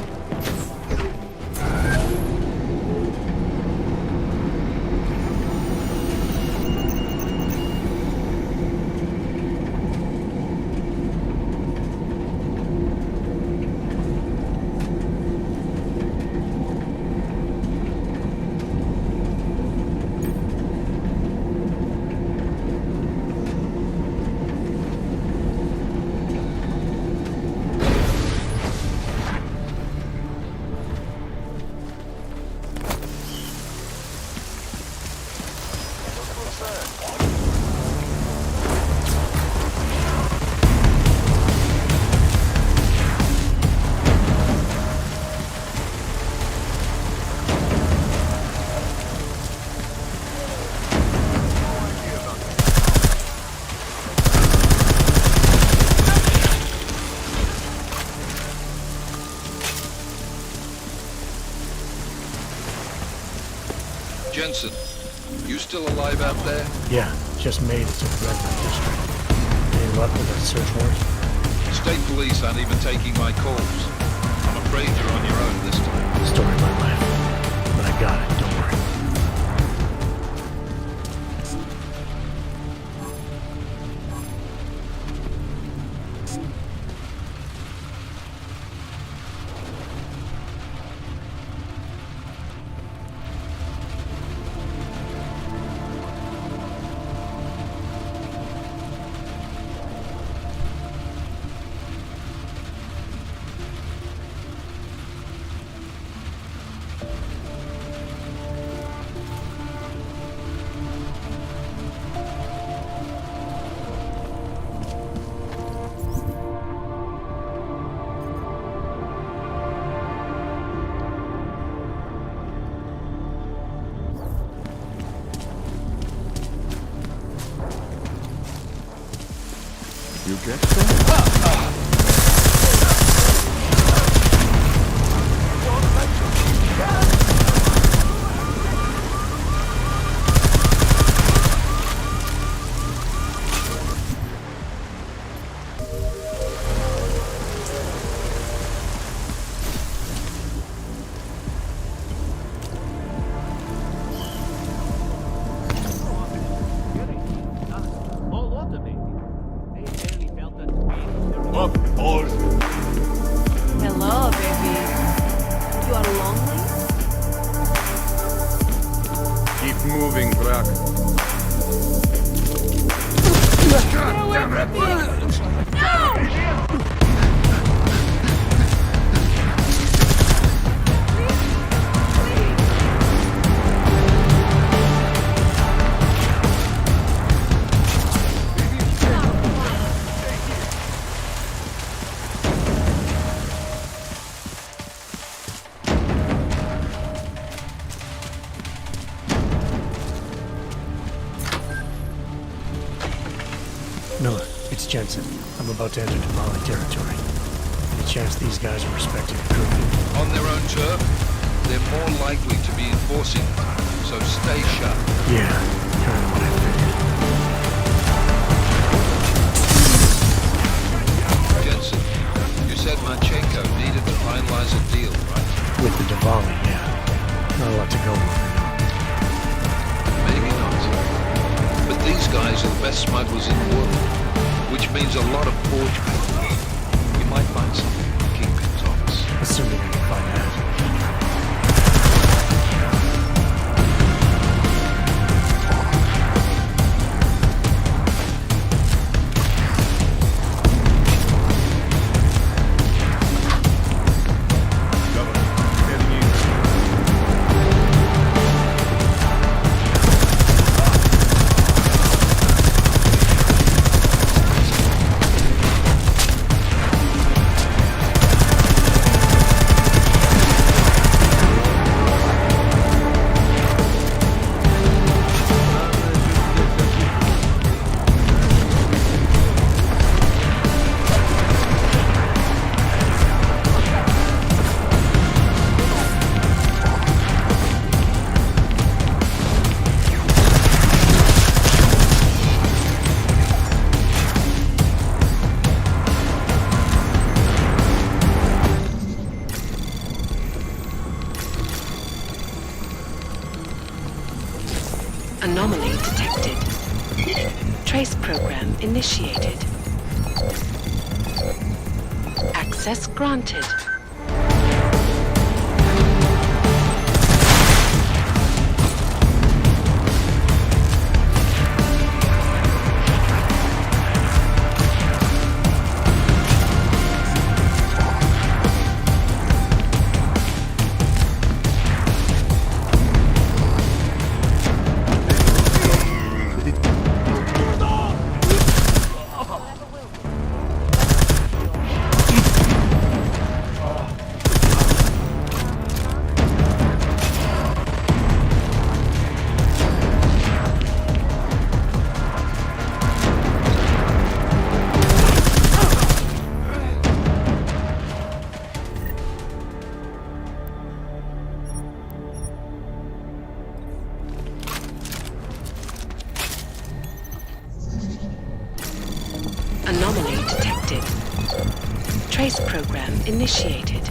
Jensen, you still alive out there? Yeah, just made it to the red light district. Any luck with that search warrant? State police aren't even taking my calls. I'm afraid you're on your own this time. Story of my life. But I got it, don't worry. You get some? Hello, baby. You are lonely? Keep moving, Drac. God damn it! No! Miller, it's Jensen. I'm about to enter Devali territory. Any chance these guys are respecting the curfew? On their own turf, they're more likely to be enforcing it, so stay sharp. Yeah, kind of what I figured. Jensen, you said Marchenko needed to finalize a deal, right? With the Devali, yeah. Not a lot to go on, I know. Maybe not. But these guys are the best smugglers in the world, which means a lot of forge people. You might find something in the Kingpin's office. Assuming I can find out. Anomaly detected. Trace program initiated. Access granted. Anomaly detected. Trace program initiated.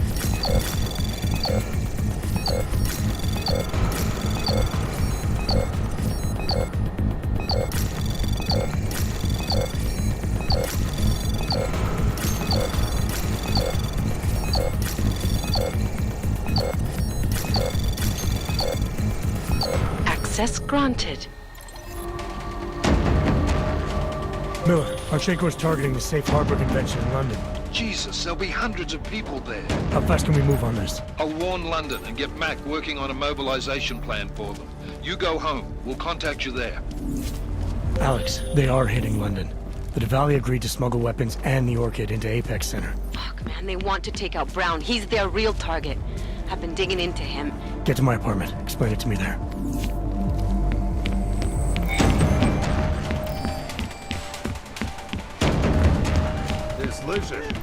Access granted. Miller, Pacheco is targeting the Safe Harbor Convention in London. Jesus, there'll be hundreds of people there. How fast can we move on this? I'll warn London and get Mac working on a mobilization plan for them. You go home. We'll contact you there. Alex, they are hitting London. The Diwali agreed to smuggle weapons and the Orchid into Apex Center. Fuck, man, they want to take out Brown. He's their real target. I've been digging into him. Get to my apartment. Explain it to me there. This lizard.